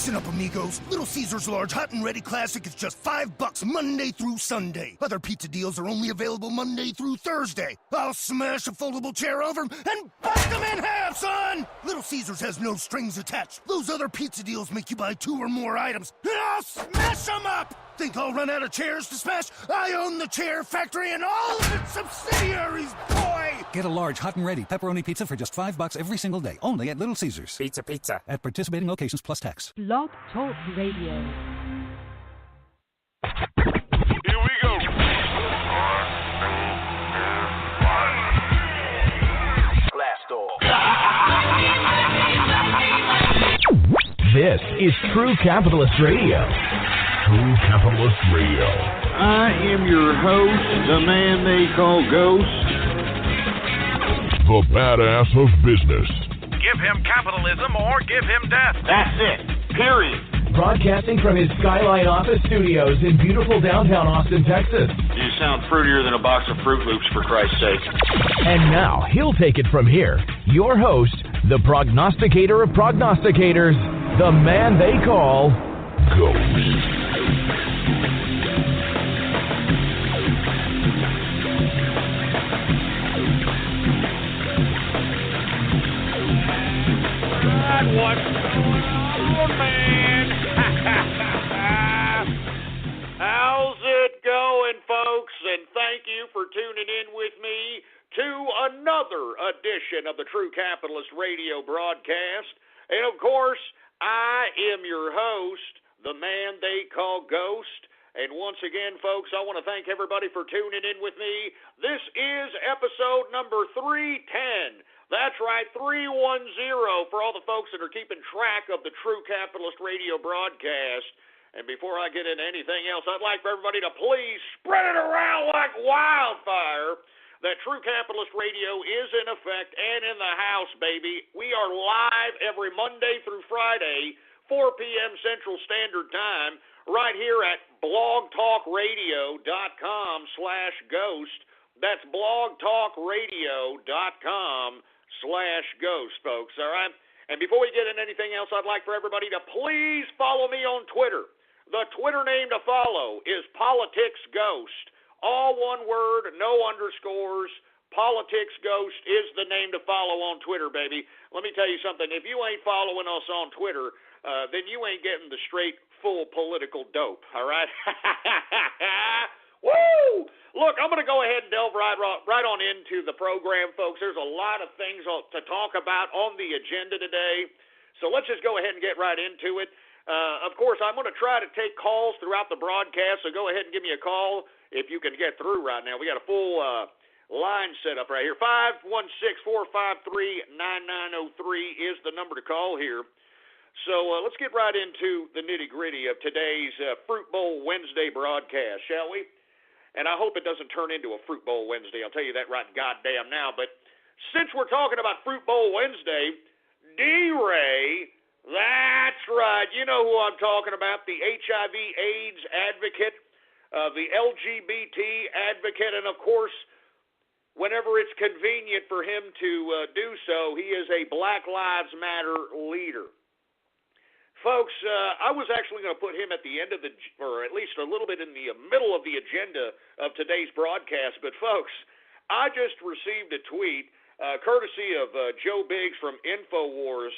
Listen up, amigos. Little Caesar's Large Hot and Ready Classic is just $5 Monday through Sunday. Other pizza deals are only available Monday through Thursday. I'll smash a foldable chair over 'em and bust them in half, son! Little Caesar's has no strings attached. Those other pizza deals make you buy 2 or more items, and I'll smash them up! Think I'll run out of chairs to smash? I own the Chair Factory and all of its subsidiaries, boy! Get a large hot and ready pepperoni pizza for just $5 every single day, only at Little Caesars. Pizza. At participating locations plus tax. Blog Talk Radio. Here we go. Blast off. This is True Capitalist Radio. True Capitalist Radio. I am your host, the man they call Ghost. The badass of business. Give him capitalism or give him death. That's it. Period. Broadcasting from his Skyline office studios in beautiful downtown Austin, Texas. You sound fruitier than a box of Fruit Loops, for Christ's sake. And now, he'll take it from here. Your host, the prognosticator of prognosticators, the man they call Ghost. What's going on, man? How's it going, folks? And thank you for tuning in with me to another edition of the True Capitalist Radio broadcast. And, of course, I am your host, the man they call Ghost. And once again, folks, I want to thank everybody for tuning in with me. This is episode number 310. That's right, 310 for all the folks that are keeping track of the True Capitalist Radio broadcast. And before I get into anything else, I'd like for everybody to please spread it around like wildfire that True Capitalist Radio is in effect and in the house, baby. We are live every Monday through Friday, 4 p.m. Central Standard Time, right here at blogtalkradio.com/ghost. That's blogtalkradio.com/ghost, folks, all right? And before we get into anything else, I'd like for everybody to please follow me on Twitter. The Twitter name to follow is PoliticsGhost. All one word, no underscores. PoliticsGhost is the name to follow on Twitter, baby. Let me tell you something. If you ain't following us on Twitter, then you ain't getting the straight, full political dope, all right? Woo! Look, I'm going to go ahead and delve right on into the program, folks. There's a lot of things to talk about on the agenda today, so let's just go ahead and get right into it. Of course, I'm going to try to take calls throughout the broadcast, so go ahead and give me a call if you can get through right now. We got a full line set up right here. 516-453-9903 is the number to call here. So let's get right into the nitty-gritty of today's Fruit Bowl Wednesday broadcast, shall we? And I hope it doesn't turn into a Fruit Bowl Wednesday. I'll tell you that right goddamn now. But since we're talking about Fruit Bowl Wednesday, D-Ray, that's right. You know who I'm talking about, the HIV/AIDS advocate, the LGBT advocate, and, of course, whenever it's convenient for him to do so, he is a Black Lives Matter leader. Folks, I was actually going to put him at the end of or at least a little bit in the middle of the agenda of today's broadcast. But, folks, I just received a tweet courtesy of Joe Biggs from InfoWars.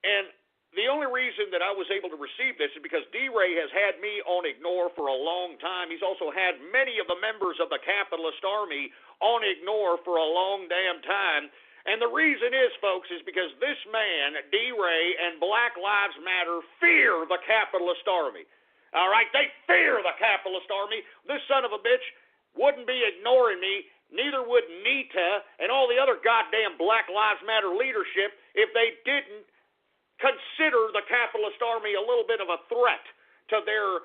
And the only reason that I was able to receive this is because D-Ray has had me on Ignore for a long time. He's also had many of the members of the Capitalist Army on Ignore for a long damn time. And the reason is, folks, is because this man, D-Ray, and Black Lives Matter fear the Capitalist Army. All right? They fear the Capitalist Army. This son of a bitch wouldn't be ignoring me, neither would Nita and all the other goddamn Black Lives Matter leadership if they didn't consider the Capitalist Army a little bit of a threat to their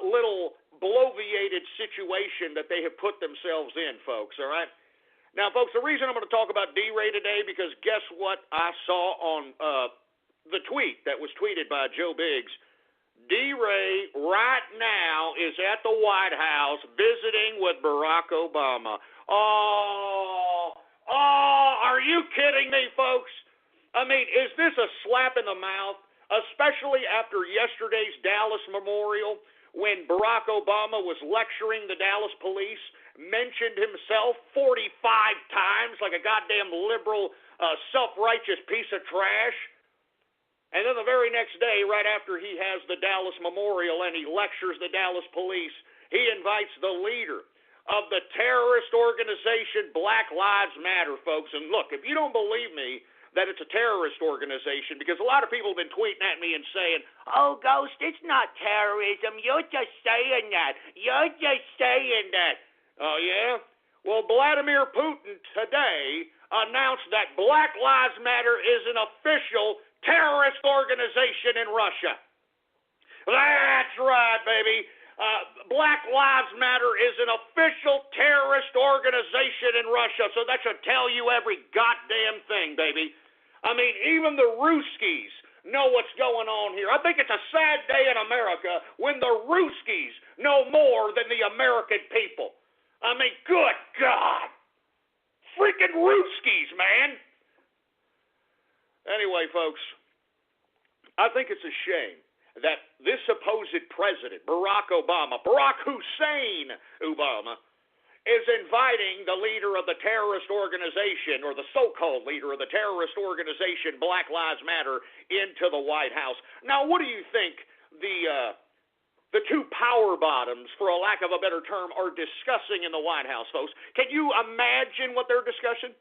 little bloviated situation that they have put themselves in, folks, all right? Now, folks, the reason I'm going to talk about D-Ray today, because guess what I saw on the tweet that was tweeted by Joe Biggs? D-Ray right now is at the White House visiting with Barack Obama. Oh, are you kidding me, folks? I mean, is this a slap in the mouth especially after yesterday's Dallas memorial when Barack Obama was lecturing the Dallas police, mentioned himself 45 times like a goddamn liberal, self-righteous piece of trash. And then the very next day, right after he has the Dallas memorial and he lectures the Dallas police, he invites the leader of the terrorist organization Black Lives Matter, folks. And look, if you don't believe me that it's a terrorist organization, because a lot of people have been tweeting at me and saying, oh, Ghost, it's not terrorism. You're just saying that. You're just saying that. Oh, yeah? Well, Vladimir Putin today announced that Black Lives Matter is an official terrorist organization in Russia. That's right, baby. Black Lives Matter is an official terrorist organization in Russia, so that should tell you every goddamn thing, baby. I mean, even the Ruskies know what's going on here. I think it's a sad day in America when the Ruskies know more than the American people. I mean, good God. Freaking Ruskies, man. Anyway, folks, I think it's a shame that this supposed president, Barack Hussein Obama, is inviting the leader of the terrorist organization, or the so-called leader of the terrorist organization Black Lives Matter, into the White House. Now, what do you think the two power bottoms, for a lack of a better term, are discussing in the White House, folks? Can you imagine what they're discussing?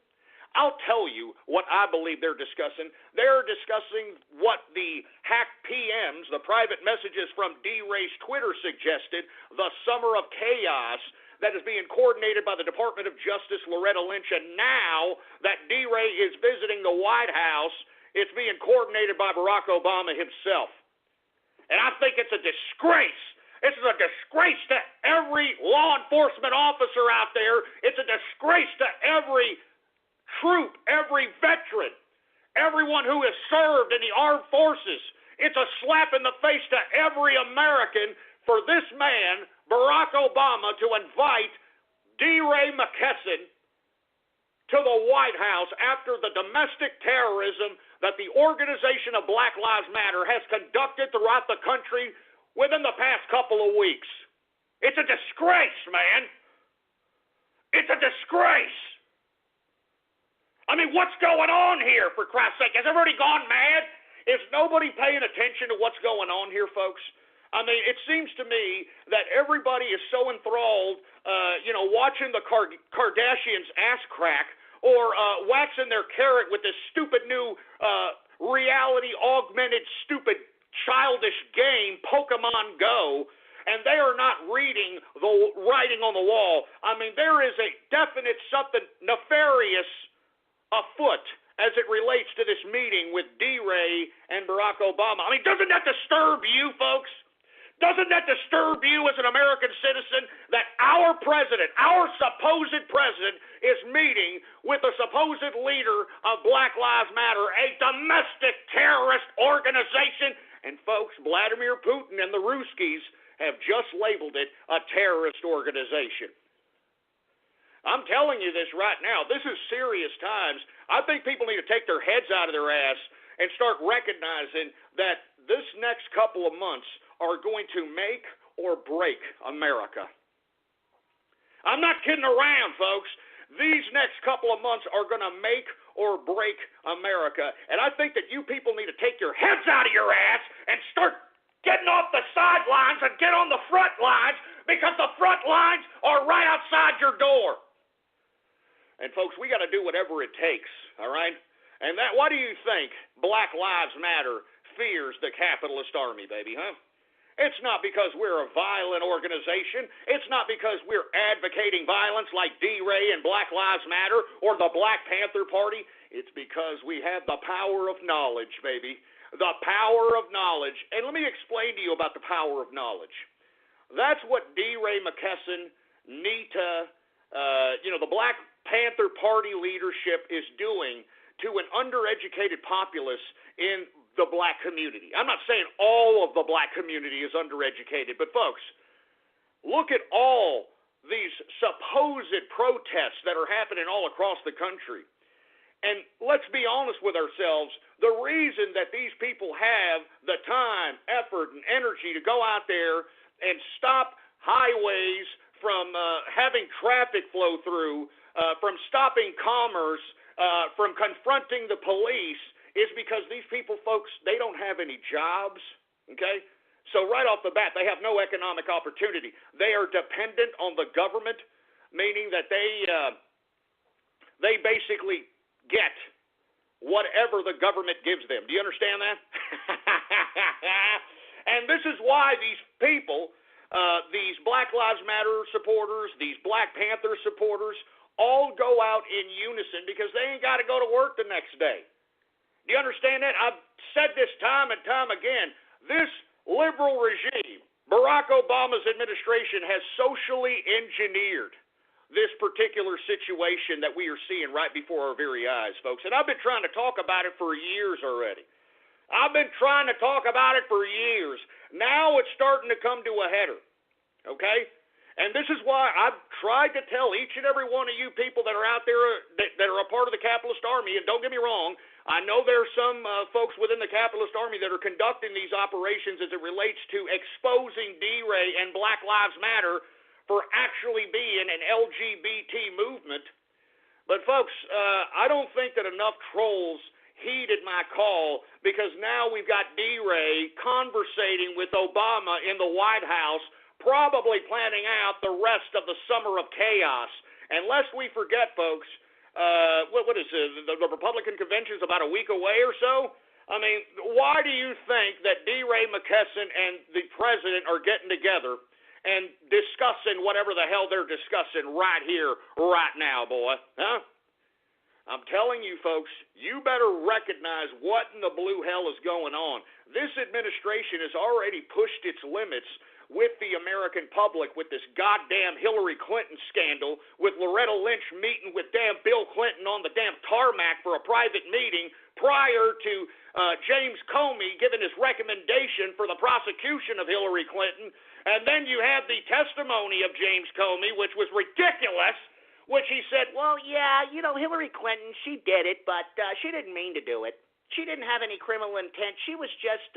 I'll tell you what I believe they're discussing. They're discussing what the hacked PMs, the private messages from D-Ray's Twitter suggested, the summer of chaos that is being coordinated by the Department of Justice, Loretta Lynch, and now that D-Ray is visiting the White House, it's being coordinated by Barack Obama himself. And I think it's a disgrace. This is a disgrace to every law enforcement officer out there. It's a disgrace to every troop, every veteran, everyone who has served in the armed forces. It's a slap in the face to every American for this man, Barack Obama, to invite D-Ray McKesson to the White House after the domestic terrorism that the organization of Black Lives Matter has conducted throughout the country within the past couple of weeks. It's a disgrace, man. It's a disgrace. I mean, what's going on here, for Christ's sake? Has everybody gone mad? Is nobody paying attention to what's going on here, folks? I mean, it seems to me that everybody is so enthralled, watching the Kardashians' ass crack, or waxing their carrot with this stupid new reality-augmented, stupid, childish game, Pokemon Go, and they are not reading the writing on the wall. I mean, there is a definite something nefarious afoot as it relates to this meeting with D-Ray and Barack Obama. I mean, doesn't that disturb you, folks? Doesn't that disturb you as an American citizen that our president, our supposed president, is meeting with the supposed leader of Black Lives Matter, a domestic terrorist organization? And folks, Vladimir Putin and the Ruskies have just labeled it a terrorist organization. I'm telling you this right now. This is serious times. I think people need to take their heads out of their ass and start recognizing that this next couple of months are going to make or break America. I'm not kidding around, folks. These next couple of months are going to make or break America. And I think that you people need to take your heads out of your ass and start getting off the sidelines and get on the front lines, because the front lines are right outside your door. And folks, we got to do whatever it takes, all right? And that, why do you think Black Lives Matter fears the capitalist army, baby, huh? It's not because we're a violent organization. It's not because we're advocating violence like D-Ray and Black Lives Matter or the Black Panther Party. It's because we have the power of knowledge, baby. The power of knowledge. And let me explain to you about the power of knowledge. That's what D-Ray McKesson, Nita, the Black Panther Party leadership is doing to an undereducated populace in the black community. I'm not saying all of the black community is undereducated, but folks, look at all these supposed protests that are happening all across the country. And let's be honest with ourselves, the reason that these people have the time, effort, and energy to go out there and stop highways from having traffic flow through, from stopping commerce, from confronting the police, is because these people, folks, they don't have any jobs, okay? So right off the bat, they have no economic opportunity. They are dependent on the government, meaning that they basically get whatever the government gives them. Do you understand that? And this is why these people, these Black Lives Matter supporters, these Black Panther supporters, all go out in unison because they ain't got to go to work the next day. Do you understand that? I've said this time and time again. This liberal regime, Barack Obama's administration, has socially engineered this particular situation that we are seeing right before our very eyes, folks. And I've been trying to talk about it for years already. I've been trying to talk about it for years. Now it's starting to come to a header, okay? And this is why I've tried to tell each and every one of you people that are out there that are a part of the capitalist army, and don't get me wrong, I know there are some folks within the capitalist army that are conducting these operations as it relates to exposing D-Ray and Black Lives Matter for actually being an LGBT movement. But folks, I don't think that enough trolls heeded my call, because now we've got D-Ray conversating with Obama in the White House, probably planning out the rest of the summer of chaos. And lest we forget, folks, what is it? The Republican convention is about a week away or so. I mean, why do you think that D-Ray McKesson and the president are getting together and discussing whatever the hell they're discussing right here, right now, boy? Huh? I'm telling you, folks, you better recognize what in the blue hell is going on. This administration has already pushed its limits with the American public with this goddamn Hillary Clinton scandal, with Loretta Lynch meeting with damn Bill Clinton on the damn tarmac for a private meeting prior to James Comey giving his recommendation for the prosecution of Hillary Clinton. And then you have the testimony of James Comey, which was ridiculous, which he said, well, yeah, you know, Hillary Clinton, she did it, but she didn't mean to do it. She didn't have any criminal intent. She was just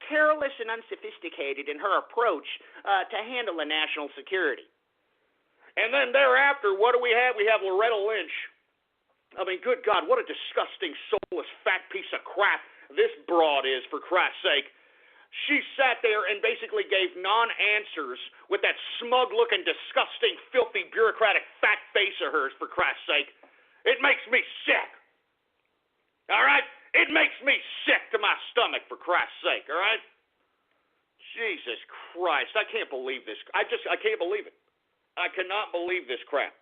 careless and unsophisticated in her approach to handle the national security. And then thereafter, what do we have? We have Loretta Lynch. I mean, good God, what a disgusting, soulless, fat piece of crap this broad is, for Christ's sake. She sat there and basically gave non-answers with that smug-looking, disgusting, filthy, bureaucratic, fat face of hers, for Christ's sake. It makes me sick. All right? It makes me sick to my stomach, for Christ's sake, all right? Jesus Christ, I can't believe this. I can't believe it. I cannot believe this crap.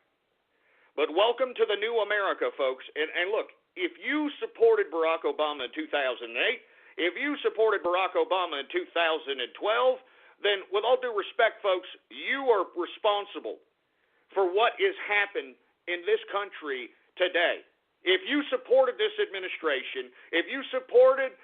But welcome to the new America, folks. And look, if you supported Barack Obama in 2008, if you supported Barack Obama in 2012, then with all due respect, folks, you are responsible for what has happened in this country today. If you supported this administration, if you supported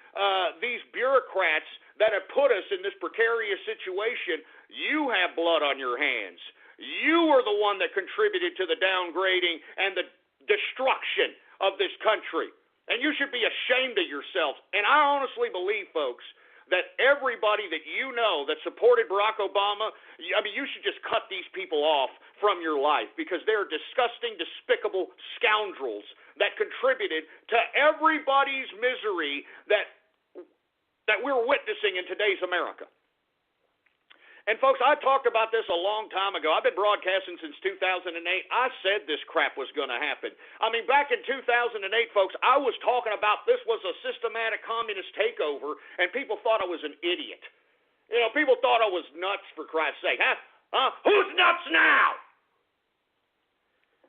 these bureaucrats that have put us in this precarious situation, you have blood on your hands. You are the one that contributed to the downgrading and the destruction of this country. And you should be ashamed of yourself. And I honestly believe, folks, that everybody that you know that supported Barack Obama, I mean, you should just cut these people off from your life, because they're disgusting, despicable scoundrels that contributed to everybody's misery that we're witnessing in today's America. And, folks, I talked about this a long time ago. I've been broadcasting since 2008. I said this crap was going to happen. I mean, back in 2008, folks, I was talking about this was a systematic communist takeover, and people thought I was an idiot. You know, people thought I was nuts, for Christ's sake. Huh? Who's nuts now?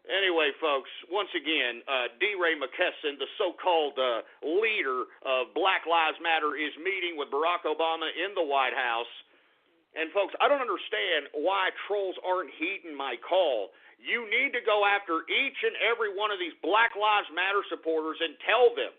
Anyway, folks, once again, D-Ray McKesson, the so-called leader of Black Lives Matter, is meeting with Barack Obama in the White House. And, folks, I don't understand why trolls aren't heeding my call. You need to go after each and every one of these Black Lives Matter supporters and tell them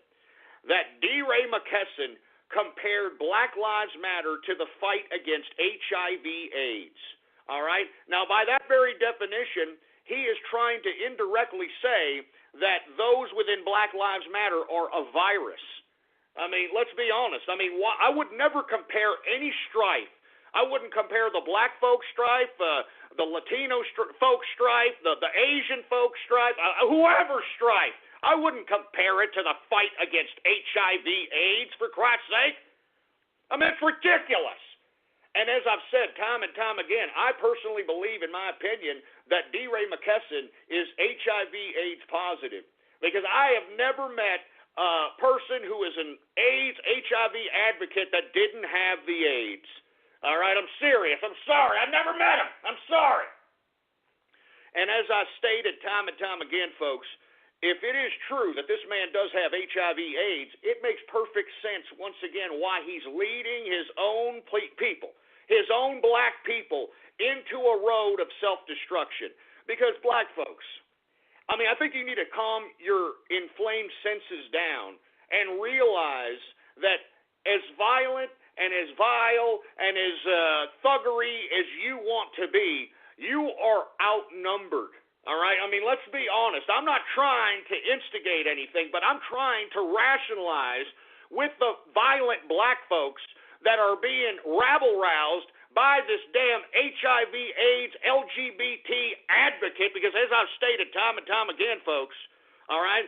that D-Ray McKesson compared Black Lives Matter to the fight against HIV/AIDS. All right? Now, by that very definition, he is trying to indirectly say that those within Black Lives Matter are a virus. I mean, let's be honest. I mean, I would never compare any strife. I wouldn't compare the black folk strife, the Latino folk strife, the Asian folk strife, whoever strife. I wouldn't compare it to the fight against HIV/AIDS, for Christ's sake. I mean, it's ridiculous. And as I've said time and time again, I personally believe, in my opinion, that D. Ray McKesson is HIV/AIDS positive, because I have never met a person who is an AIDS, HIV advocate that didn't have the AIDS. All right, I'm serious. I'm sorry. I've never met him. I'm sorry. And as I stated time and time again, folks, if it is true that this man does have HIV/AIDS, it makes perfect sense, once again, why he's leading his own people, his own black people, into a road of self-destruction. Because black folks, I mean, I think you need to calm your inflamed senses down and realize that as violent and as vile and as thuggery as you want to be, you are outnumbered. All right? I mean, let's be honest. I'm not trying to instigate anything, but I'm trying to rationalize with the violent black folks that are being rabble-roused by this damn HIV/AIDS, LGBT advocate, because as I've stated time and time again, folks, all right,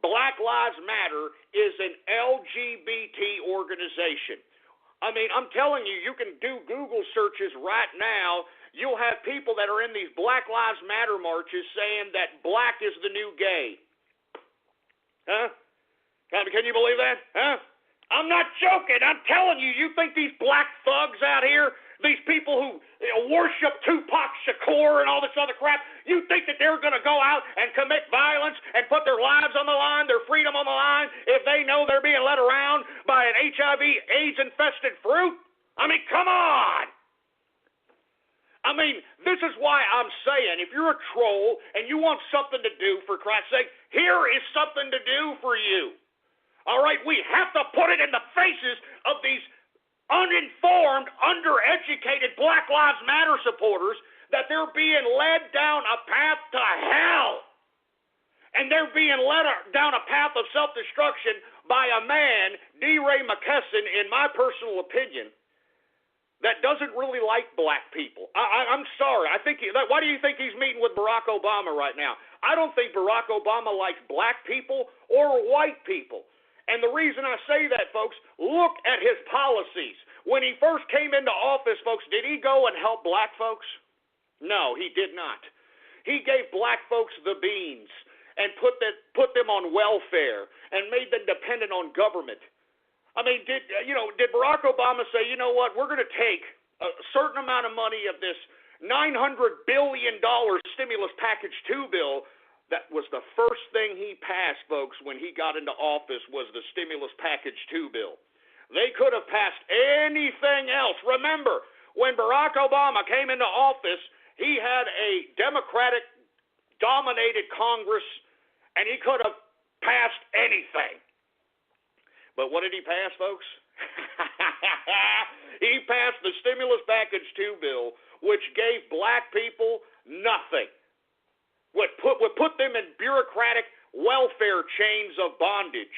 Black Lives Matter is an LGBT organization. I mean, I'm telling you, you can do Google searches right now. You'll have people that are in these Black Lives Matter marches saying that black is the new gay. Huh? Can you believe that? Huh? I'm not joking. I'm telling you, you think these black thugs out here, these people who worship Tupac Shakur and all this other crap, you think that they're going to go out and commit violence and put their lives on the line, their freedom on the line, if they know they're being led around by an HIV/AIDS-infested fruit? I mean, come on. I mean, this is why I'm saying, if you're a troll and you want something to do, for Christ's sake, here is something to do for you. All right, we have to put it in the faces of these uninformed, undereducated Black Lives Matter supporters that they're being led down a path to hell. And they're being led down a path of self-destruction by a man, D. Ray McKesson, in my personal opinion, that doesn't really like black people. I'm sorry. Why do you think he's meeting with Barack Obama right now? I don't think Barack Obama likes black people or white people. And the reason I say that, folks, look at his policies. When he first came into office, folks, did he go and help black folks? No, he did not. He gave black folks the beans and put them on welfare and made them dependent on government. I mean, did Barack Obama say, you know what, we're going to take a certain amount of money of this $900 billion stimulus package 2 bill? That was the first thing he passed, folks, when he got into office, was the stimulus package 2 bill. They could have passed anything else. Remember, when Barack Obama came into office, he had a Democratic-dominated Congress, and he could have passed anything. But what did he pass, folks? He passed the stimulus package 2 bill, which gave black people nothing. Would put them in bureaucratic welfare chains of bondage.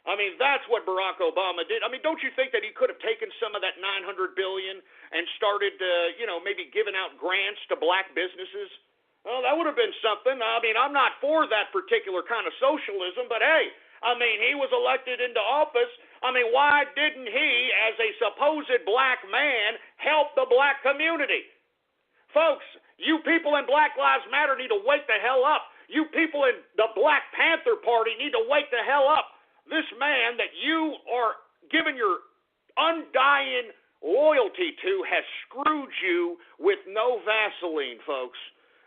I mean, that's what Barack Obama did. I mean, don't you think that he could have taken some of that $900 billion and started, maybe giving out grants to black businesses? Well, that would have been something. I mean, I'm not for that particular kind of socialism, but hey, I mean, he was elected into office. I mean, why didn't he, as a supposed black man, help the black community? Folks, you people in Black Lives Matter need to wake the hell up. You people in the Black Panther Party need to wake the hell up. This man that you are giving your undying loyalty to has screwed you with no Vaseline, folks.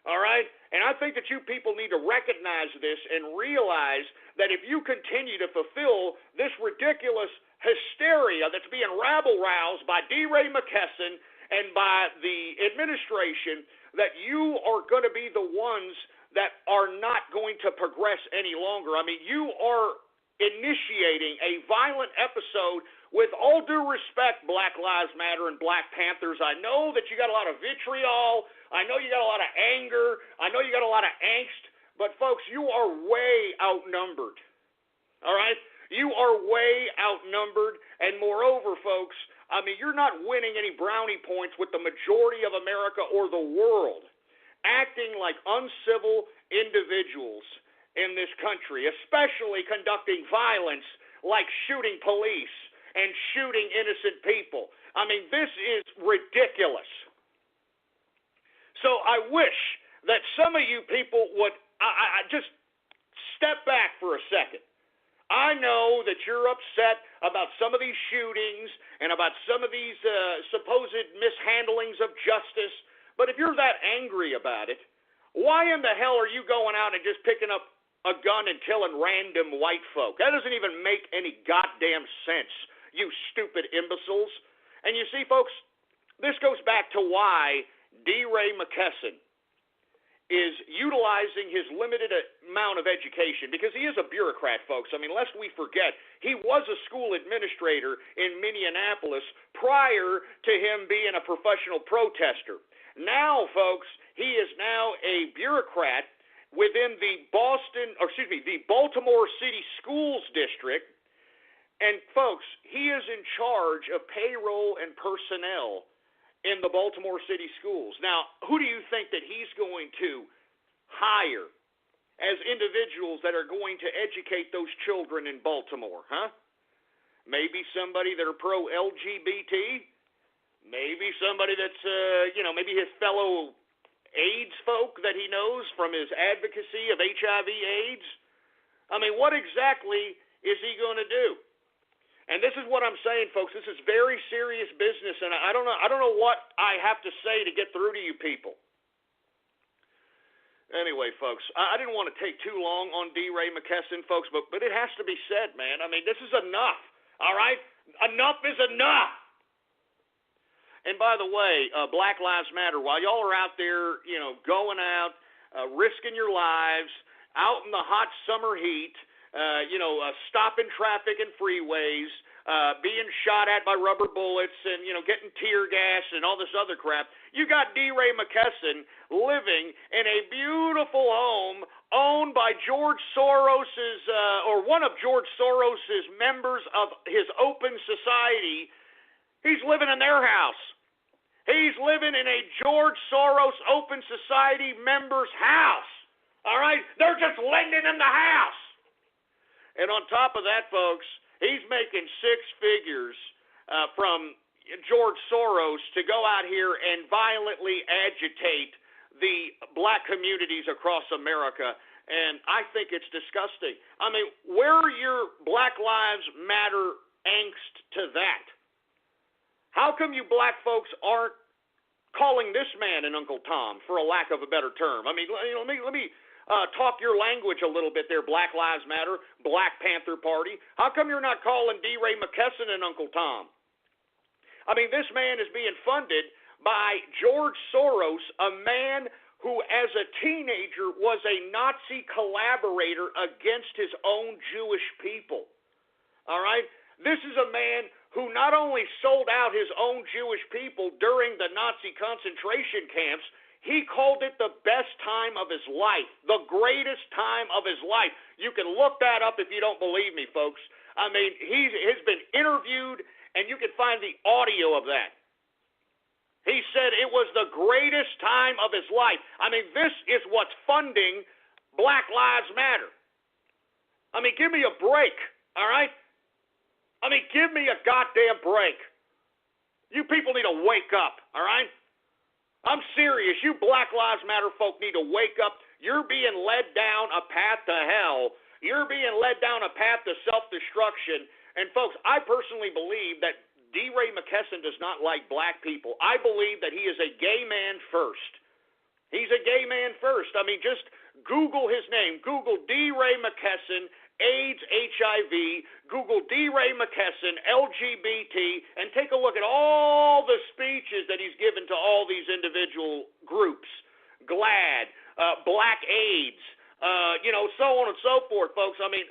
All right? And I think that you people need to recognize this and realize that if you continue to fulfill this ridiculous hysteria that's being rabble-roused by D. Ray McKesson and by the administration, that you are going to be the ones that are not going to progress any longer. I mean, you are initiating a violent episode. With all due respect, Black Lives Matter and Black Panthers, I know that you got a lot of vitriol. I know you got a lot of anger. I know you got a lot of angst. But, folks, you are way outnumbered. All right? You are way outnumbered. And moreover, folks, I mean, you're not winning any brownie points with the majority of America or the world acting like uncivil individuals in this country, especially conducting violence like shooting police and shooting innocent people. I mean, this is ridiculous. So I wish that some of you people would I just step back for a second. I know that you're upset about some of these shootings and about some of these supposed mishandlings of justice, but if you're that angry about it, why in the hell are you going out and just picking up a gun and killing random white folk? That doesn't even make any goddamn sense, you stupid imbeciles. And you see, folks, this goes back to why D. Ray McKesson is utilizing his limited amount of education, because he is a bureaucrat, folks. I mean, lest we forget, he was a school administrator in Minneapolis prior to him being a professional protester. Now, folks, he is now a bureaucrat within the Baltimore City Schools District. And, folks, he is in charge of payroll and personnel in the Baltimore City Schools. Now, who do you think that he's going to hire as individuals that are going to educate those children in Baltimore, huh? Maybe somebody that are pro-LGBT? Maybe somebody that's, maybe his fellow AIDS folk that he knows from his advocacy of HIV/AIDS? I mean, what exactly is he going to do? And this is what I'm saying, folks. This is very serious business, and I don't know what I have to say to get through to you people. Anyway, folks, I didn't want to take too long on D. Ray McKesson, folks, but it has to be said, man. I mean, this is enough, all right? Enough is enough. And by the way, Black Lives Matter, while y'all are out there, going out, risking your lives, out in the hot summer heat, stopping traffic and freeways, being shot at by rubber bullets and, getting tear gas and all this other crap. You got D. Ray McKesson living in a beautiful home owned by George Soros's, or one of George Soros's members of his Open Society. He's living in their house. He's living in a George Soros Open Society member's house. All right? They're just lending him the house. And on top of that, folks, he's making six figures from George Soros to go out here and violently agitate the black communities across America. And I think it's disgusting. I mean, where are your Black Lives Matter angst to that? How come you black folks aren't calling this man an Uncle Tom, for a lack of a better term? I mean, let me talk your language a little bit there, Black Lives Matter, Black Panther Party. How come you're not calling D. Ray McKesson an Uncle Tom? I mean, this man is being funded by George Soros, a man who as a teenager was a Nazi collaborator against his own Jewish people. All right? This is a man who not only sold out his own Jewish people during the Nazi concentration camps, he called it the best time of his life, the greatest time of his life. You can look that up if you don't believe me, folks. I mean, he has been interviewed, and you can find the audio of that. He said it was the greatest time of his life. I mean, this is what's funding Black Lives Matter. I mean, give me a break, all right? I mean, give me a goddamn break. You people need to wake up, all right? I'm serious. You Black Lives Matter folk need to wake up. You're being led down a path to hell. You're being led down a path to self-destruction. And, folks, I personally believe that D. Ray McKesson does not like black people. I believe that he is a gay man first. He's a gay man first. I mean, just Google his name. Google D. Ray McKesson, AIDS, HIV, Google D. Ray McKesson, LGBT, and take a look at all the speeches that he's given to all these individual groups. GLAAD, Black AIDS, so on and so forth, folks. I mean,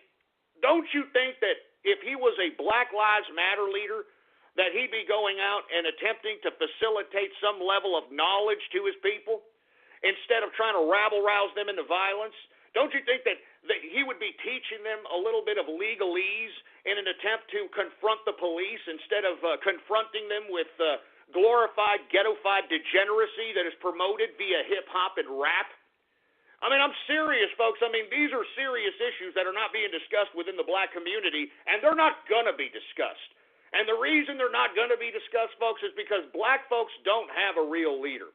don't you think that if he was a Black Lives Matter leader, that he'd be going out and attempting to facilitate some level of knowledge to his people instead of trying to rabble-rouse them into violence, Don't you think that he would be teaching them a little bit of legalese in an attempt to confront the police instead of confronting them with glorified, ghettofied degeneracy that is promoted via hip-hop and rap? I mean, I'm serious, folks. I mean, these are serious issues that are not being discussed within the black community, and they're not going to be discussed. And the reason they're not going to be discussed, folks, is because black folks don't have a real leader.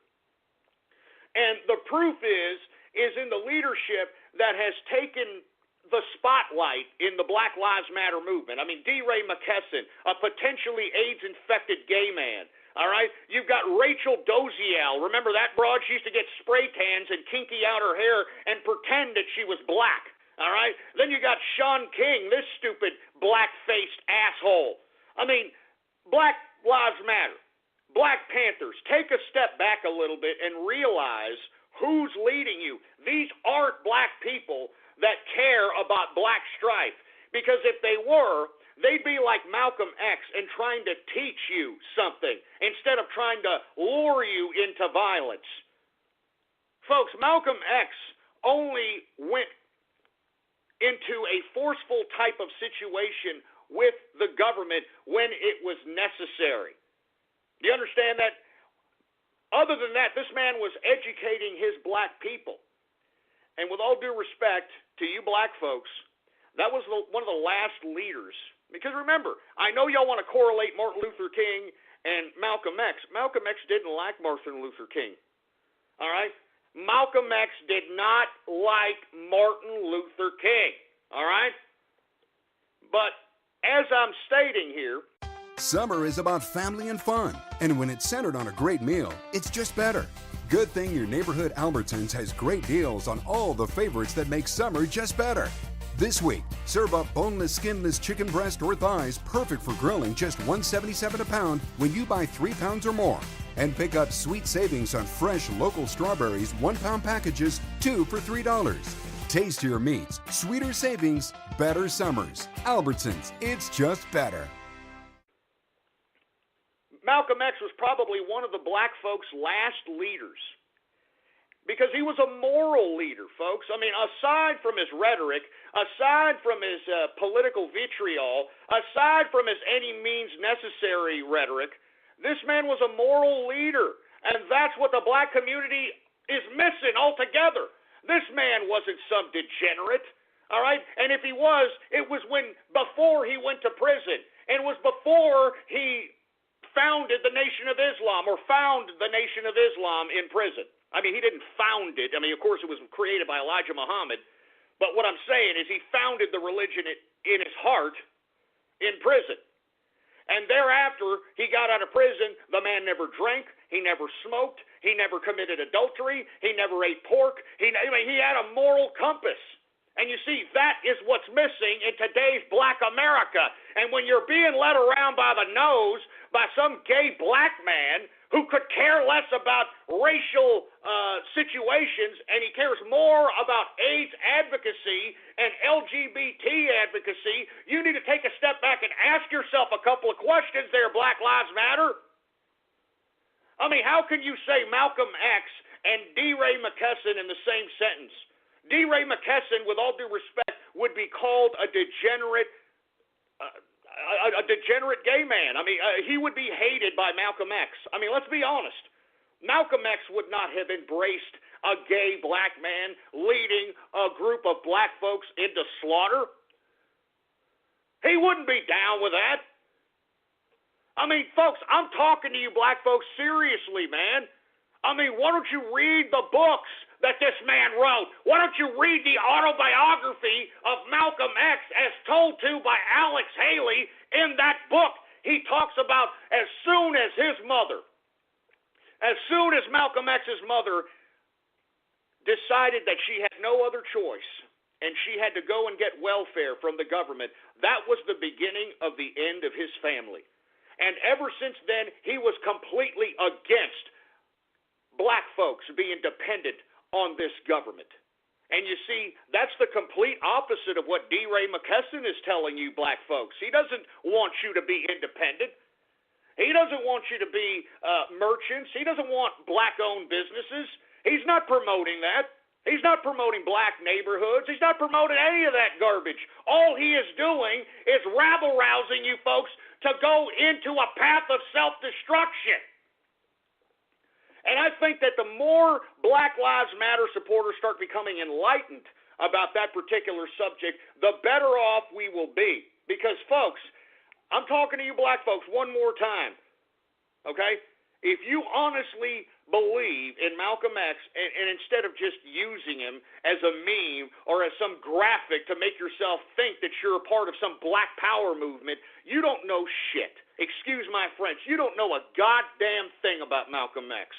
And the proof is in the leadership that has taken the spotlight in the Black Lives Matter movement. I mean, D. Ray McKesson, a potentially AIDS-infected gay man. All right? You've got Rachel Doziel. Remember that broad? She used to get spray tans and kinky out her hair and pretend that she was black. All right? Then you got Sean King, this stupid black-faced asshole. I mean, Black Lives Matter, Black Panthers, take a step back a little bit and realize who's leading you. These aren't black people that care about black strife. Because if they were, they'd be like Malcolm X and trying to teach you something instead of trying to lure you into violence. Folks, Malcolm X only went into a forceful type of situation with the government when it was necessary. Do you understand that? Other than that, this man was educating his black people. And with all due respect to you black folks, that was one of the last leaders. Because remember, I know y'all want to correlate Martin Luther King and Malcolm X. Malcolm X didn't like Martin Luther King. All right? Malcolm X did not like Martin Luther King. All right? But as I'm stating here, summer is about family and fun, and when it's centered on a great meal, it's just better. Good thing your neighborhood Albertsons has great deals on all the favorites that make summer just better. This week, serve up boneless, skinless chicken breast or thighs perfect for grilling, just $1.77 a pound when you buy 3 pounds or more. And pick up sweet savings on fresh local strawberries, 1-pound packages, 2 for $3. Tastier meats, sweeter savings, better summers. Albertsons, it's just better. Malcolm X was probably one of the black folks' last leaders because he was a moral leader, folks. I mean, aside from his rhetoric, aside from his political vitriol, aside from his any means necessary rhetoric, this man was a moral leader, and that's what the black community is missing altogether. This man wasn't some degenerate, all right? And if he was, it was before he went to prison, and it was before he founded the Nation of Islam or found the Nation of Islam in prison. I mean, he didn't found it. I mean, of course, it was created by Elijah Muhammad. But what I'm saying is he founded the religion in his heart in prison. And thereafter, he got out of prison. The man never drank. He never smoked. He never committed adultery. He never ate pork. He had a moral compass. And you see, that is what's missing in today's black America. And when you're being led around by the nose by some gay black man who could care less about racial situations, and he cares more about AIDS advocacy and LGBT advocacy, you need to take a step back and ask yourself a couple of questions there, Black Lives Matter. I mean, how can you say Malcolm X and D. Ray McKesson in the same sentence? D. Ray McKesson, with all due respect, would be called a degenerate gay man. I mean, he would be hated by Malcolm X. I mean, let's be honest. Malcolm X would not have embraced a gay black man leading a group of black folks into slaughter. He wouldn't be down with that. I mean, folks, I'm talking to you black folks seriously, man. I mean, why don't you read the books that this man wrote? Why don't you read the autobiography of Malcolm X as told to by Alex Haley in that book? He talks about as soon as Malcolm X's mother decided that she had no other choice and she had to go and get welfare from the government, that was the beginning of the end of his family. And ever since then, he was completely against black folks being dependent on this government. And you see, that's the complete opposite of what D. Ray McKesson is telling you black folks. He doesn't want you to be independent. He doesn't want you to be merchants. He doesn't want black-owned businesses. He's not promoting that. He's not promoting black neighborhoods. He's not promoting any of that garbage. All he is doing is rabble-rousing you folks to go into a path of self-destruction. And I think that the more Black Lives Matter supporters start becoming enlightened about that particular subject, the better off we will be. Because, folks, I'm talking to you black folks one more time, okay? If you honestly believe in Malcolm X, and instead of just using him as a meme or as some graphic to make yourself think that you're a part of some black power movement, you don't know shit. Excuse my French. You don't know a goddamn thing about Malcolm X.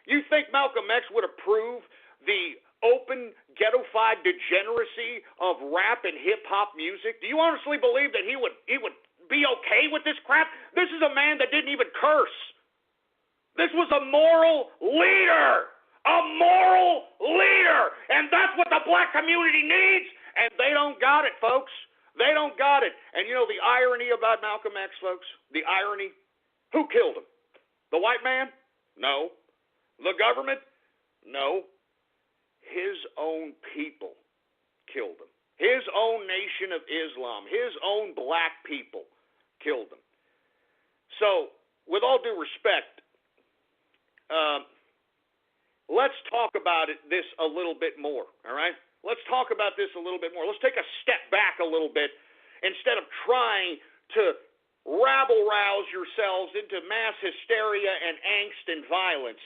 You think Malcolm X would approve the open, ghettofied degeneracy of rap and hip-hop music? Do you honestly believe that he would be okay with this crap? This is a man that didn't even curse. This was a moral leader. A moral leader. And that's what the black community needs. And they don't got it, folks. They don't got it. And you know the irony about Malcolm X, folks? The irony? Who killed him? The white man? No. The government? No. His own people killed him. His own nation of Islam, his own black people killed him. So, with all due respect, let's talk about this a little bit more, all right? Let's talk about this a little bit more. Let's take a step back a little bit instead of trying to rabble-rouse yourselves into mass hysteria and angst and violence.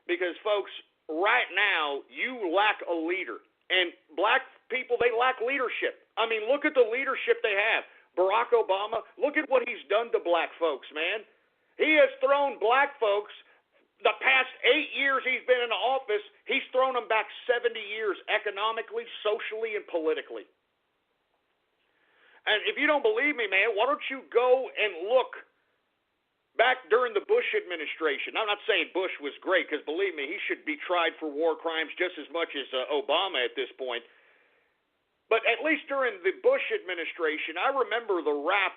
Because, folks, right now, you lack a leader. And black people, they lack leadership. I mean, look at the leadership they have. Barack Obama, look at what he's done to black folks, man. He has thrown black folks, the past 8 years he's been in office, he's thrown them back 70 years economically, socially, and politically. And if you don't believe me, man, why don't you go and look back during the Bush administration. I'm not saying Bush was great, because believe me, he should be tried for war crimes just as much as Obama at this point. But at least during the Bush administration, I remember the rap,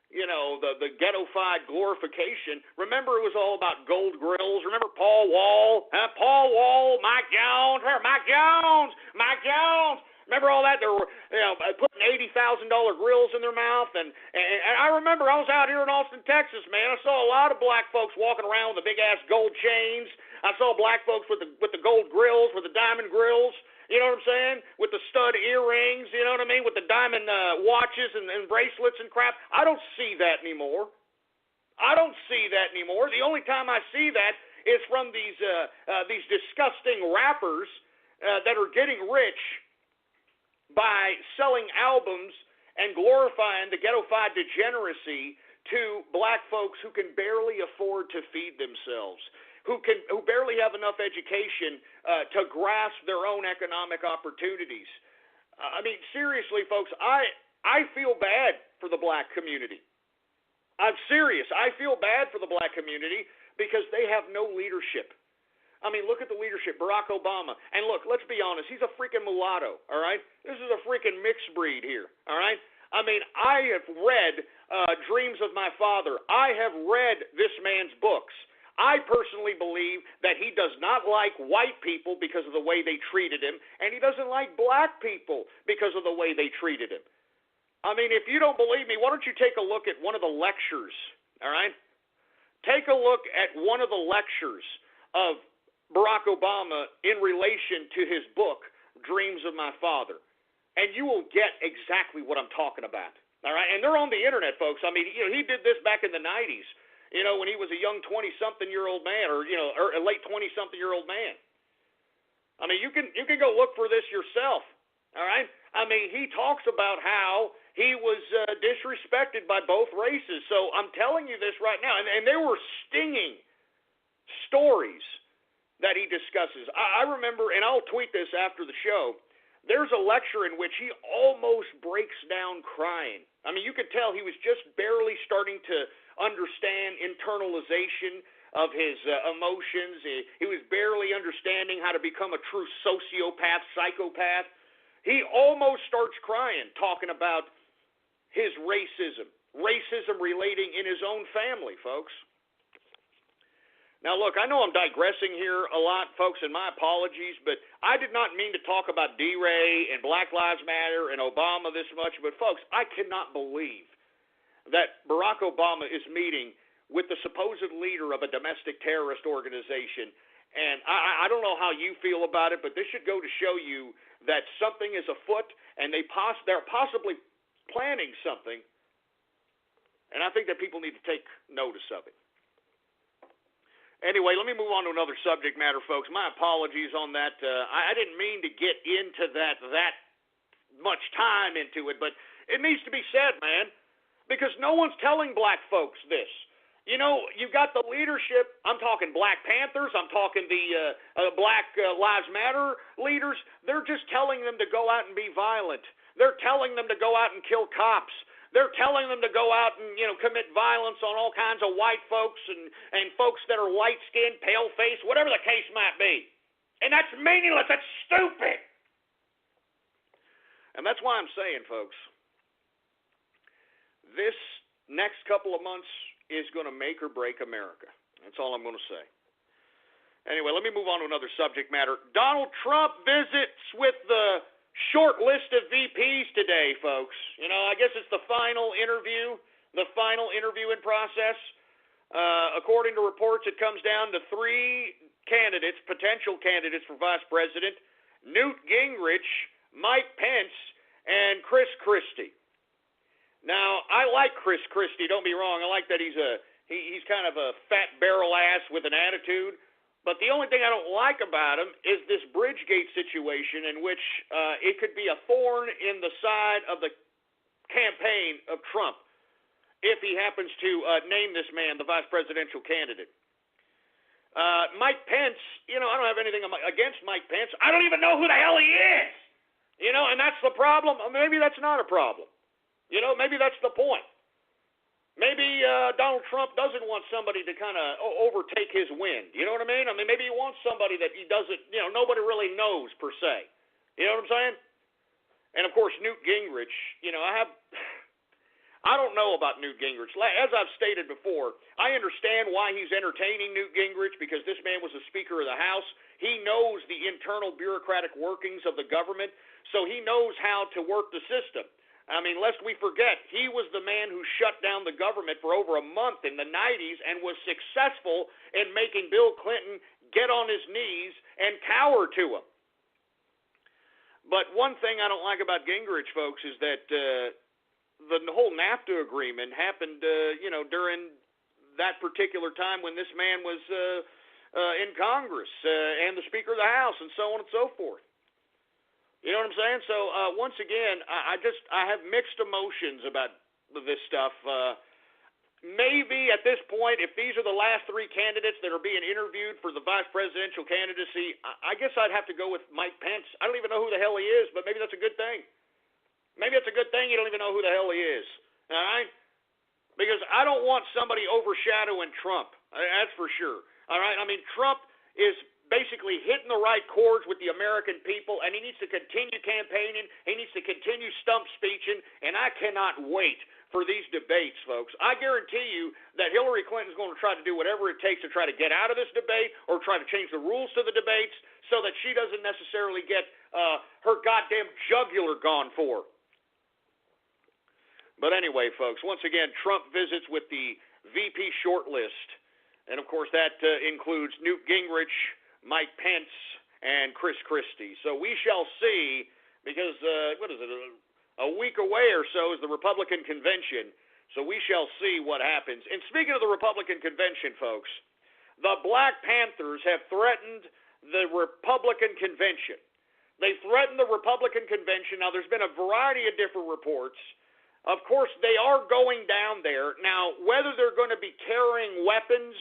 you know, the ghetto-fied glorification. Remember it was all about gold grills. Remember Paul Wall? Paul Wall, Mike Jones, Mike Jones. Remember all that? They were, you know, putting $80,000 grills in their mouth, and I remember I was out here in Austin, Texas, man. I saw a lot of black folks walking around with the big ass gold chains. I saw black folks with the gold grills, with the diamond grills. You know what I'm saying? With the stud earrings. You know what I mean? With the diamond watches and bracelets and crap. I don't see that anymore. The only time I see that is from these disgusting rappers that are getting rich by selling albums and glorifying the ghetto-fied degeneracy to black folks who can barely afford to feed themselves, who barely have enough education to grasp their own economic opportunities. I mean, seriously, folks, I feel bad for the black community. I'm serious. I feel bad for the black community because they have no leadership. I mean, look at the leadership, Barack Obama. And look, let's be honest, he's a freaking mulatto, all right? This is a freaking mixed breed here, all right? I mean, I have read Dreams of My Father. I have read this man's books. I personally believe that he does not like white people because of the way they treated him, and he doesn't like black people because of the way they treated him. I mean, if you don't believe me, why don't you take a look at one of the lectures, all right? Take a look at one of the lectures of Barack Obama in relation to his book, Dreams of My Father. And you will get exactly what I'm talking about. All right? And they're on the internet, folks. I mean, you know, he did this back in the 90s, you know, when he was a young 20-something-year-old man, or, you know, or a late 20-something-year-old man. I mean, you can go look for this yourself. All right? I mean, he talks about how he was disrespected by both races. So I'm telling you this right now. And there were stinging stories that he discusses. I remember, and I'll tweet this after the show, there's a lecture in which he almost breaks down crying. I mean, you could tell he was just barely starting to understand internalization of his emotions. He was barely understanding how to become a true sociopath, psychopath. He almost starts crying talking about his racism relating in his own family, folks. Now, look, I know I'm digressing here a lot, folks, and my apologies, but I did not mean to talk about D-Ray and Black Lives Matter and Obama this much. But, folks, I cannot believe that Barack Obama is meeting with the supposed leader of a domestic terrorist organization. And I don't know how you feel about it, but this should go to show you that something is afoot, and they're possibly planning something. And I think that people need to take notice of it. Anyway, let me move on to another subject matter, folks. My apologies on that. I didn't mean to get into that much time into it, but it needs to be said, man, because no one's telling black folks this. You know, you've got the leadership. I'm talking Black Panthers. I'm talking the Black Lives Matter leaders. They're just telling them to go out and be violent. They're telling them to go out and kill cops. They're telling them to go out and, commit violence on all kinds of white folks and folks that are light-skinned, pale-faced, whatever the case might be. And that's meaningless. That's stupid. And that's why I'm saying, folks, this next couple of months is going to make or break America. That's all I'm going to say. Anyway, let me move on to another subject matter. Donald Trump visits with the short list of VPs today, folks. I guess it's the final interview in process. According to reports, it comes down to 3 candidates, potential candidates for vice president: Newt Gingrich, Mike Pence, and Chris Christie. Now, I like Chris Christie, don't be wrong. I like that he's kind of a fat barrel ass with an attitude. But the only thing I don't like about him is this Bridgegate situation in which it could be a thorn in the side of the campaign of Trump if he happens to name this man the vice presidential candidate. Mike Pence, I don't have anything against Mike Pence. I don't even know who the hell he is. And that's the problem. Maybe that's not a problem. Maybe that's the point. Maybe Donald Trump doesn't want somebody to kind of overtake his wind. You know what I mean? Maybe he wants somebody that he doesn't, nobody really knows per se. You know what I'm saying? And, of course, Newt Gingrich, I don't know about Newt Gingrich. As I've stated before, I understand why he's entertaining Newt Gingrich, because this man was the Speaker of the House. He knows the internal bureaucratic workings of the government, so he knows how to work the system. Lest we forget, he was the man who shut down the government for over a month in the 90s and was successful in making Bill Clinton get on his knees and cower to him. But one thing I don't like about Gingrich, folks, is that the whole NAFTA agreement happened, during that particular time when this man was in Congress and the Speaker of the House and so on and so forth. You know what I'm saying? So, once again, I have mixed emotions about this stuff. Maybe at this point, if these are the last 3 candidates that are being interviewed for the vice presidential candidacy, I guess I'd have to go with Mike Pence. I don't even know who the hell he is, but maybe that's a good thing. Maybe it's a good thing you don't even know who the hell he is. All right? Because I don't want somebody overshadowing Trump. That's for sure. All right? Trump is basically hitting the right chords with the American people, and he needs to continue campaigning. He needs to continue stump speeching, and I cannot wait for these debates, folks. I guarantee you that Hillary Clinton is going to try to do whatever it takes to try to get out of this debate or try to change the rules to the debates so that she doesn't necessarily get her goddamn jugular gone for. But anyway, folks, once again, Trump visits with the VP shortlist, and of course that includes Newt Gingrich, Mike Pence, and Chris Christie. So we shall see, because, a week away or so is the Republican convention. So we shall see what happens. And speaking of the Republican convention, folks, the Black Panthers have threatened the Republican convention. They threatened the Republican convention. Now, there's been a variety of different reports. Of course, they are going down there. Now, whether they're going to be carrying weapons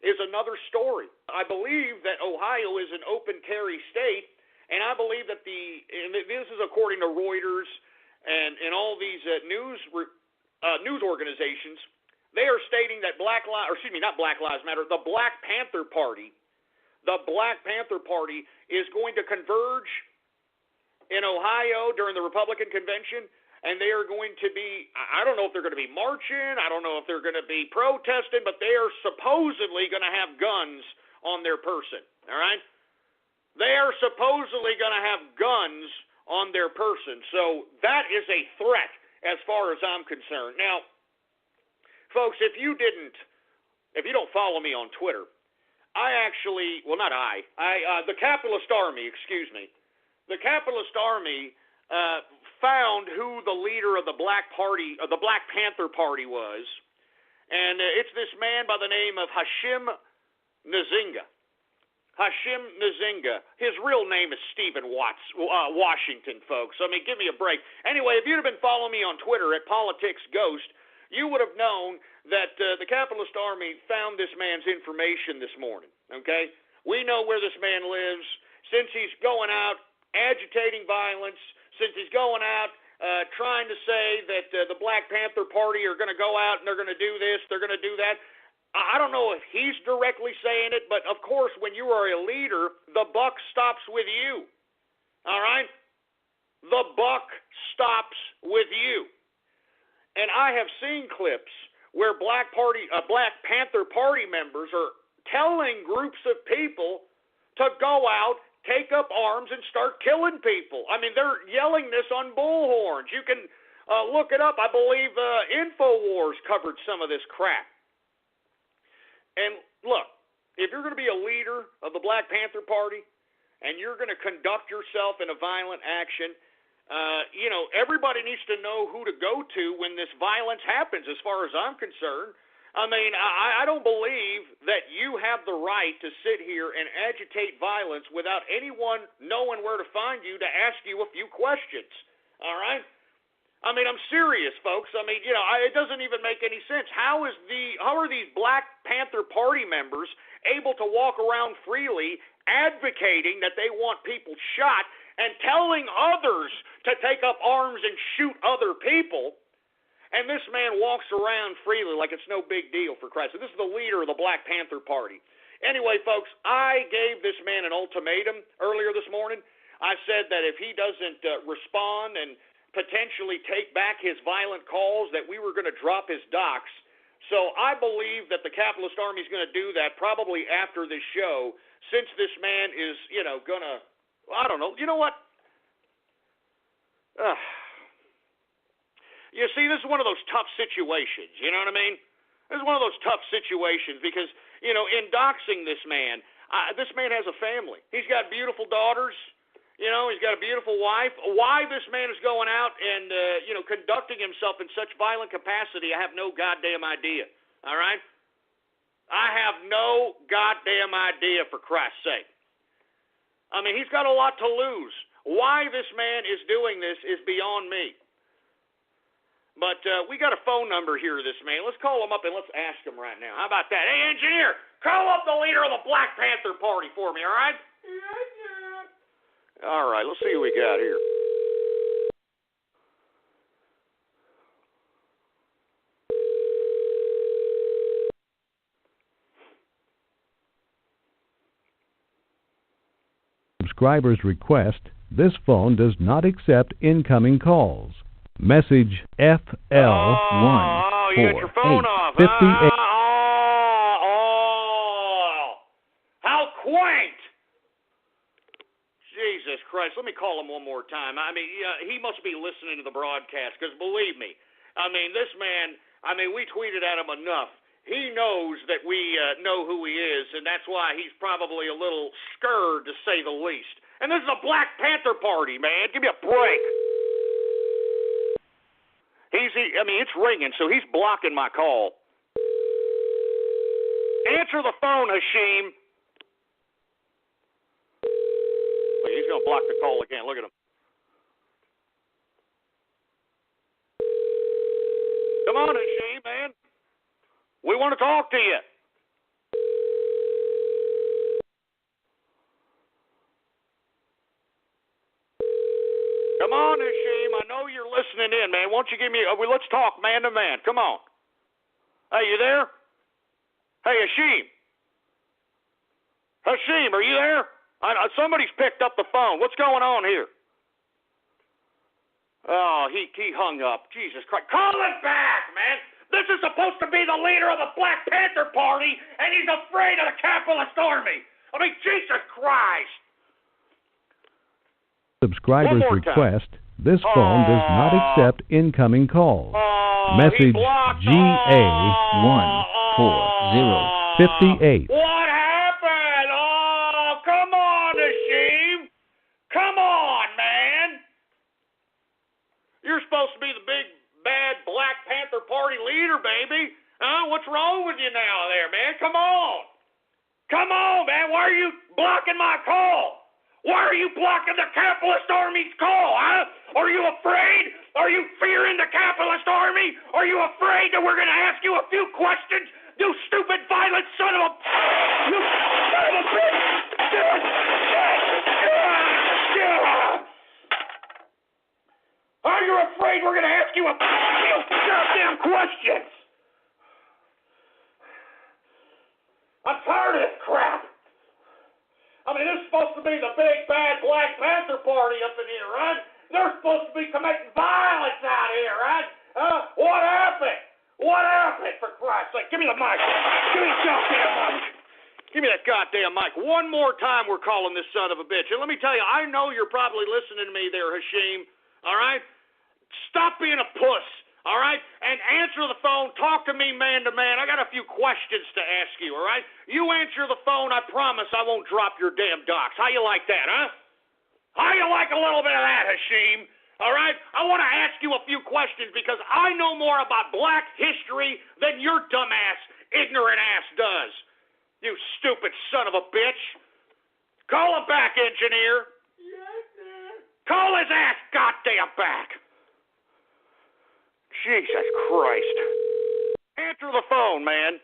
is another story. I believe that Ohio is an open carry state, and I believe that this is according to Reuters and all these news organizations. They are stating that the Black Panther Party is going to converge in Ohio during the Republican convention, and they are going to be, I don't know if they're going to be marching, I don't know if they're going to be protesting, but they are supposedly going to have guns on their person, all right? They are supposedly going to have guns on their person, so that is a threat as far as I'm concerned. Now, folks, if you don't follow me on Twitter, the Capitalist Army, the Capitalist Army found who the leader of the Black Panther Party was, and it's this man by the name of Hashim Nzinga. His real name is Stephen Washington, folks. I mean, give me a break. Anyway, if you'd have been following me on Twitter at PoliticsGhost, you would have known that the Capitalist Army found this man's information this morning, okay? We know where this man lives. Since he's going out agitating violence, since he's going out trying to say that the Black Panther Party are going to go out and they're going to do this, they're going to do that. I don't know if he's directly saying it, but of course, when you are a leader, the buck stops with you. All right? The buck stops with you. And I have seen clips where Black Panther Party members are telling groups of people to go out, take up arms, and start killing people. I mean, they're yelling this on bullhorns. You can look it up. I believe InfoWars covered some of this crap. And look, if you're going to be a leader of the Black Panther Party and you're going to conduct yourself in a violent action, everybody needs to know who to go to when this violence happens, as far as I'm concerned. I mean, I don't believe that you have the right to sit here and agitate violence without anyone knowing where to find you to ask you a few questions, all right? I mean, I'm serious, folks. I mean, it doesn't even make any sense. How are these Black Panther Party members able to walk around freely advocating that they want people shot and telling others to take up arms and shoot other people, and this man walks around freely like it's no big deal, for Christ's sake? This is the leader of the Black Panther Party. Anyway, folks, I gave this man an ultimatum earlier this morning. I said that if he doesn't respond and potentially take back his violent calls, that we were going to drop his docs. So I believe that the Capitalist Army is going to do that probably after this show, since this man is, going to, I don't know. You know what? You see, this is one of those tough situations, you know what I mean? This is one of those tough situations because, in doxing this man has a family. He's got beautiful daughters. He's got a beautiful wife. Why this man is going out and, conducting himself in such violent capacity, I have no goddamn idea, all right? I have no goddamn idea, for Christ's sake. I mean, he's got a lot to lose. Why this man is doing this is beyond me. But we got a phone number here of this man. Let's call him up and let's ask him right now. How about that? Hey, engineer, call up the leader of the Black Panther Party for me, all right? All right, let's see what we got here. Subscribers request, this phone does not accept incoming calls. Message FL1 you got your phone off. 58. How quaint! Jesus Christ, let me call him one more time. I mean, he must be listening to the broadcast, because believe me, I mean, this man, we tweeted at him enough. He knows that we know who he is, and that's why he's probably a little scared, to say the least. And this is a Black Panther Party, man. Give me a break. It's ringing, so he's blocking my call. Answer the phone, Hashim. Look, he's going to block the call again. Look at him. Come on, Hashim, man. We want to talk to you. Come on, Hashim. I know you're listening in, man. Why don't you give me let's talk man to man. Come on. Hey, you there? Hey, Hashim. Hashim, are you there? Somebody's picked up the phone. What's going on here? Oh, he hung up. Jesus Christ. Call him back, man. This is supposed to be the leader of the Black Panther Party, and he's afraid of the capitalist army. I mean, Jesus Christ. Subscriber's request. This phone does not accept incoming calls. Message GA14058. What happened? Oh, come on, Hashim. Come on, man. You're supposed to be the big, bad Black Panther Party leader, baby. Huh? What's wrong with you now there, man? Come on. Come on, man. Why are you blocking my call? Why are you blocking the capitalist army's call, huh? Are you afraid? Are you fearing the capitalist army? Are you afraid that we're going to ask you a few questions? You stupid, violent son of a... You son of a bitch! Are you afraid we're going to ask you a few goddamn questions? I'm tired of this crap. I mean, this is supposed to be the big, bad Black Panther Party up in here, right? They're supposed to be committing violence out here, right? What happened? What happened, for Christ's sake? Give me the mic. Give me the goddamn mic. Give me that goddamn mic. One more time we're calling this son of a bitch. And let me tell you, I know you're probably listening to me there, Hashim, all right? Stop being a puss, all right? And answer the phone. Talk to me man to man. I got a few questions to ask you, all right? You answer the phone, I promise I won't drop your damn docs. How you like that, huh? How you like a little bit of that, Hashim? All right? I want to ask you a few questions because I know more about black history than your dumbass, ignorant ass does. You stupid son of a bitch. Call him back, engineer. Yes, sir. Call his ass goddamn back. Jesus Christ. Answer the phone, man.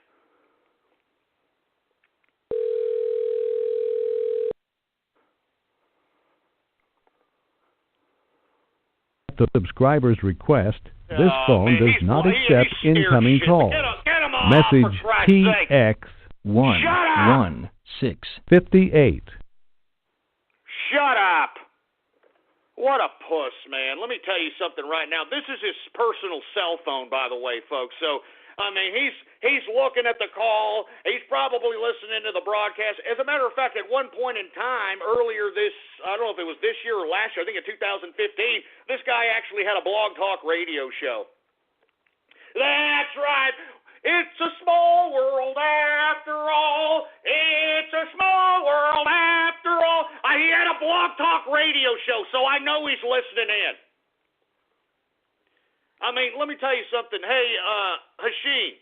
The subscriber's request. This phone does not accept incoming calls. Get him off, Message for Christ's TX11658. Shut up. What a puss, man. Let me tell you something right now. This is his personal cell phone, by the way, folks. So, I mean, he's looking at the call. He's probably listening to the broadcast. As a matter of fact, at one point in time, earlier this, I don't know if it was this year or last year, I think in 2015, this guy actually had a blog talk radio show. That's right. It's a small world after all. It's a small world after all. He had a blog talk radio show, so I know he's listening in. I mean, let me tell you something. Hey, Hashim,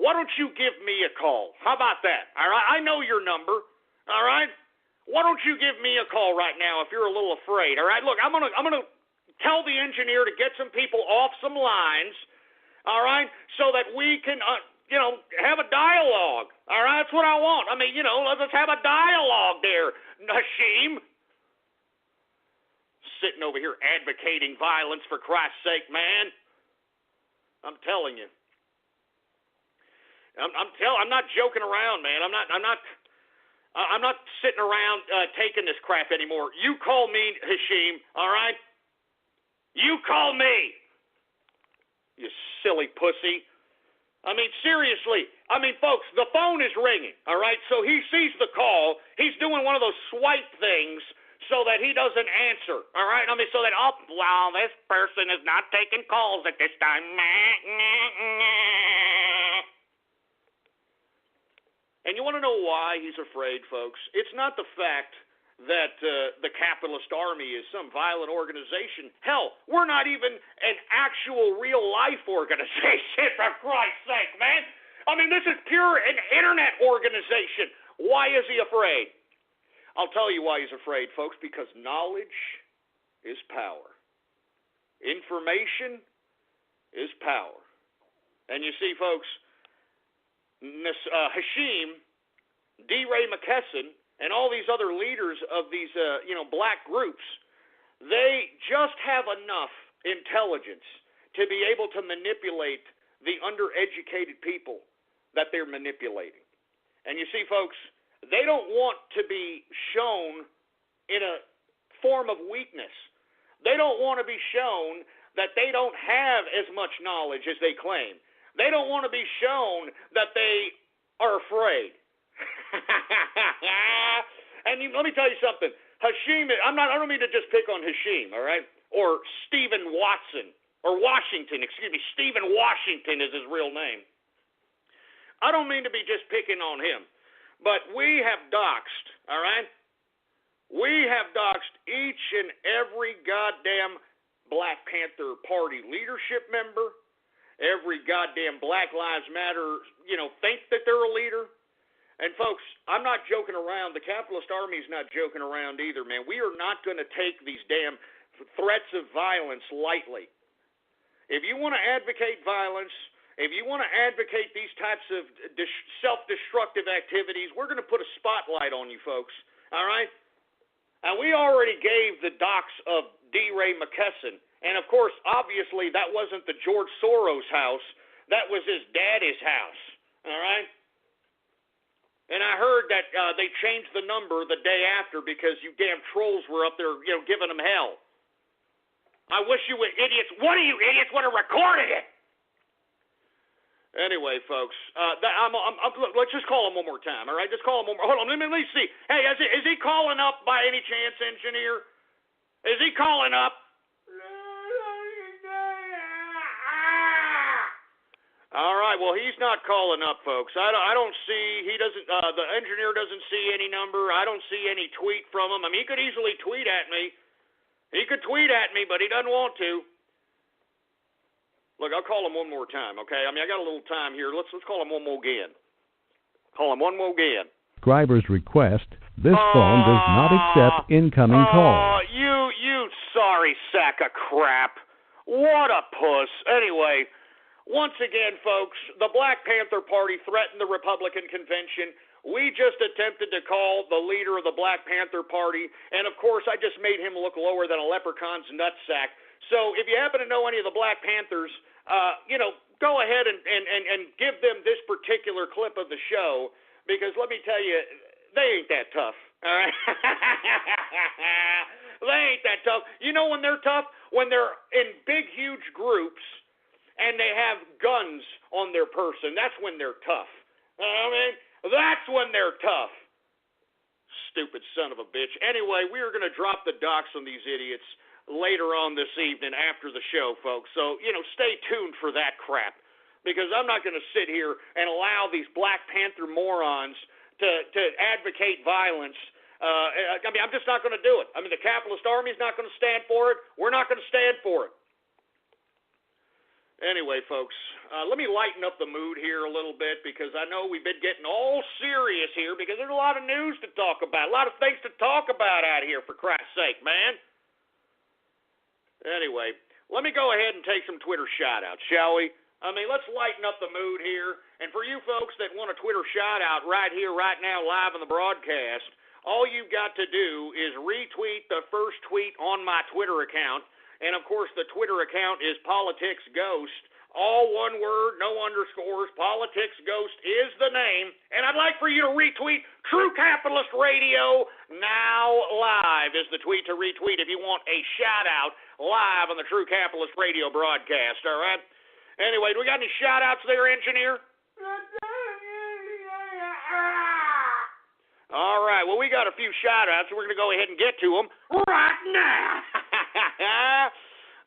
why don't you give me a call? How about that? All right, I know your number. All right, why don't you give me a call right now if you're a little afraid? All right, look, I'm gonna tell the engineer to get some people off some lines. All right, so that we can, have a dialogue. All right, that's what I want. I mean, let's have a dialogue there, Hashim. Sitting over here advocating violence, for Christ's sake, man. I'm telling you. I'm not joking around, man. I'm not sitting around taking this crap anymore. You call me, Hashim. All right. You call me. You silly pussy. I mean, seriously. I mean, folks, the phone is ringing, all right? So he sees the call. He's doing one of those swipe things so that he doesn't answer, all right? I mean, so that, this person is not taking calls at this time. And you want to know why he's afraid, folks? It's not the fact that the capitalist army is some violent organization. Hell, we're not even an actual real-life organization, for Christ's sake, man. I mean, this is pure an internet organization. Why is he afraid? I'll tell you why he's afraid, folks, because knowledge is power. Information is power. And you see, folks, Hashim, D. Ray McKesson, and all these other leaders of these, black groups, they just have enough intelligence to be able to manipulate the undereducated people that they're manipulating. And you see, folks, they don't want to be shown in a form of weakness. They don't want to be shown that they don't have as much knowledge as they claim. They don't want to be shown that they are afraid. And let me tell you something. Hashim, I don't mean to just pick on Hashim, all right? Or Stephen Watson, or Washington, excuse me. Stephen Washington is his real name. I don't mean to be just picking on him, but we have doxed, all right? We have doxed each and every goddamn Black Panther Party leadership member, every goddamn Black Lives Matter, think that they're a leader. And folks, I'm not joking around. The capitalist army's not joking around either, man. We are not going to take these damn threats of violence lightly. If you want to advocate violence, if you want to advocate these types of self-destructive activities, we're going to put a spotlight on you folks, all right? And we already gave the docs of D. Ray McKesson. And, of course, obviously that wasn't the George Soros house. That was his daddy's house, all right? And I heard that they changed the number the day after because you damn trolls were up there, giving them hell. I wish you idiots, one of you idiots would have recorded it. Anyway, folks, let's just call him one more time, all right? Just call him one more. Hold on, let me see. Hey, is he calling up by any chance, engineer? Is he calling up? All right, well, he's not calling up, folks. I don't see, he doesn't, the engineer doesn't see any number. I don't see any tweet from him. I mean, he could easily tweet at me. He could tweet at me, but he doesn't want to. Look, I'll call him one more time, okay? I mean, I got a little time here. Let's call him one more again. Call him one more again. Subscriber's request, this phone does not accept incoming calls. You sorry sack of crap. What a puss. Anyway, once again, folks, the Black Panther Party threatened the Republican convention. We just attempted to call the leader of the Black Panther Party, and of course, I just made him look lower than a leprechaun's nutsack. So if you happen to know any of the Black Panthers, go ahead and give them this particular clip of the show, because let me tell you, they ain't that tough, all right? They ain't that tough. You know when they're tough? When they're in big, huge groups and they have guns on their person. That's when they're tough. You know what I mean? That's when they're tough. Stupid son of a bitch. Anyway, we are going to drop the docs on these idiots later on this evening after the show, folks. So, stay tuned for that crap, because I'm not going to sit here and allow these Black Panther morons to advocate violence. I'm just not going to do it. I mean, the capitalist army's not going to stand for it. We're not going to stand for it. Anyway, folks, let me lighten up the mood here a little bit, because I know we've been getting all serious here because there's a lot of news to talk about, a lot of things to talk about out here, for Christ's sake, man. Anyway, let me go ahead and take some Twitter shout-outs, shall we? I mean, let's lighten up the mood here. And for you folks that want a Twitter shout-out right here, right now, live on the broadcast, all you've got to do is retweet the first tweet on my Twitter account. And, of course, the Twitter account is Politics Ghost. All one word, no underscores. Politics Ghost is the name. And I'd like for you to retweet True Capitalist Radio Now Live is the tweet to retweet if you want a shout-out live on the True Capitalist Radio broadcast, all right? Anyway, do we got any shout-outs there, engineer? All right, well, we got a few shout-outs, so we're going to go ahead and get to them right now.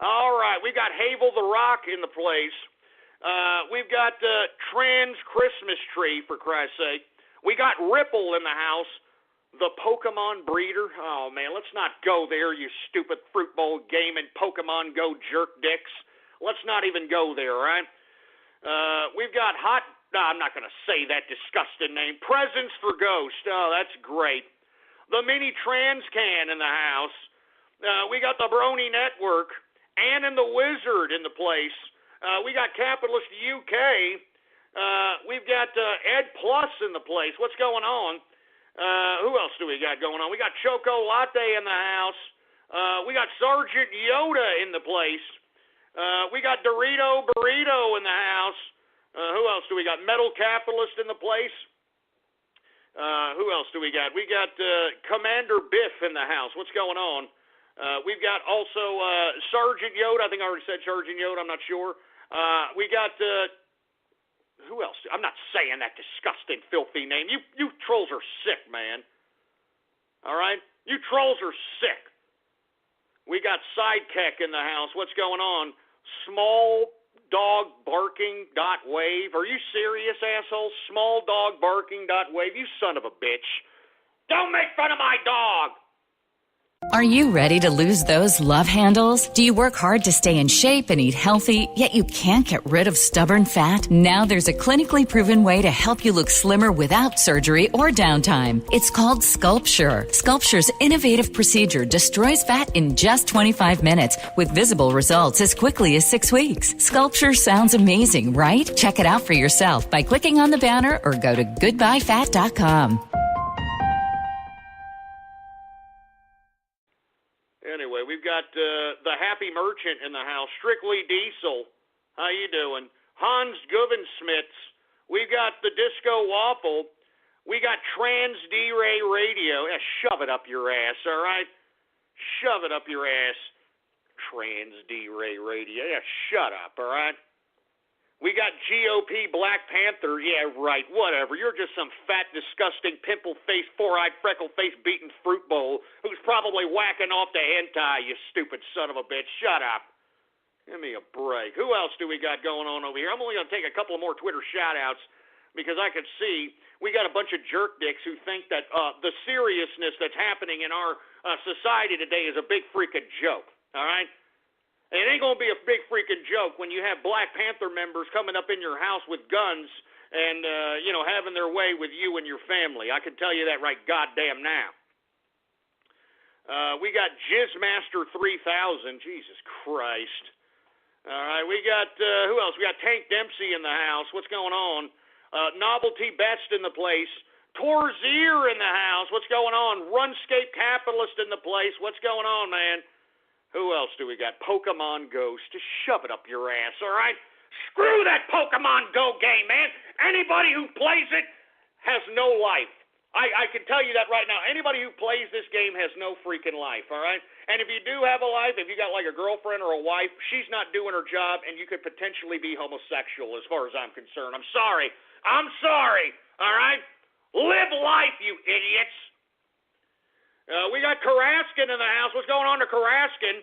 All right, we got Havel the Rock in the place. We've got Trans Christmas Tree, for Christ's sake. We got Ripple in the house, the Pokemon breeder. Oh, man, let's not go there, you stupid Fruit Bowl gaming Pokemon Go jerk dicks. Let's not even go there, all right? We've got I'm not going to say that disgusting name. Presents for Ghost. Oh, that's great. The Mini Trans Can in the house. We got the Brony Network. Ann and the Wizard in the place. We got Capitalist UK. We've got Ed Plus in the place. What's going on? Who else do we got going on? We got Choco Latte in the house. We got Sergeant Yoda in the place. We got Dorito Burrito in the house. Who else do we got? Metal Capitalist in the place. Who else do we got? We got Commander Biff in the house. What's going on? We've got also Sergeant Yoda. I think I already said Sergeant Yoda. I'm not sure. We got who else? I'm not saying that disgusting, filthy name. You trolls are sick, man. All right? You trolls are sick. We got Sidekick in the house. What's going on? SmallDogBarking.wave. Are you serious, asshole? SmallDogBarking.wave. You son of a bitch. Don't make fun of my dog. Are you ready to lose those love handles? Do you work hard to stay in shape and eat healthy, yet you can't get rid of stubborn fat? Now there's a clinically proven way to help you look slimmer without surgery or downtime. It's called Sculpture. Sculpture's innovative procedure destroys fat in just 25 minutes with visible results as quickly as 6 weeks. Sculpture sounds amazing, right? Check it out for yourself by clicking on the banner or go to goodbyefat.com. Anyway, we've got the Happy Merchant in the house, Strictly Diesel. How you doing? Hans Gubensmitz. We've got the Disco Waffle. We got Trans D-Ray Radio. Yeah, shove it up your ass, all right? Shove it up your ass. Trans D-Ray Radio. Yeah, shut up, all right? We got GOP Black Panther. Yeah, right, whatever. You're just some fat, disgusting, pimple-faced, four-eyed, freckle-faced, beaten fruit bowl who's probably whacking off the hentai, you stupid son of a bitch. Shut up. Give me a break. Who else do we got going on over here? I'm only going to take a couple of more Twitter shout-outs because I could see we got a bunch of jerk dicks who think that the seriousness that's happening in our society today is a big freaking joke, all right? It ain't going to be a big freaking joke when you have Black Panther members coming up in your house with guns and, having their way with you and your family. I can tell you that right goddamn now. We got Jizzmaster 3000. Jesus Christ. All right, we got, who else? We got Tank Dempsey in the house. What's going on? Novelty Best in the place. Torzier in the house. What's going on? Runscape Capitalist in the place. What's going on, man? Who else do we got? Pokemon Ghost. Just shove it up your ass, all right? Screw that Pokemon Go game, man. Anybody who plays it has no life. I can tell you that right now. Anybody who plays this game has no freaking life, all right? And if you do have a life, if you got like a girlfriend or a wife, she's not doing her job, and you could potentially be homosexual as far as I'm concerned. I'm sorry, all right? Live life, you idiots. We got Karaskin in the house. What's going on to Karaskin?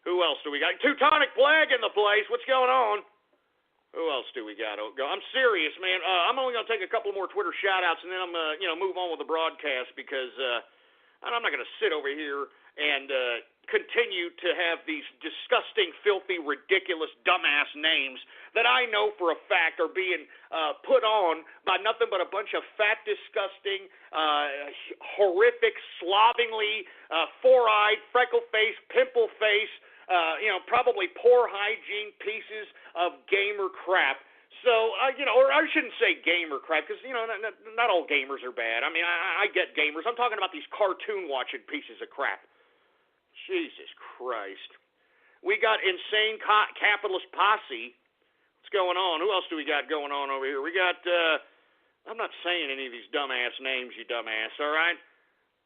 Who else do we got? Teutonic Plague in the place. What's going on? Who else do we got? I'm serious, man. I'm only going to take a couple more Twitter shout-outs, and then I'm going to move on with the broadcast because I'm not going to sit over here and continue to have these disgusting, filthy, ridiculous, dumbass names that I know for a fact are being put on by nothing but a bunch of fat, disgusting, horrific, slovenly, four-eyed, freckle-faced, pimple-faced, probably poor hygiene pieces of gamer crap. So, or I shouldn't say gamer crap because, not all gamers are bad. I mean, I get gamers. I'm talking about these cartoon-watching pieces of crap. Jesus Christ. We got Insane Capitalist Posse. What's going on? Who else do we got going on over here? We got, I'm not saying any of these dumbass names, you dumbass, all right?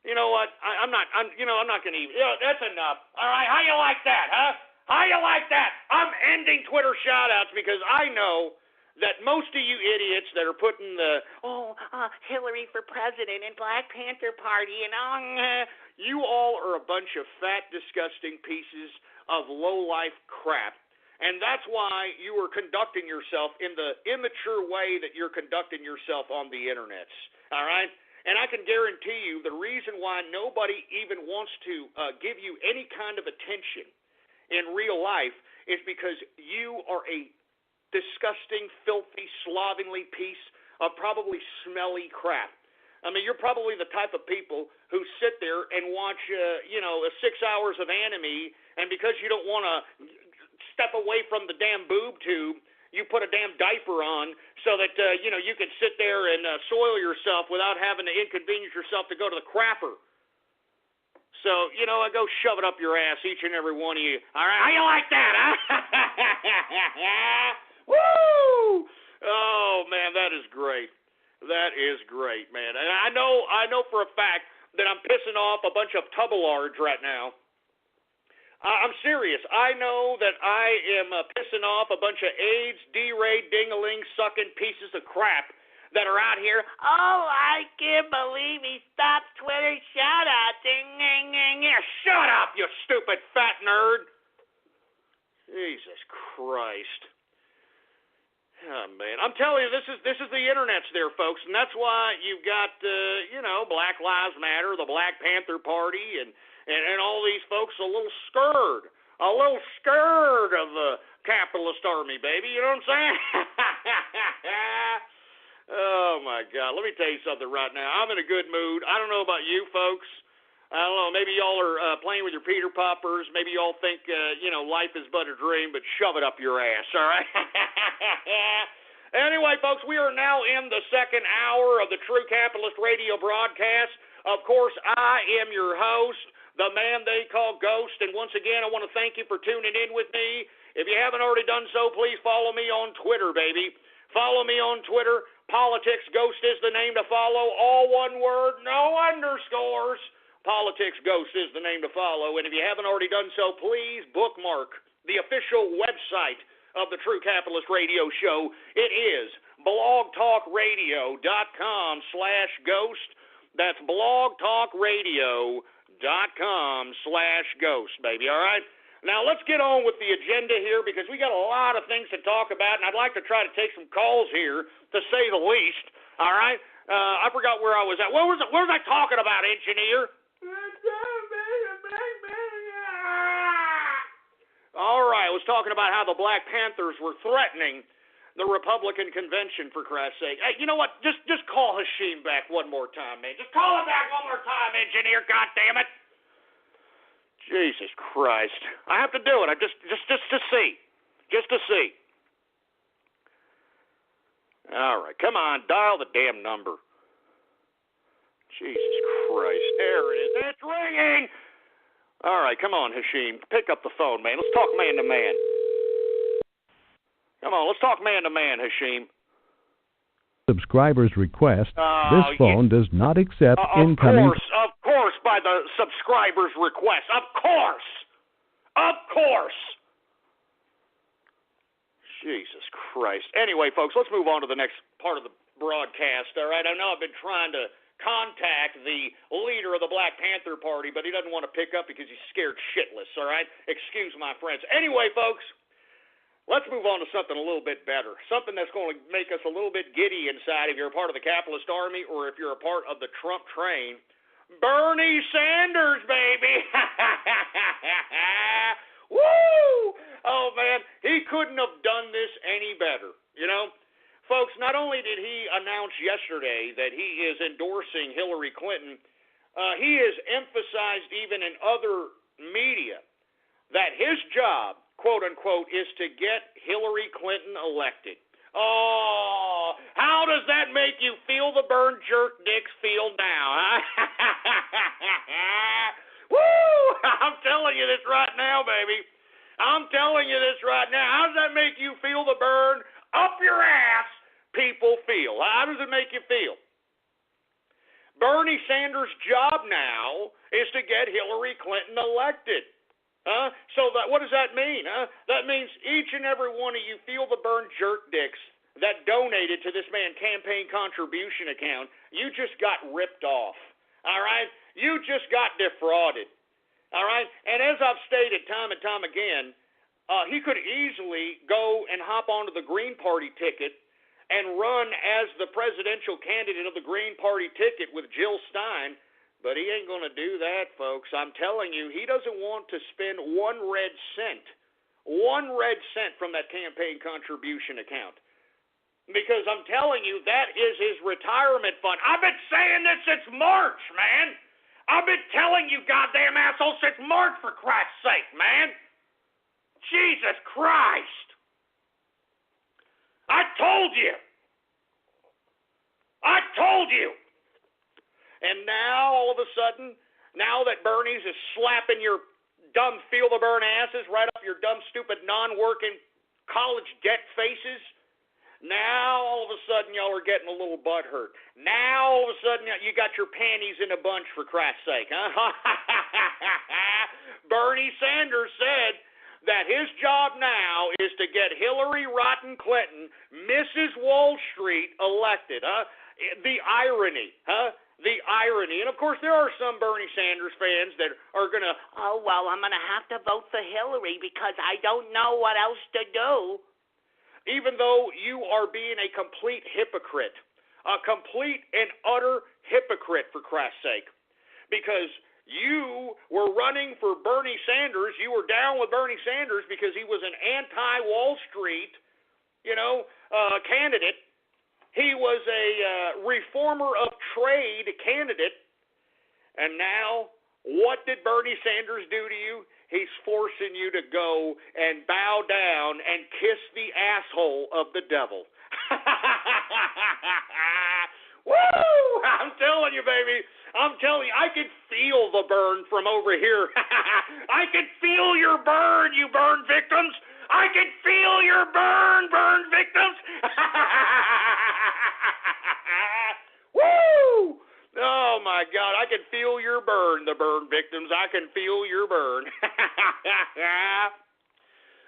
You know what? I'm not going to even, that's enough. All right, how you like that, huh? How you like that? I'm ending Twitter shout-outs because I know that most of you idiots that are putting the, Hillary for president and Black Panther Party and you all are a bunch of fat, disgusting pieces of low-life crap. And that's why you are conducting yourself in the immature way that you're conducting yourself on the internets. All right? And I can guarantee you the reason why nobody even wants to give you any kind of attention in real life is because you are a disgusting, filthy, slovenly piece of probably smelly crap. I mean, you're probably the type of people who sit there and watch, 6 hours of anime, and because you don't want to step away from the damn boob tube, you put a damn diaper on so that, you can sit there and soil yourself without having to inconvenience yourself to go to the crapper. So, I go shove it up your ass, each and every one of you. All right, how you like that, huh? Woo! Oh, man, that is great. That is great, man. And I know for a fact that I'm pissing pissing off a bunch of tubelards right now. I'm serious. I know that I am pissing off a bunch of AIDS, D-Ray, ding-a-ling, sucking pieces of crap that are out here. Oh, I can't believe he stopped Twitter shout-outs. Shut up, you stupid fat nerd. Jesus Christ. Oh, man. I'm telling you, this is the internet's there, folks, and that's why you've got, Black Lives Matter, the Black Panther Party, and all these folks a little scared of the capitalist army, baby. You know what I'm saying? Oh, my God. Let me tell you something right now. I'm in a good mood. I don't know about you folks. I don't know. Maybe y'all are playing with your Peter Poppers. Maybe y'all think, life is but a dream, but shove it up your ass, all right? Anyway, folks, we are now in the second hour of the True Capitalist Radio broadcast. Of course, I am your host, the man they call Ghost, and once again, I want to thank you for tuning in with me. If you haven't already done so, please follow me on Twitter, baby. Follow me on Twitter. Politics Ghost is the name to follow. All one word, no underscores. Politics Ghost is the name to follow. And if you haven't already done so, please bookmark the official website of the True Capitalist Radio Show. It is blogtalkradio.com/ghost. That's blogtalkradio.com/ghost, baby, all right? Now, let's get on with the agenda here because we got a lot of things to talk about, and I'd like to try to take some calls here, to say the least, all right? I forgot where I was at. What was I talking about, engineer? All right, I was talking about how the Black Panthers were threatening the Republican convention, for Christ's sake. Hey, you know what? Just call Hashim back one more time, man. Just call him back one more time, engineer, goddammit. Jesus Christ. I have to do it. Just to see. Just to see. All right, come on, dial the damn number. Jesus Christ. There it is. It's ringing. All right, come on, Hashim. Pick up the phone, man. Let's talk man to man. Come on, let's talk man to man, Hashim. Subscriber's request. This phone does not accept incoming. Of course, by the subscriber's request. Of course. Jesus Christ. Anyway, folks, let's move on to the next part of the broadcast, all right? I know I've been trying to contact the leader of the Black Panther Party, but he doesn't want to pick up because he's scared shitless, all right? Excuse my French. Anyway, folks, let's move on to something a little bit better, something that's going to make us a little bit giddy inside if you're a part of the capitalist army or if you're a part of the Trump train. Bernie Sanders, baby! Woo! Oh, man, he couldn't have done this any better, you know? Folks, not only did he announce yesterday that he is endorsing Hillary Clinton, he has emphasized even in other media that his job, quote unquote, is to get Hillary Clinton elected. Oh, how does that make you feel, the burn jerk dicks feel now, huh? Woo! I'm telling you this right now, baby. I'm telling you this right now. How does that make you feel, the burn up your ass people feel? How does it make you feel? Bernie Sanders' job now is to get Hillary Clinton elected. So what does that mean? That means each and every one of you feel the burn jerk dicks that donated to this man's campaign contribution account, you just got ripped off. All right? You just got defrauded. All right? And as I've stated time and time again, he could easily go and hop onto the Green Party ticket and run as the presidential candidate of the Green Party ticket with Jill Stein, but he ain't going to do that, folks. I'm telling you, he doesn't want to spend one red cent from that campaign contribution account. Because I'm telling you, that is his retirement fund. I've been saying this since March, man. I've been telling you goddamn assholes since March, for Christ's sake, man. Jesus Christ. I told you. And now, all of a sudden, now that Bernie's is slapping your dumb feel-the-burn asses right up your dumb, stupid, non-working college debt faces, Now, all of a sudden, y'all are getting a little butthurt. Now, all of a sudden, you got your panties in a bunch, for Christ's sake, huh? Bernie Sanders said that his job now is to get Hillary Rotten Clinton, Mrs. Wall Street, elected, huh? The irony, huh? The irony. And, of course, there are some Bernie Sanders fans that are going to, oh, well, I'm going to have to vote for Hillary because I don't know what else to do. Even though you are being a complete hypocrite, a complete and utter hypocrite, for Christ's sake, because you were running for Bernie Sanders, you were down with Bernie Sanders because he was an anti-Wall Street, candidate. He was a reformer of trade candidate, and now what did Bernie Sanders do to you? He's forcing you to go and bow down and kiss the asshole of the devil. Woo! I'm telling you, baby. I'm telling you, I can feel the burn from over here. I can feel your burn, you burn victims. I can feel your burn victims. Woo! Oh, my God, I can feel your burn, the burn victims. I can feel your burn.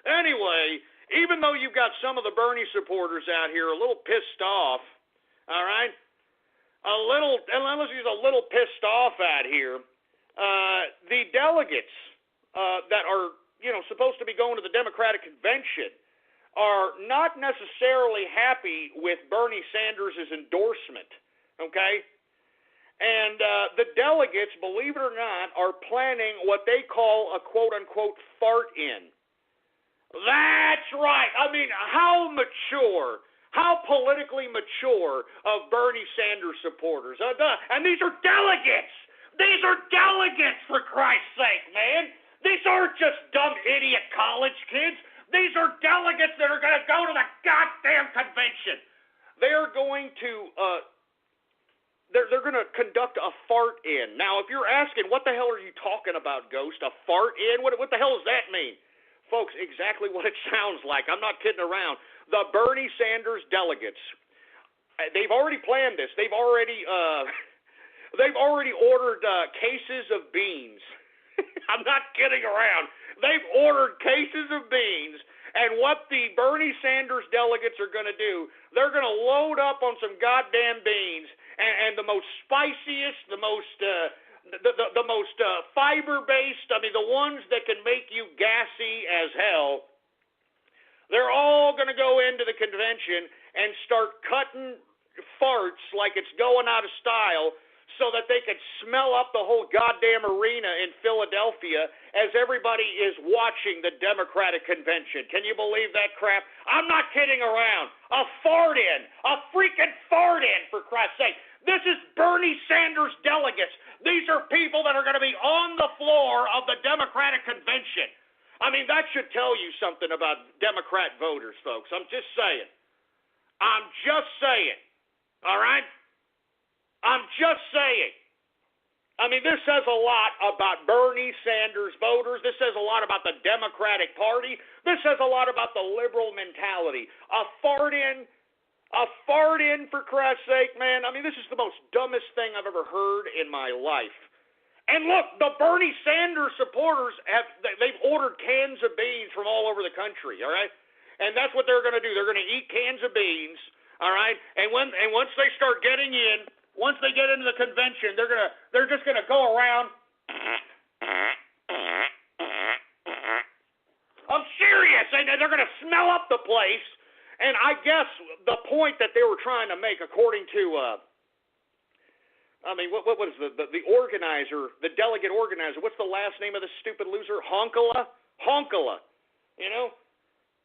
Anyway, even though you've got some of the Bernie supporters out here a little pissed off, all right, let's use a little pissed off out here, the delegates that are, supposed to be going to the Democratic Convention are not necessarily happy with Bernie Sanders' endorsement, okay? And the delegates, believe it or not, are planning what they call a quote-unquote fart-in. That's right. I mean, how mature, how politically mature of Bernie Sanders supporters. And these are delegates. These are delegates, for Christ's sake, man. These aren't just dumb idiot college kids. These are delegates that are going to go to the goddamn convention. They're going to... They're going to conduct a fart-in. Now, if you're asking, what the hell are you talking about, Ghost? A fart-in? What the hell does that mean? Folks, exactly what it sounds like. I'm not kidding around. The Bernie Sanders delegates, they've already planned this. They've already ordered cases of beans. I'm not kidding around. They've ordered cases of beans. And what the Bernie Sanders delegates are going to do, they're going to load up on some goddamn beans, and the most spiciest, the most fiber-based, I mean, the ones that can make you gassy as hell, they're all going to go into the convention and start cutting farts like it's going out of style so that they could smell up the whole goddamn arena in Philadelphia as everybody is watching the Democratic convention. Can you believe that crap? I'm not kidding around. A fart-in. A freaking fart-in, for Christ's sake. This is Bernie Sanders delegates. These are people that are going to be on the floor of the Democratic convention. I mean, that should tell you something about Democrat voters, folks. I'm just saying. All right? I'm just saying. I mean, this says a lot about Bernie Sanders voters. This says a lot about the Democratic Party. This says a lot about the liberal mentality. A fart-in, for Christ's sake, man. I mean, this is the most dumbest thing I've ever heard in my life. And look, the Bernie Sanders supporters, they've ordered cans of beans from all over the country, all right? And that's what they're going to do. They're going to eat cans of beans, all right? And once they start getting in, once they get into the convention, they're just gonna go around. I'm serious. They're gonna smell up the place. And I guess the point that they were trying to make, according to, what was the organizer, the delegate organizer? What's the last name of the stupid loser? Honkala.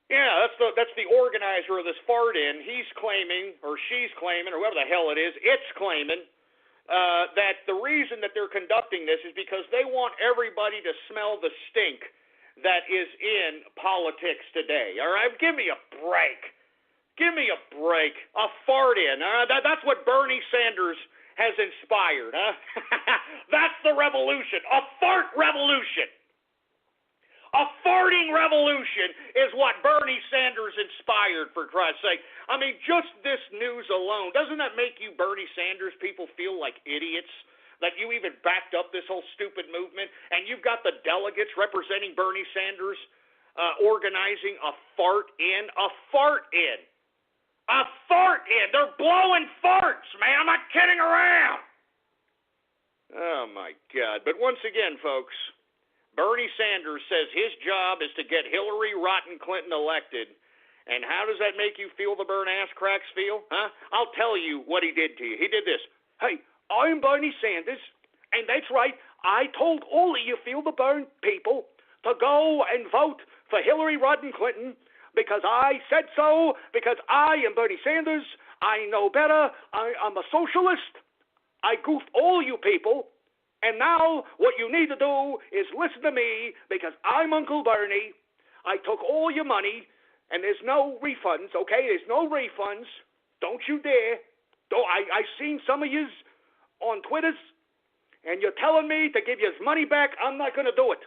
Yeah, that's the organizer of this fart-in. He's claiming, or she's claiming, or whoever the hell it is, it's claiming that the reason that they're conducting this is because they want everybody to smell the stink that is in politics today. All right, give me a break. Give me a break. A fart-in. That's what Bernie Sanders has inspired, huh? That's the revolution. A fart revolution. A farting revolution is what Bernie Sanders inspired, for Christ's sake. I mean, just this news alone, doesn't that make you Bernie Sanders people feel like idiots? That you even backed up this whole stupid movement, and you've got the delegates representing Bernie Sanders organizing a fart in. A fart in. A fart in. They're blowing farts, man. I'm not kidding around. Oh, my God. But once again, folks, Bernie Sanders says his job is to get Hillary Rotten Clinton elected. And how does that make you feel, the burn ass cracks feel? Huh? I'll tell you what he did to you. He did this. Hey, I'm Bernie Sanders, and that's right, I told all of you feel the burn people to go and vote for Hillary Rodham Clinton because I said so, because I am Bernie Sanders, I know better, I'm a socialist, I goofed all you people, and now what you need to do is listen to me because I'm Uncle Bernie, I took all your money, and there's no refunds, okay, there's no refunds, don't you dare, I seen some of yous on Twitters, and you're telling me to give you his money back. I'm not going to do it.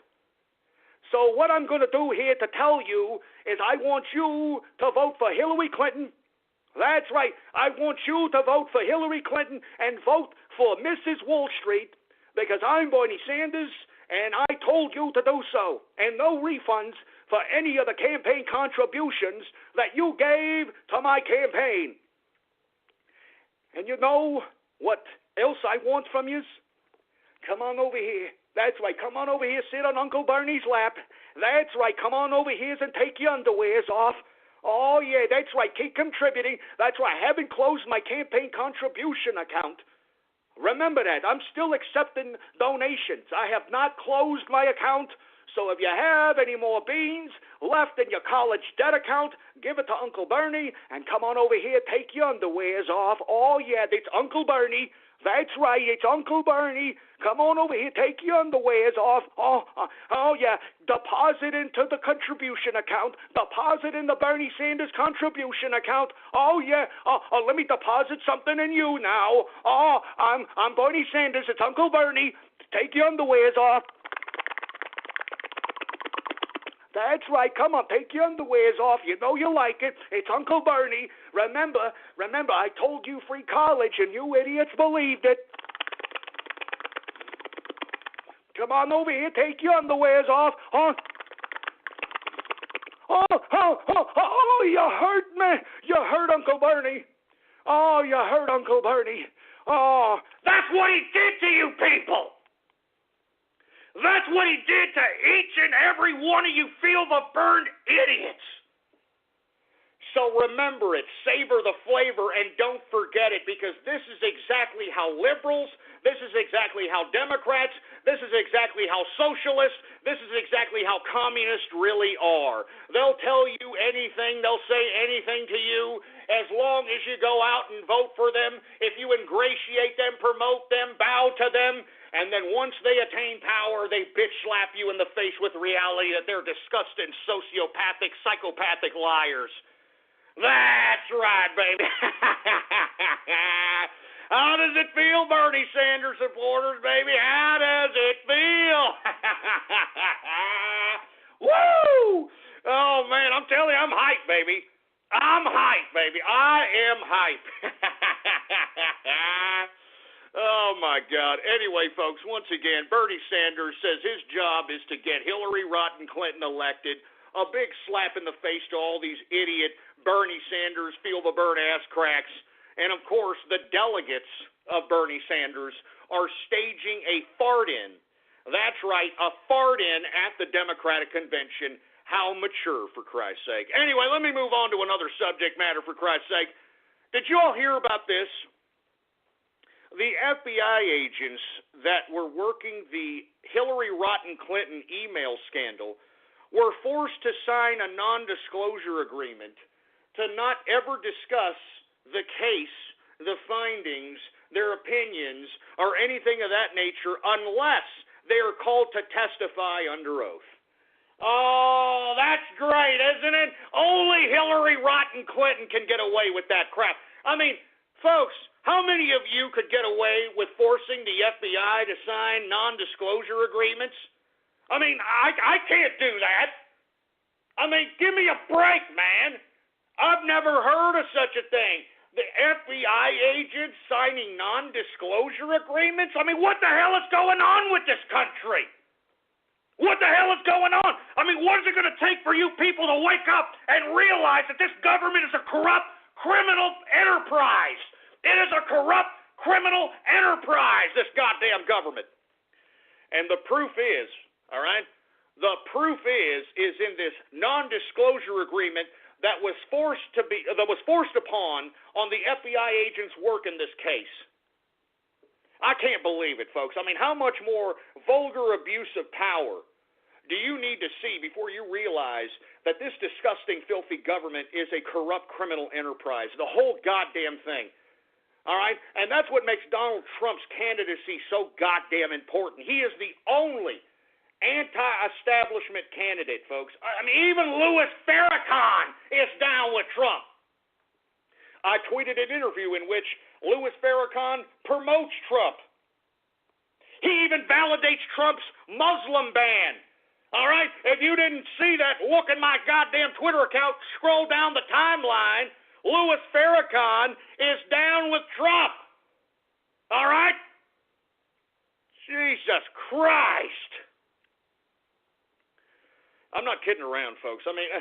So what I'm going to do here to tell you is I want you to vote for Hillary Clinton. That's right. I want you to vote for Hillary Clinton and vote for Mrs. Wall Street because I'm Bernie Sanders, and I told you to do so. And no refunds for any of the campaign contributions that you gave to my campaign. And you know what else I want from you? Come on over here. That's right. Come on over here. Sit on Uncle Bernie's lap. That's right. Come on over here and take your underwears off. Oh, yeah, that's right. Keep contributing. That's right. I haven't closed my campaign contribution account. Remember that. I'm still accepting donations. I have not closed my account. So if you have any more beans left in your college debt account, give it to Uncle Bernie and come on over here, take your underwears off. Oh, yeah, it's Uncle Bernie. That's right, it's Uncle Bernie. Come on over here, take your underwears off. Oh, yeah, deposit into the contribution account. Deposit in the Bernie Sanders contribution account. Oh, yeah, let me deposit something in you now. Oh, I'm Bernie Sanders, it's Uncle Bernie. Take your underwears off. That's right. Come on, take your underwears off. You know you like it. It's Uncle Bernie. Remember, I told you free college, and you idiots believed it. Come on over here, take your underwears off. Oh, you hurt me. You hurt Uncle Bernie. Oh, you hurt Uncle Bernie. Oh, that's what he did to you people. That's what he did to each and every one of you feel the burned idiots. So remember it, savor the flavor, and don't forget it, because this is exactly how liberals, this is exactly how Democrats, this is exactly how socialists, this is exactly how communists really are. They'll tell you anything, they'll say anything to you, as long as you go out and vote for them, if you ingratiate them, promote them, bow to them, and then once they attain power, they bitch slap you in the face with reality that they're disgusting, sociopathic, psychopathic liars. That's right, baby. How does it feel, Bernie Sanders supporters, baby? How does it feel? Woo! Oh, man, I'm telling you, I'm hyped, baby. I'm hyped, baby. I am hyped. Oh, my God. Anyway, folks, once again, Bernie Sanders says his job is to get Hillary Rodham Clinton elected. A big slap in the face to all these idiot Bernie Sanders feel the burn ass cracks. And, of course, the delegates of Bernie Sanders are staging a fart-in. That's right, a fart-in at the Democratic Convention. How mature, for Christ's sake. Anyway, let me move on to another subject matter, for Christ's sake. Did you all hear about this? The FBI agents that were working the Hillary Rodham Clinton email scandal were forced to sign a non-disclosure agreement to not ever discuss the case, the findings, their opinions, or anything of that nature unless they are called to testify under oath. Oh, that's great, isn't it? Only Hillary Rodham Clinton can get away with that crap. I mean, folks, how many of you could get away with forcing the FBI to sign non-disclosure agreements? I mean, I can't do that. I mean, give me a break, man. I've never heard of such a thing. The FBI agents signing non-disclosure agreements? I mean, what the hell is going on with this country? What the hell is going on? I mean, what is it going to take for you people to wake up and realize that this government is a corrupt criminal enterprise? It is a corrupt criminal enterprise, this goddamn government. And the proof is, all right, the proof is in this non-disclosure agreement that was forced upon on the FBI agents' work in this case. I can't believe it, folks. I mean, how much more vulgar abuse of power do you need to see before you realize that this disgusting, filthy government is a corrupt criminal enterprise? The whole goddamn thing. All right? And that's what makes Donald Trump's candidacy so goddamn important. He is the only anti-establishment candidate, folks. I mean, even Louis Farrakhan is down with Trump. I tweeted an interview in which Louis Farrakhan promotes Trump. He even validates Trump's Muslim ban. All right? If you didn't see that, look at my goddamn Twitter account, scroll down the timeline. Louis Farrakhan is down with Trump. All right? Jesus Christ. I'm not kidding around, folks. I mean,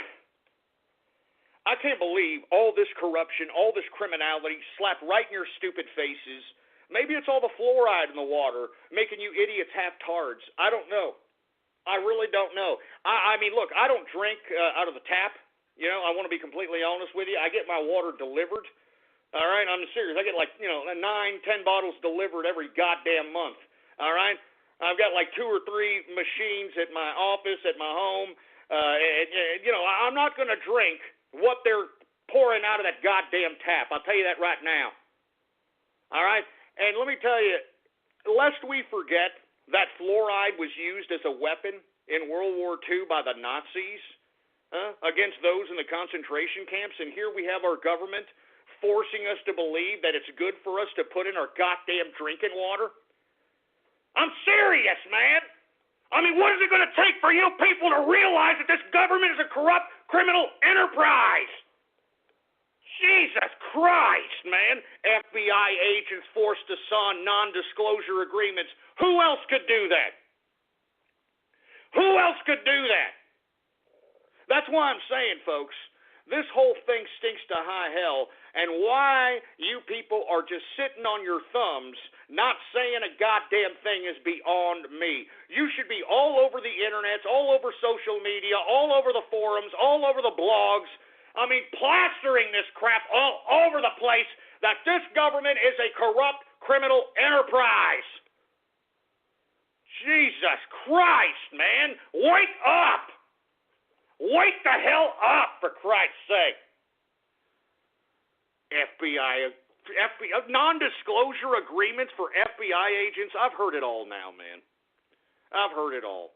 I can't believe all this corruption, all this criminality slapped right in your stupid faces. Maybe it's all the fluoride in the water making you idiots half-tards. I don't know. I really don't know. I mean, look, I don't drink out of the tap. You know, I want to be completely honest with you. I get my water delivered. All right? I'm serious. I get 9, 10 bottles delivered every goddamn month. All right? I've got 2 or 3 machines at my office, at my home. I'm not going to drink what they're pouring out of that goddamn tap. I'll tell you that right now. All right? And let me tell you, lest we forget that fluoride was used as a weapon in World War II by the Nazis against those in the concentration camps. And here we have our government forcing us to believe that it's good for us to put in our goddamn drinking water. I'm serious, man. I mean, what is it going to take for you people to realize that this government is a corrupt criminal enterprise? Jesus Christ, man. FBI agents forced to sign non-disclosure agreements. Who else could do that? Who else could do that? That's why I'm saying, folks, this whole thing stinks to high hell, and why you people are just sitting on your thumbs not saying a goddamn thing is beyond me. You should be all over the internet, all over social media, all over the forums, all over the blogs. I mean, plastering this crap all over the place that this government is a corrupt criminal enterprise. Jesus Christ, man. Wake up. Wake the hell up, for Christ's sake. FBI non-disclosure agreements for FBI agents. I've heard it all now, man. I've heard it all.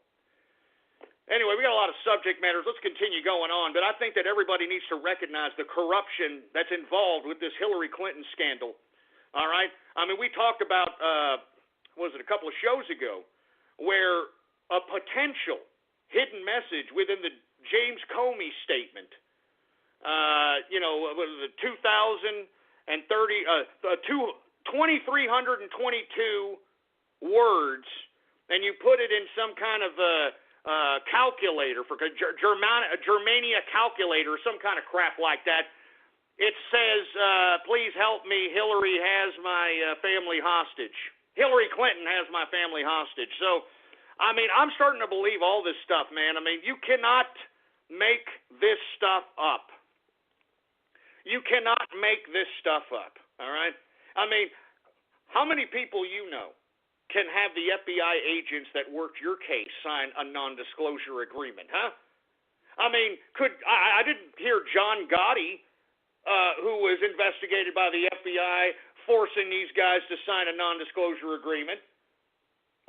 Anyway, we got a lot of subject matters. Let's continue going on. But I think that everybody needs to recognize the corruption that's involved with this Hillary Clinton scandal. All right? I mean, we talked about, a couple of shows ago, where a potential hidden message within the James Comey statement, 2,322 words, and you put it in some kind of calculator, for Germania calculator, some kind of crap like that. It says, please help me, Hillary has my family hostage. Hillary Clinton has my family hostage. So, I mean, I'm starting to believe all this stuff, man. I mean, you cannot make this stuff up. You cannot make this stuff up, all right? I mean, how many people you know can have the FBI agents that worked your case sign a non-disclosure agreement, huh? I mean, I didn't hear John Gotti, who was investigated by the FBI, forcing these guys to sign a non-disclosure agreement.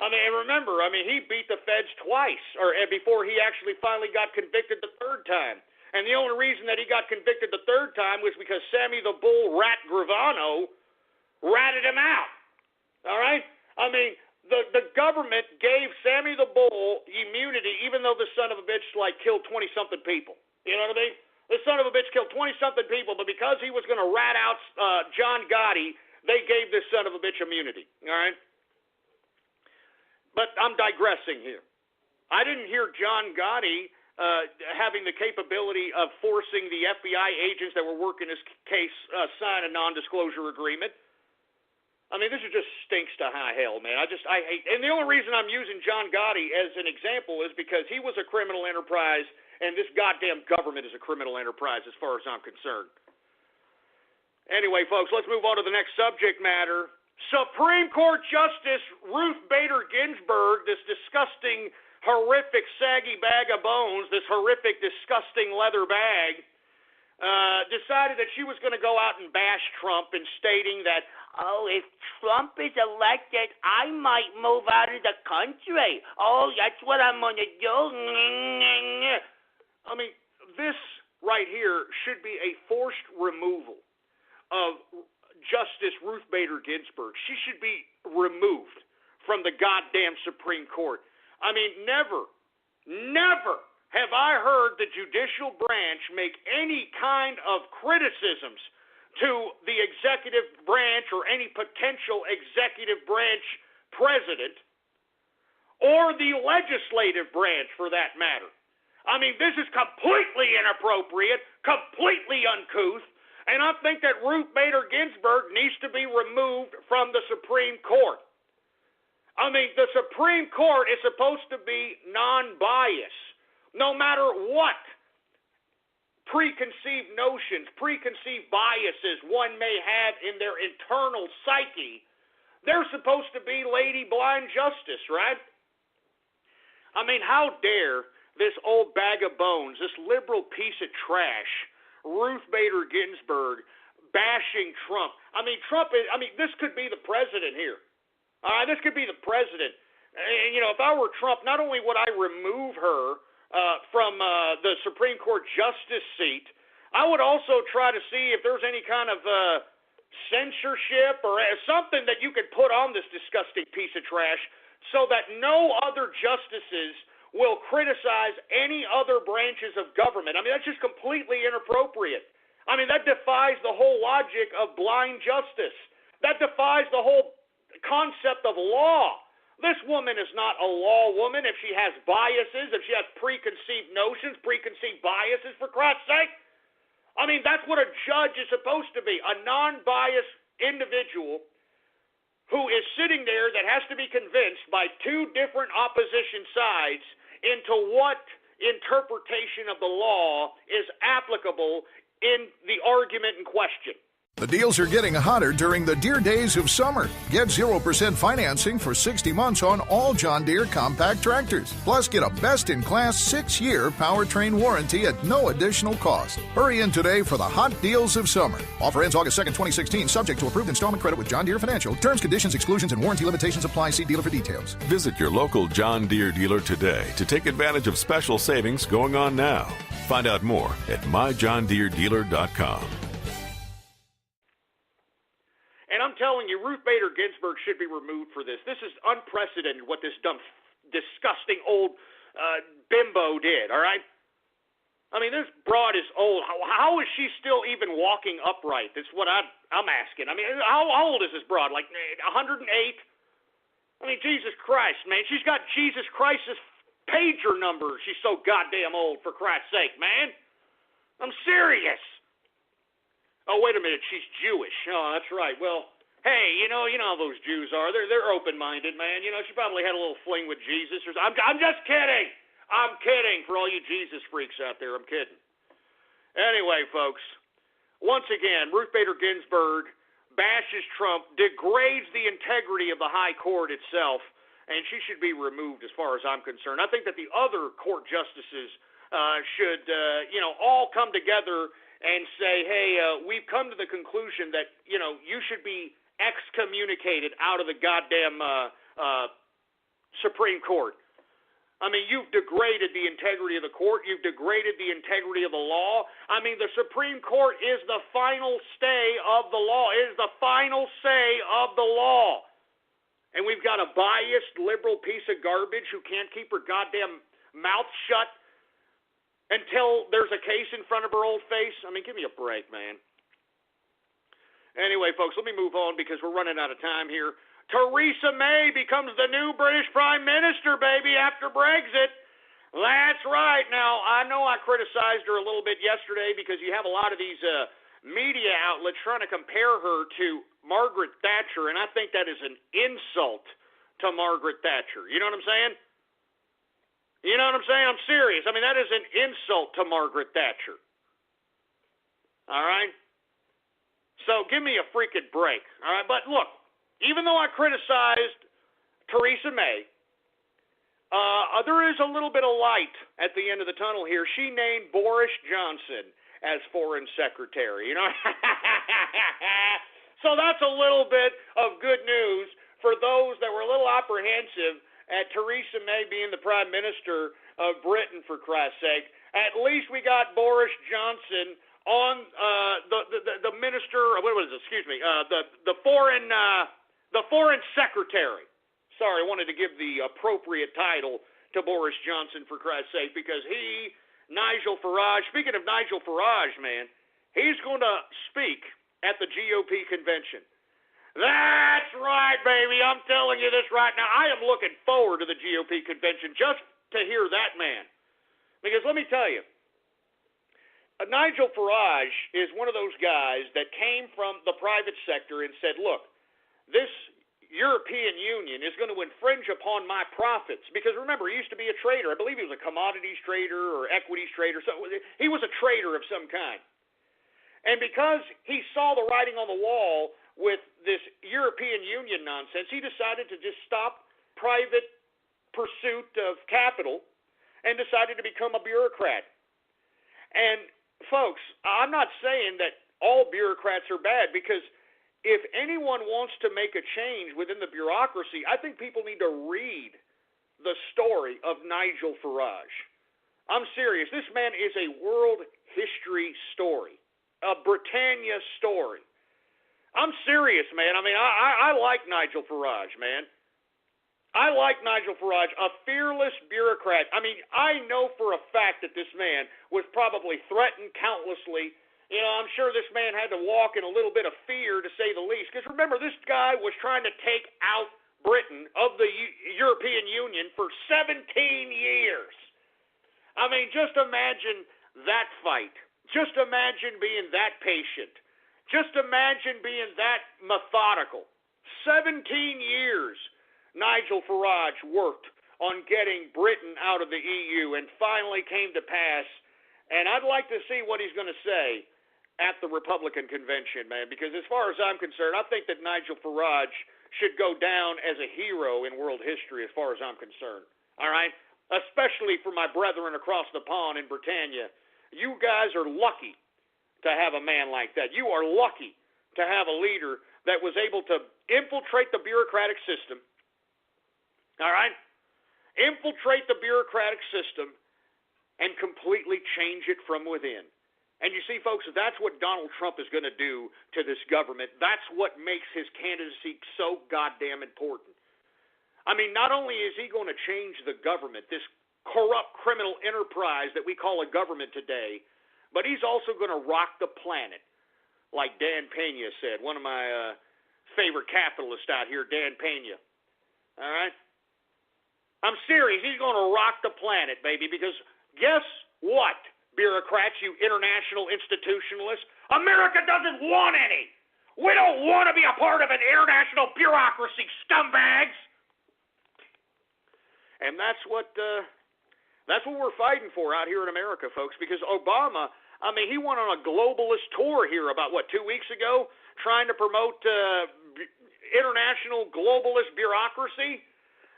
I mean, remember, he beat the feds twice, before he actually finally got convicted the third time. And the only reason that he got convicted the third time was because Sammy the Bull Rat Gravano ratted him out. All right? I mean, the government gave Sammy the Bull immunity, even though the son of a bitch killed 20-something people. You know what I mean? The son of a bitch killed 20-something people, but because he was going to rat out John Gotti, they gave this son of a bitch immunity. All right? But I'm digressing here. I didn't hear John Gotti having the capability of forcing the FBI agents that were working this case sign a non-disclosure agreement. I mean, this just stinks to high hell, man. I hate, and the only reason I'm using John Gotti as an example is because he was a criminal enterprise, and this goddamn government is a criminal enterprise as far as I'm concerned. Anyway, folks, let's move on to the next subject matter. Supreme Court Justice Ruth Bader Ginsburg, this disgusting, horrific, saggy bag of bones, this horrific, disgusting leather bag, decided that she was going to go out and bash Trump and stating that, oh, if Trump is elected, I might move out of the country. Oh, that's what I'm going to do. I mean, this right here should be a forced removal of Justice Ruth Bader Ginsburg. She should be removed from the goddamn Supreme Court. I mean, never have I heard the judicial branch make any kind of criticisms to the executive branch or any potential executive branch president or the legislative branch for that matter. I mean, this is completely inappropriate, completely uncouth, and I think that Ruth Bader Ginsburg needs to be removed from the Supreme Court. I mean, the Supreme Court is supposed to be non-biased, no matter what preconceived notions, preconceived biases one may have in their internal psyche. They're supposed to be Lady Blind Justice, right? I mean, how dare this old bag of bones, this liberal piece of trash, Ruth Bader Ginsburg, bashing Trump. I mean, this could be the president here. This could be the president. And, if I were Trump, not only would I remove her from the Supreme Court justice seat, I would also try to see if there's any kind of censorship or something that you could put on this disgusting piece of trash so that no other justices will criticize any other branches of government. I mean, that's just completely inappropriate. I mean, that defies the whole logic of blind justice. That defies the whole concept of law. This woman is not a law woman if she has biases, if she has preconceived notions, preconceived biases, for Christ's sake. I mean, that's what a judge is supposed to be, a non-biased individual who is sitting there that has to be convinced by two different opposition sides into what interpretation of the law is applicable in the argument in question. The deals are getting hotter during the Deere days of summer. Get 0% financing for 60 months on all John Deere compact tractors. Plus, get a best-in-class 6-year powertrain warranty at no additional cost. Hurry in today for the hot deals of summer. Offer ends August 2nd, 2016, subject to approved installment credit with John Deere Financial. Terms, conditions, exclusions, and warranty limitations apply. See dealer for details. Visit your local John Deere dealer today to take advantage of special savings going on now. Find out more at myjohndeeredealer.com. And I'm telling you, Ruth Bader Ginsburg should be removed for this. This is unprecedented what this dumb, disgusting old bimbo did, all right? I mean, this broad is old. How is she still even walking upright? That's what I'm asking. I mean, how old is this broad? Like 108? I mean, Jesus Christ, man. She's got Jesus Christ's pager number. She's so goddamn old, for Christ's sake, man. I'm serious. Oh, wait a minute, she's Jewish. Oh, that's right. Well, hey, you know how those Jews are. They're open-minded, man. She probably had a little fling with Jesus. I'm just kidding. I'm kidding for all you Jesus freaks out there. I'm kidding. Anyway, folks, once again, Ruth Bader Ginsburg bashes Trump, degrades the integrity of the high court itself, and she should be removed as far as I'm concerned. I think that the other court justices should, all come together and say, hey, we've come to the conclusion that, you should be excommunicated out of the goddamn Supreme Court. I mean, you've degraded the integrity of the court. You've degraded the integrity of the law. I mean, the Supreme Court is the final stay of the law. It is the final say of the law. And we've got a biased liberal piece of garbage who can't keep her goddamn mouth shut until there's a case in front of her old face. I mean, give me a break, man. Anyway, folks, let me move on because we're running out of time here. Theresa May becomes the new British Prime Minister, baby, after Brexit. That's right. Now, I know I criticized her a little bit yesterday because you have a lot of these media outlets trying to compare her to Margaret Thatcher, and I think that is an insult to Margaret Thatcher. You know what I'm saying? You know what I'm saying? I'm serious. I mean, that is an insult to Margaret Thatcher. All right? So give me a freaking break. All right? But look, even though I criticized Theresa May, there is a little bit of light at the end of the tunnel here. She named Boris Johnson as Foreign Secretary. You know? So that's a little bit of good news for those that were a little apprehensive at Theresa May being the Prime Minister of Britain, for Christ's sake. At least we got Boris Johnson on the minister. What was it? Excuse me. The foreign secretary. Sorry, I wanted to give the appropriate title to Boris Johnson, for Christ's sake, because Nigel Farage. Speaking of Nigel Farage, man, he's going to speak at the GOP convention. That's right, baby. I'm telling you this right now. I am looking forward to the GOP convention just to hear that man. Because let me tell you, Nigel Farage is one of those guys that came from the private sector and said, look, this European Union is going to infringe upon my profits. Because remember, he used to be a trader. I believe he was a commodities trader or equities trader. So he was a trader of some kind. And because he saw the writing on the wall with this European Union nonsense, he decided to just stop private pursuit of capital and decided to become a bureaucrat. And, folks, I'm not saying that all bureaucrats are bad, because if anyone wants to make a change within the bureaucracy, I think people need to read the story of Nigel Farage. I'm serious. This man is a world history story, a Britannia story. I'm serious, man. I mean, I like Nigel Farage, man. I like Nigel Farage, a fearless bureaucrat. I mean, I know for a fact that this man was probably threatened countlessly. You know, I'm sure this man had to walk in a little bit of fear, to say the least. Because remember, this guy was trying to take out Britain of the European Union for 17 years. I mean, just imagine that fight. Just imagine being that patient. Just imagine being that methodical. 17 years Nigel Farage worked on getting Britain out of the EU, and finally came to pass. And I'd like to see what he's going to say at the Republican convention, man, because as far as I'm concerned, I think that Nigel Farage should go down as a hero in world history as far as I'm concerned. All right? Especially for my brethren across the pond in Britannia. You guys are lucky to have a man like that. You are lucky to have a leader that was able to infiltrate the bureaucratic system. All right? Infiltrate the bureaucratic system and completely change it from within. And you see, folks, that's what Donald Trump is going to do to this government. That's what makes his candidacy so goddamn important. I mean, not only is he going to change the government, this corrupt criminal enterprise that we call a government today, but he's also going to rock the planet, like Dan Pena said, one of my favorite capitalists out here, Dan Pena. All right? I'm serious. He's going to rock the planet, baby, because guess what, bureaucrats, you international institutionalists? America doesn't want any. We don't want to be a part of an international bureaucracy, scumbags. And that's what we're fighting for out here in America, folks, because Obama, I mean, he went on a globalist tour here about, 2 weeks ago, trying to promote international globalist bureaucracy.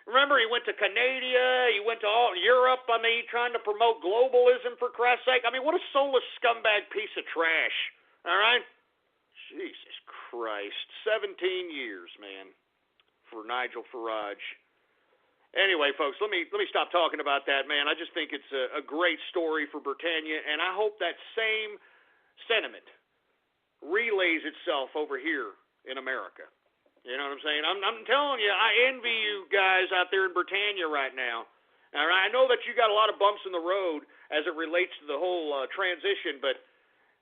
Remember, he went to Canada, he went to all Europe, I mean, trying to promote globalism, for Christ's sake. I mean, what a soulless scumbag piece of trash, all right? Jesus Christ, 17 years, man, for Nigel Farage. Anyway, folks, let me stop talking about that, man. I just think it's a great story for Britannia, and I hope that same sentiment relays itself over here in America. You know what I'm saying? I'm telling you, I envy you guys out there in Britannia right now. All right, I know that you got a lot of bumps in the road as it relates to the whole transition, but,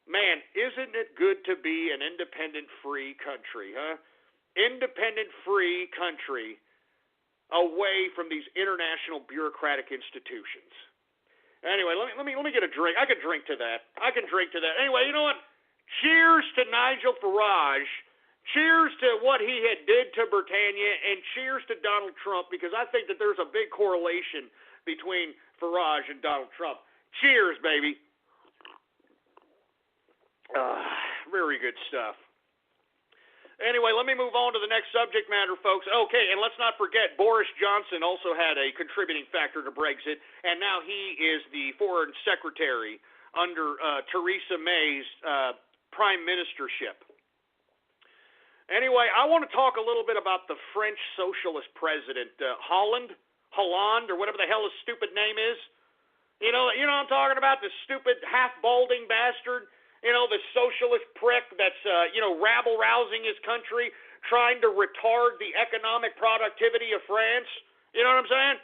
man, isn't it good to be an independent, free country, huh? Independent, free country away from these international bureaucratic institutions. Anyway, let me get a drink. I can drink to that. Anyway, you know what? Cheers to Nigel Farage. Cheers to what he had did to Britannia, and cheers to Donald Trump, because I think that there's a big correlation between Farage and Donald Trump. Cheers, baby. Very good stuff. Anyway, let me move on to the next subject matter, folks. Okay, and let's not forget, Boris Johnson also had a contributing factor to Brexit, and now he is the foreign secretary under Theresa May's prime ministership. Anyway, I want to talk a little bit about the French socialist president, Hollande, or whatever the hell his stupid name is. You know what I'm talking about? This stupid half-balding bastard. You know, the socialist prick that's, rabble-rousing his country, trying to retard the economic productivity of France. You know what I'm saying?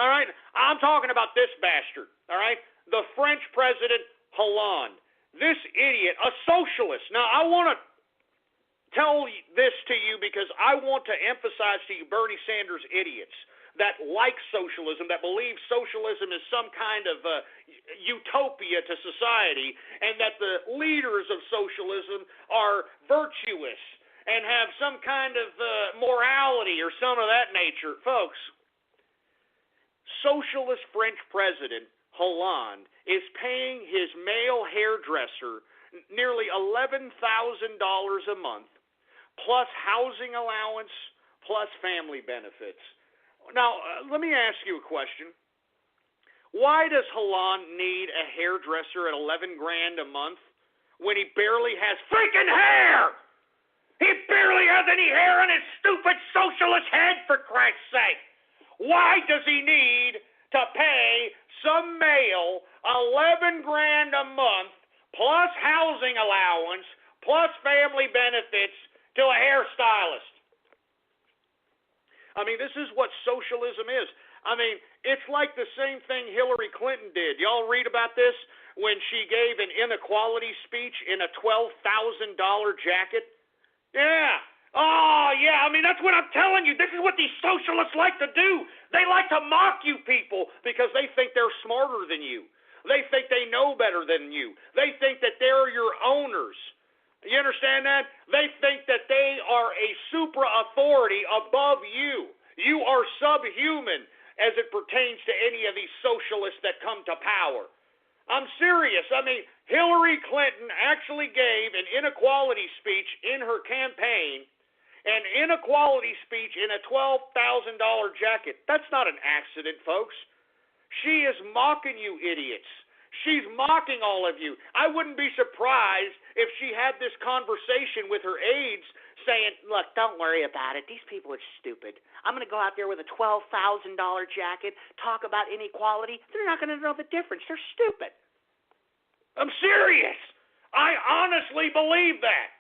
All right? I'm talking about this bastard, all right? The French president, Hollande. This idiot, a socialist. Now, I want to tell this to you because I want to emphasize to you Bernie Sanders idiots that like socialism, that believe socialism is some kind of utopia to society, and that the leaders of socialism are virtuous and have some kind of morality or some of that nature. Folks, socialist French president Hollande is paying his male hairdresser nearly $11,000 a month, plus housing allowance, plus family benefits. Now, let me ask you a question. Why does Hollande need a hairdresser at $11,000 a month when he barely has freaking hair? He barely has any hair on his stupid socialist head, for Christ's sake. Why does he need to pay some male $11,000 a month, plus housing allowance, plus family benefits to a hairstylist? I mean, this is what socialism is. I mean, it's like the same thing Hillary Clinton did. Y'all read about this when she gave an inequality speech in a $12,000 jacket? Yeah. Oh, yeah. I mean, that's what I'm telling you. This is what these socialists like to do. They like to mock you people because they think they're smarter than you. They think they know better than you. They think that they're your owners. You understand that? They think that they are a super authority above you. You are subhuman as it pertains to any of these socialists that come to power. I'm serious. I mean, Hillary Clinton actually gave an inequality speech in her campaign, an inequality speech in a $12,000 jacket. That's not an accident, folks. She is mocking you idiots. She's mocking all of you. I wouldn't be surprised if she had this conversation with her aides saying, look, don't worry about it. These people are stupid. I'm going to go out there with a $12,000 jacket, talk about inequality. They're not going to know the difference. They're stupid. I'm serious. I honestly believe that.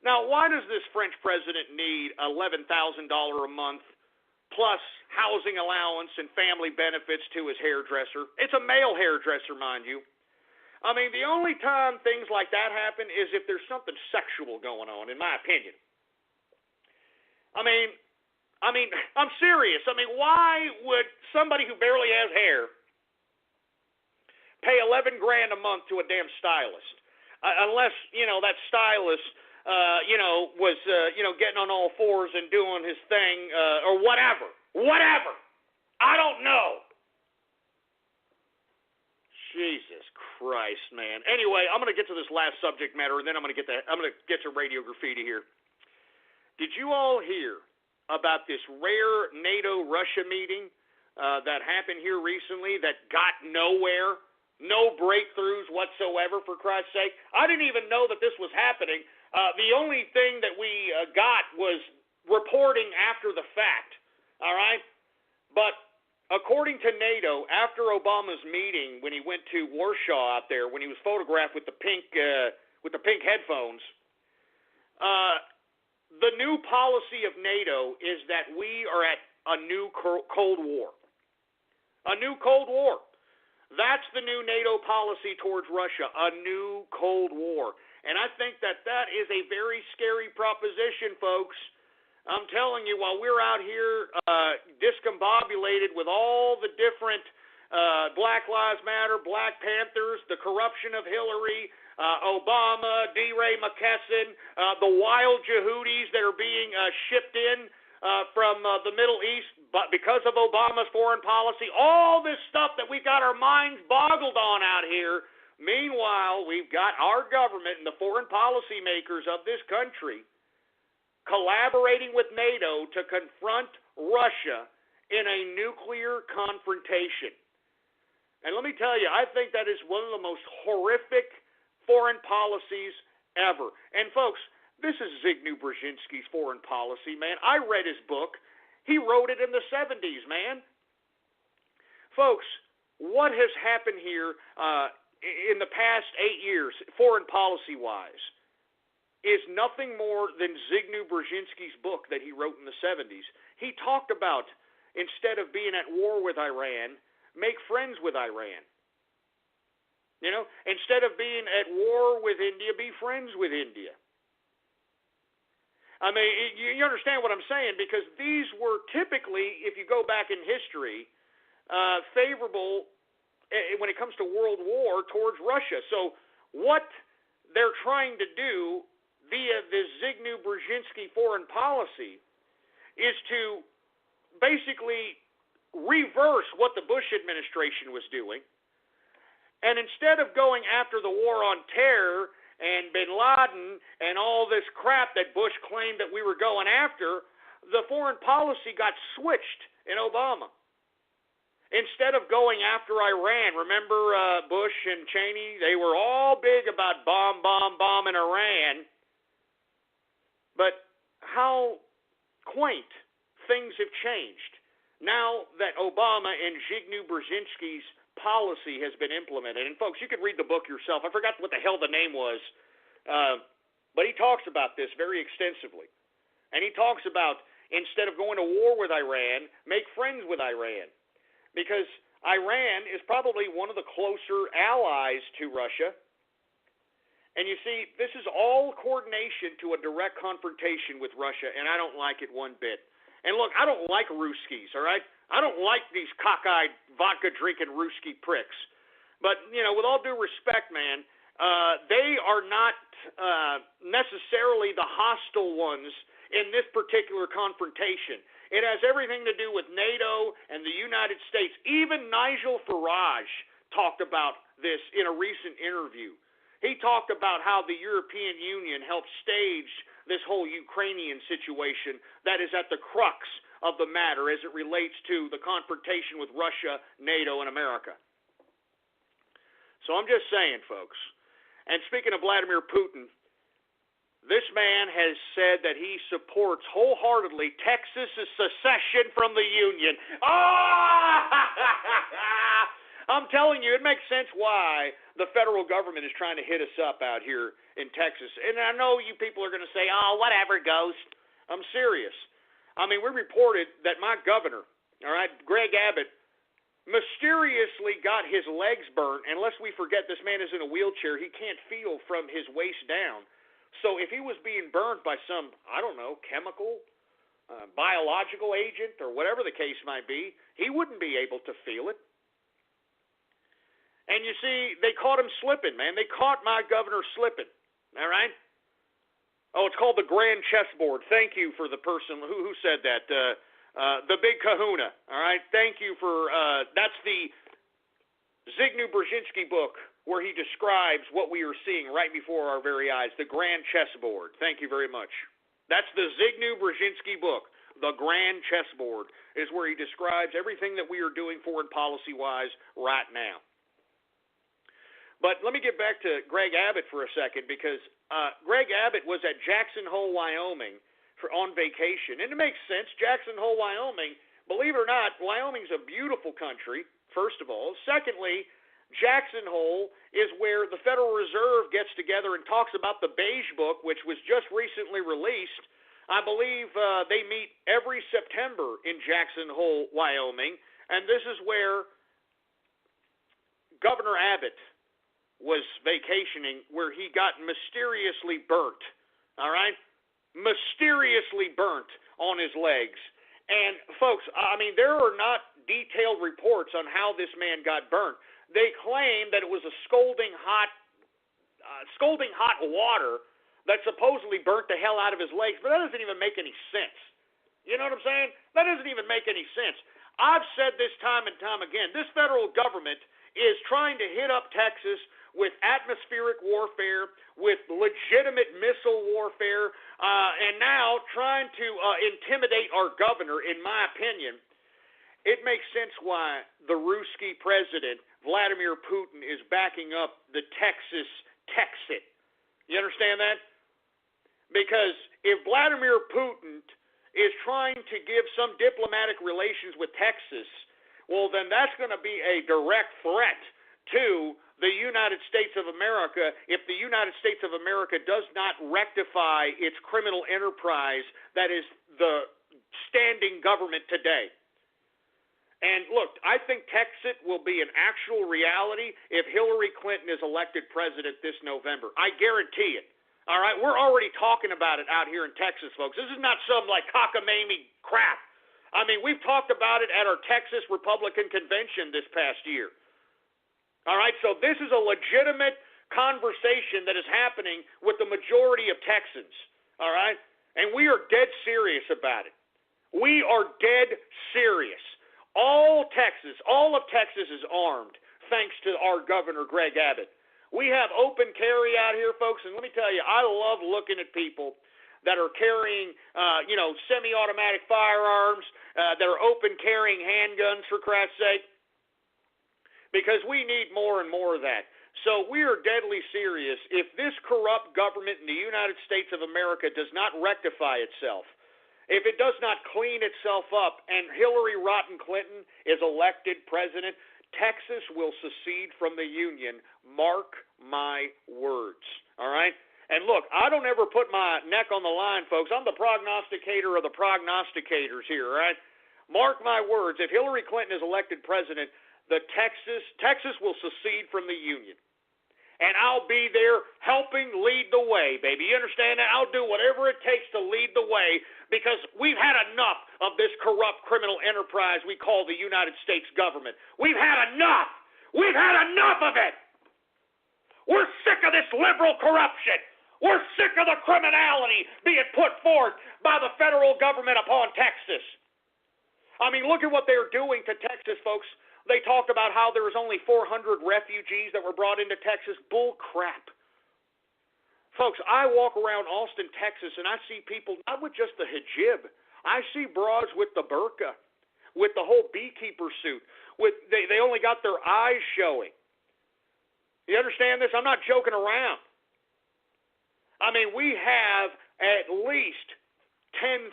Now, why does this French president need $11,000 a month plus housing allowance and family benefits to his hairdresser? It's a male hairdresser, mind you. I mean, the only time things like that happen is if there's something sexual going on, in my opinion. I mean, I'm serious. I mean, why would somebody who barely has hair pay $11,000 a month to a damn stylist? Unless, that stylist was, getting on all fours and doing his thing, or whatever. Whatever. I don't know. Jesus Christ, man. Anyway, I'm going to get to this last subject matter, and then I'm going to get to Radio Graffiti here. Did you all hear about this rare NATO-Russia meeting that happened here recently that got nowhere? No breakthroughs whatsoever, for Christ's sake. I didn't even know that this was happening. The only thing that we got was reporting after the fact, all right? But according to NATO, after Obama's meeting, when he went to Warsaw out there, when he was photographed with the pink headphones, The new policy of NATO is that we are at a new Cold War. A new Cold War. That's the new NATO policy towards Russia, a new Cold War. And I think that that is a very scary proposition, folks. I'm telling you, while we're out here discombobulated with all the different Black Lives Matter, Black Panthers, the corruption of Hillary, Obama, D. Ray McKesson, the wild Yehudis that are being shipped in from the Middle East but because of Obama's foreign policy, all this stuff that we got our minds boggled on out here. Meanwhile, we've got our government and the foreign policy makers of this country collaborating with NATO to confront Russia in a nuclear confrontation. And let me tell you, I think that is one of the most horrific foreign policies ever. And folks, this is Zygmunt Brzezinski's foreign policy, man. I read his book. He wrote it in the 70s, man. Folks, what has happened here in the past 8 years, foreign policy-wise, is nothing more than Zygmunt Brzezinski's book that he wrote in the 70s. He talked about, instead of being at war with Iran, make friends with Iran. You know, instead of being at war with India, be friends with India. I mean, you understand what I'm saying, because these were typically, if you go back in history, favorable when it comes to world war towards Russia. So what they're trying to do via this Zygmunt Brzezinski foreign policy is to basically reverse what the Bush administration was doing. And instead of going after the war on terror and bin Laden and all this crap that Bush claimed that we were going after, the foreign policy got switched in Obama. Instead of going after Iran, remember Bush and Cheney? They were all big about bombing Iran. But how quaint things have changed now that Obama and Zygmunt Brzezinski's policy has been implemented. And folks, you could read the book yourself. I forgot what the hell the name was, but he talks about this very extensively. And he talks about, instead of going to war with Iran, make friends with Iran, because Iran is probably one of the closer allies to Russia. And you see, this is all coordination to a direct confrontation with Russia, and I don't like it one bit. And look, I don't like Ruskies, all right? I don't like these cockeyed, vodka-drinking Ruski pricks. But, you know, with all due respect, man, they are not necessarily the hostile ones in this particular confrontation. It has everything to do with NATO and the United States. Even Nigel Farage talked about this in a recent interview. He talked about how the European Union helped stage this whole Ukrainian situation that is at the crux of the matter as it relates to the confrontation with Russia, NATO, and America. So I'm just saying, folks. And speaking of Vladimir Putin, this man has said that he supports wholeheartedly Texas's secession from the Union. Oh! I'm telling you, it makes sense why the federal government is trying to hit us up out here in Texas. And I know you people are going to say, oh, whatever, Ghost. I'm serious. I mean, we reported that my governor, all right, Greg Abbott, mysteriously got his legs burnt. And lest we forget, this man is in a wheelchair. He can't feel from his waist down. So if he was being burned by some, I don't know, chemical, biological agent, or whatever the case might be, he wouldn't be able to feel it. And you see, they caught him slipping, man. They caught my governor slipping, all right? Oh, it's called the Grand Chessboard. Thank you for the person who said that. The Big Kahuna, all right? Thank you for, that's the Zygmunt Brzezinski book where he describes what we are seeing right before our very eyes, the Grand Chessboard. Thank you very much. That's the Zygmunt Brzezinski book, the Grand Chessboard, is where he describes everything that we are doing foreign policy-wise right now. But let me get back to Greg Abbott for a second, because Greg Abbott was at Jackson Hole, Wyoming on vacation. And it makes sense. Jackson Hole, Wyoming, believe it or not, Wyoming's a beautiful country, first of all. Secondly, Jackson Hole is where the Federal Reserve gets together and talks about the Beige Book, which was just recently released I believe they meet every September in Jackson Hole, Wyoming, and this is where Governor Abbott was vacationing, where he got mysteriously burnt, all right? Mysteriously burnt on his legs. And, folks, I mean, there are not detailed reports on how this man got burnt. They claim that it was a scalding hot water that supposedly burnt the hell out of his legs, but that doesn't even make any sense. You know what I'm saying? That doesn't even make any sense. I've said this time and time again. This federal government is trying to hit up Texas with atmospheric warfare, with legitimate missile warfare, and now trying to intimidate our governor, in my opinion. It makes sense why the Ruski president, Vladimir Putin, is backing up the Texas Texit. You understand that? Because if Vladimir Putin is trying to give some diplomatic relations with Texas, well, then that's going to be a direct threat to the United States of America if the United States of America does not rectify its criminal enterprise that is the standing government today. And look, I think Texit will be an actual reality if Hillary Clinton is elected president this November. I guarantee it. All right, we're already talking about it out here in Texas, folks. This is not some like cockamamie crap. I mean, we've talked about it at our Texas Republican convention this past year. All right, so this is a legitimate conversation that is happening with the majority of Texans. All right, and we are dead serious about it. We are dead serious. All of Texas is armed, thanks to our governor, Greg Abbott. We have open carry out here, folks, and let me tell you, I love looking at people that are carrying, semi-automatic firearms, that are open carrying handguns, for Christ's sake, because we need more and more of that. So we are deadly serious. If this corrupt government in the United States of America does not rectify itself, if it does not clean itself up, and Hillary Rotten Clinton is elected president, Texas will secede from the Union. Mark my words. All right? And look, I don't ever put my neck on the line, folks. I'm the prognosticator of the prognosticators here, all right? Mark my words. If Hillary Clinton is elected president, Texas will secede from the Union. And I'll be there helping lead the way, baby. You understand that? I'll do whatever it takes to lead the way, because we've had enough of this corrupt criminal enterprise we call the United States government. We've had enough. We've had enough of it. We're sick of this liberal corruption. We're sick of the criminality being put forth by the federal government upon Texas. I mean, look at what they're doing to Texas, folks. They talked about how there was only 400 refugees that were brought into Texas. Bull crap. Folks, I walk around Austin, Texas, and I see people not with just the hijab. I see broads with the burqa, with the whole beekeeper suit. They only got their eyes showing. You understand this? I'm not joking around. I mean, we have at least 10,000.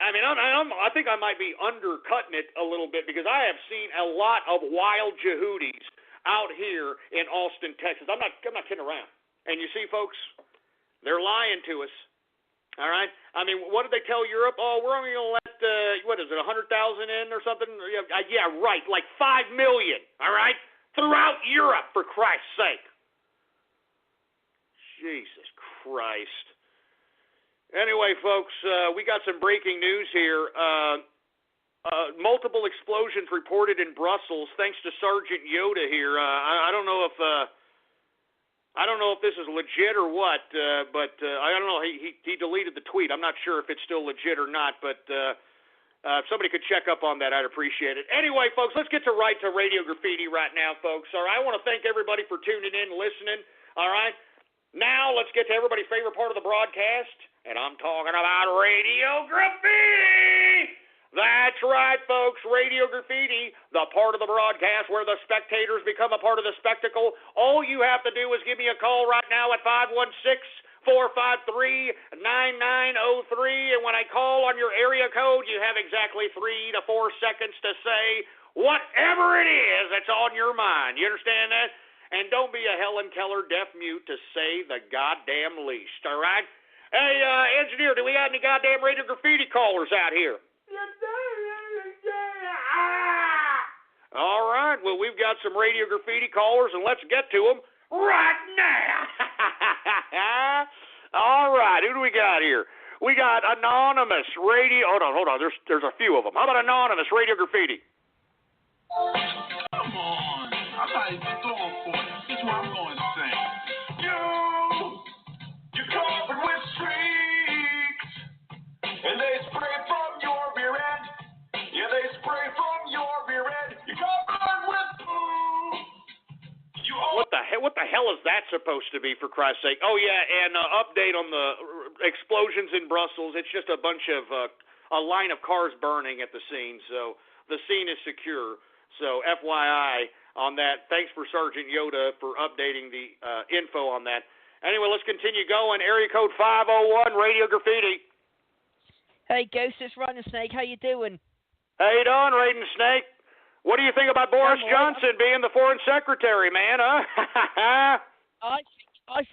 I mean, I think I might be undercutting it a little bit, because I have seen a lot of wild Yehudis out here in Austin, Texas. I'm not kidding around. And you see, folks, they're lying to us. All right? I mean, what did they tell Europe? Oh, we're only going to let, 100,000 in or something? Yeah, right, like 5 million, all right? Throughout Europe, for Christ's sake. Jesus Christ. Anyway, folks, we got some breaking news here. Multiple explosions reported in Brussels, thanks to Sergeant Yoda here. I don't know if this is legit or what, but I don't know. He deleted the tweet. I'm not sure if it's still legit or not, but if somebody could check up on that, I'd appreciate it. Anyway, folks, let's get to Radio Graffiti right now, folks. All right, I want to thank everybody for tuning in and listening. All right, now let's get to everybody's favorite part of the broadcast. And I'm talking about Radio Graffiti! That's right, folks. Radio Graffiti, the part of the broadcast where the spectators become a part of the spectacle. All you have to do is give me a call right now at 516-453-9903. And when I call on your area code, you have exactly 3 to 4 seconds to say whatever it is that's on your mind. You understand that? And don't be a Helen Keller deaf mute, to say the goddamn least, all right? Hey, engineer, do we have any goddamn radio graffiti callers out here? All right, well, we've got some radio graffiti callers, and let's get to them right now. All right, who do we got here? We got Anonymous Radio. Hold on. There's a few of them. How about Anonymous Radio Graffiti? Come on. I'm not even going for it. This is what I'm going to say. You're covered with streaks, and they spray from your rear end. Yeah, they spray from your rear end. You're covered with poo. What the hell is that supposed to be, for Christ's sake? Oh, yeah, and update on the explosions in Brussels. It's just a bunch of a line of cars burning at the scene, so the scene is secure. So FYI on that. Thanks for Sergeant Yoda for updating the info on that. Anyway, let's continue going. Area code 501, Radio Graffiti. Hey, Ghost, it's Rhino Snake. How you doing? How you doing, Raiden Snake? What do you think about Boris Johnson being the foreign secretary, man, huh?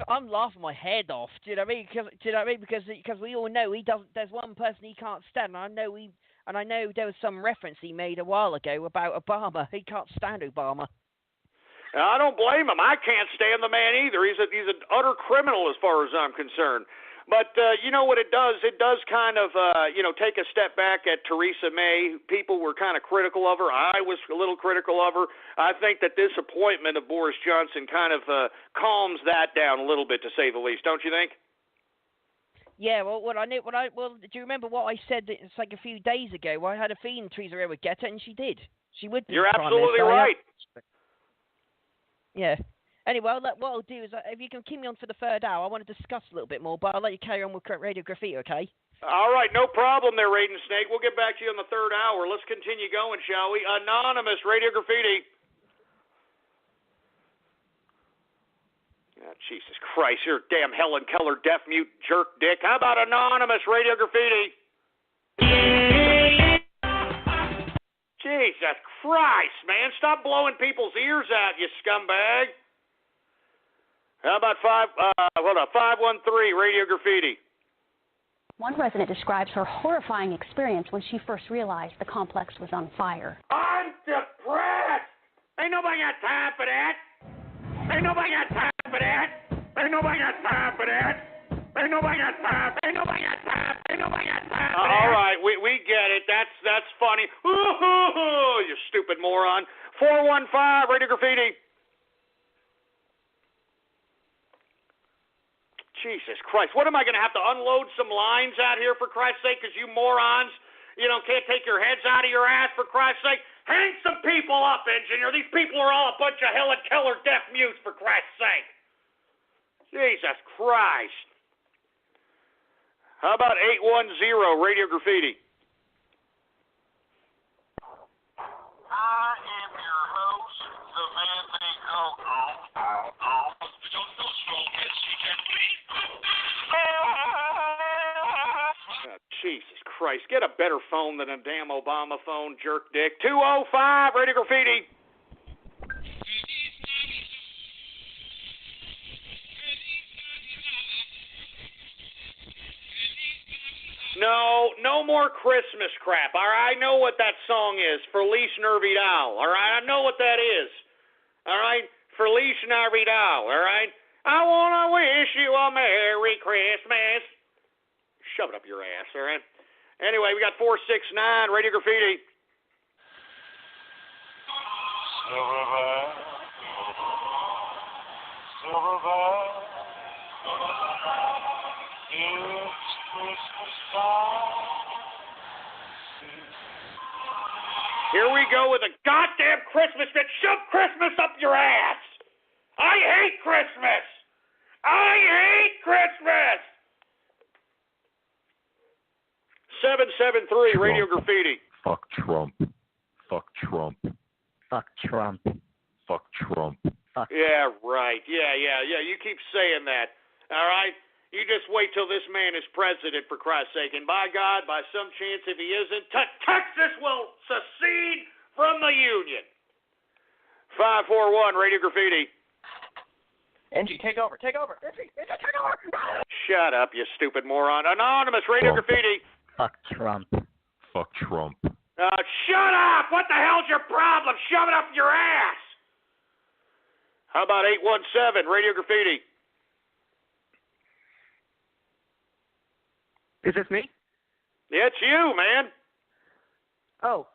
I'm laughing my head off. Do you know what I mean? Because we all know he doesn't. There's one person he can't stand. And I know there was some reference he made a while ago about Obama. He can't stand Obama. I don't blame him. I can't stand the man either. He's an utter criminal as far as I'm concerned. But you know what it does? It does kind of, take a step back at Theresa May. People were kind of critical of her. I was a little critical of her. I think that this appointment of Boris Johnson kind of calms that down a little bit, to say the least. Don't you think? Yeah, well, do you remember what I said? It's like a few days ago. I had a feeling Theresa May would get it, and she did. She would. You're absolutely right. Yeah. Anyway, what I'll do is, if you can keep me on for the third hour, I want to discuss a little bit more, but I'll let you carry on with Radio Graffiti, okay? All right, no problem there, Raiden Snake. We'll get back to you in the third hour. Let's continue going, shall we? Anonymous Radio Graffiti. Oh, Jesus Christ, you're a damn Helen Keller deaf mute jerk dick. How about Anonymous Radio Graffiti? Jesus Christ, man. Stop blowing people's ears out, you scumbag. How about 513 Radio Graffiti? One resident describes her horrifying experience when she first realized the complex was on fire. I'm depressed. Ain't nobody got time for that. Ain't nobody got time for that. Ain't nobody got time for that. Ain't nobody got time. Ain't nobody got time. Ain't nobody got time for that. All right, we get it. That's funny. Ooh, you stupid moron. 415 Radio Graffiti. Jesus Christ, what am I going to have to unload some lines out here, for Christ's sake, because you morons, can't take your heads out of your ass, for Christ's sake? Hang some people up, engineer. These people are all a bunch of Helen Keller deaf mutes, for Christ's sake. Jesus Christ. How about 810 Radio Graffiti? I am your host, the man they call Jesus Christ, get a better phone than a damn Obama phone, jerk dick. 205 Radio Graffiti. No more Christmas crap. All right, I know what that song is. Feliz Navidad. All right, I know what that is. All right, Feliz Navidad. All right. I want to wish you a Merry Christmas. Shove it up your ass, all right? Anyway, we got 469, Radio Graffiti. Here we go with a goddamn Christmas bitch. Shove Christmas up your ass. I hate Christmas. I hate Christmas. 773 Radio Graffiti. Fuck Trump. Fuck Trump. Fuck Trump. Fuck Trump. Fuck. Yeah, right. Yeah. You keep saying that. All right? You just wait till this man is president, for Christ's sake. And by God, by some chance, if he isn't, Texas will secede from the Union. 541 Radio Graffiti. Angie, take over. Angie, take over. Shut up, you stupid moron. Anonymous Radio Trump. Graffiti. Fuck Trump. Fuck Trump. Shut up! What the hell's your problem? Shove it up your ass! How about 817 Radio Graffiti? Is this me? Yeah, it's you, man. Oh,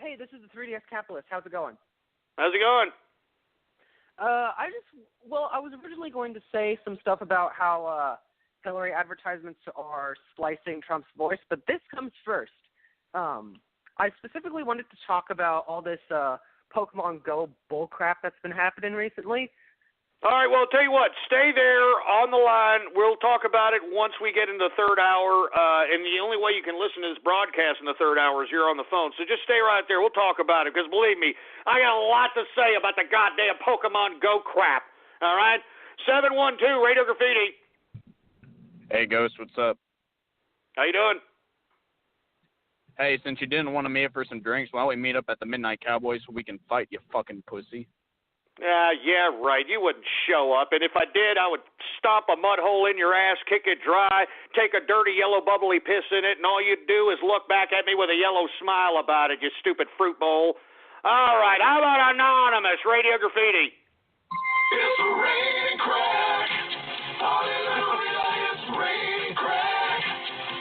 hey, this is the 3DS Capitalist. How's it going? How's it going? I was originally going to say some stuff about how Hillary advertisements are splicing Trump's voice, but this comes first. I specifically wanted to talk about all this Pokemon Go bullcrap that's been happening recently. All right, well, I'll tell you what. Stay there on the line. We'll talk about it once we get into the third hour, and the only way you can listen to this broadcast in the third hour is you're on the phone. So just stay right there. We'll talk about it, because believe me, I got a lot to say about the goddamn Pokemon Go crap. All right? 712 Radio Graffiti. Hey, Ghost, what's up? How you doing? Hey, since you didn't want to meet up for some drinks, why don't we meet up at the Midnight Cowboy so we can fight, you fucking pussy? Yeah, right. You wouldn't show up, and if I did, I would stomp a mud hole in your ass, kick it dry, take a dirty yellow bubbly piss in it, and all you'd do is look back at me with a yellow smile about it, you stupid fruit bowl. All right, how about Anonymous Radio Graffiti? It's raining crack. Hallelujah, it's raining crack.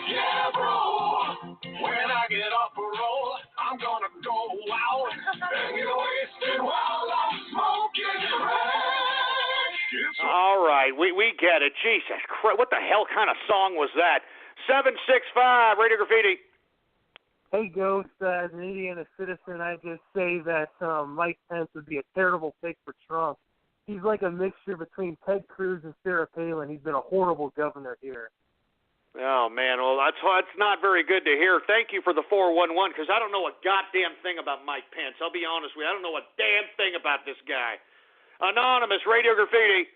Yeah, bro. When I get off a roll, I'm gonna go out and get wasted while I'm smoking crack. All right, we get it. Jesus Christ, what the hell kind of song was that? 765 Radio Graffiti. Hey, Ghost, as an Indiana citizen, I just say that Mike Pence would be a terrible pick for Trump. He's like a mixture between Ted Cruz and Sarah Palin. He's been a horrible governor here. Oh, man, well, that's not very good to hear. Thank you for the 411, because I don't know a goddamn thing about Mike Pence. I'll be honest with you. I don't know a damn thing about this guy. Anonymous Radio Graffiti.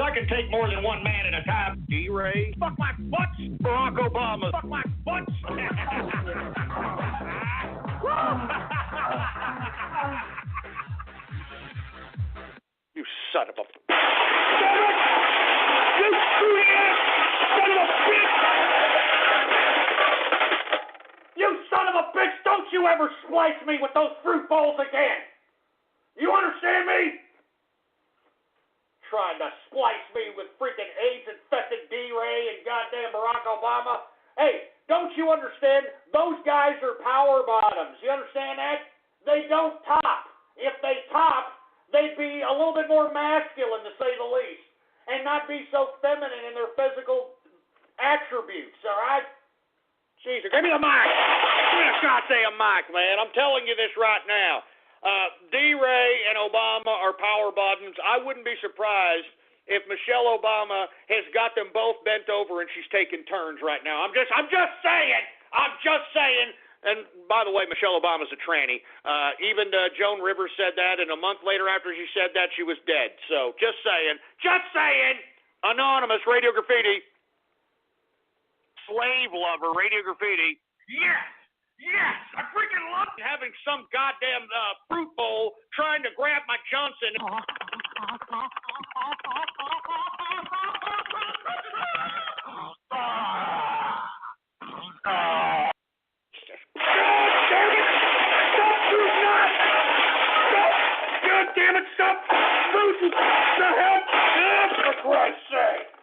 I can take more than one man at a time. D-Ray. Fuck my butts. Barack Obama. Fuck my butts. You son of a... You son of a bitch! You son of a bitch! Don't you ever splice me with those fruit bowls again! You understand me? Trying to splice me with freaking AIDS-infested D-Ray and goddamn Barack Obama. Hey, don't you understand? Those guys are power bottoms. You understand that? They don't top. If they top, they'd be a little bit more masculine, to say the least, and not be so feminine in their physical attributes, all right? Jesus, give me the mic. Give me a goddamn mic, man. I'm telling you this right now. D-Ray and Obama are power bottoms. I wouldn't be surprised if Michelle Obama has got them both bent over and she's taking turns right now. I'm just saying. And by the way, Michelle Obama's a tranny. Even Joan Rivers said that, and a month later after she said that, she was dead. So just saying. Anonymous Radio Graffiti. Slave lover Radio Graffiti. Yes, I freaking love having some goddamn fruit bowl trying to grab my Johnson. God damn it, stop fruiting the hell up, for Christ's sake.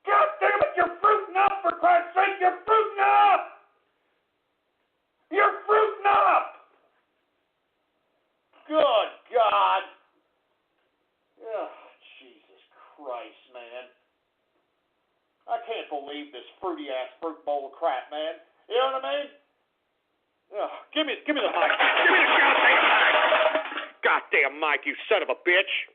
God damn it, you're fruiting up, for Christ's sake, you're fruiting up. You're fruiting up! Good God. Oh, Jesus Christ, man. I can't believe this fruity-ass fruit bowl of crap, man. You know what I mean? Oh, give me the mic. Give me the goddamn mic. Goddamn mic, you son of a bitch.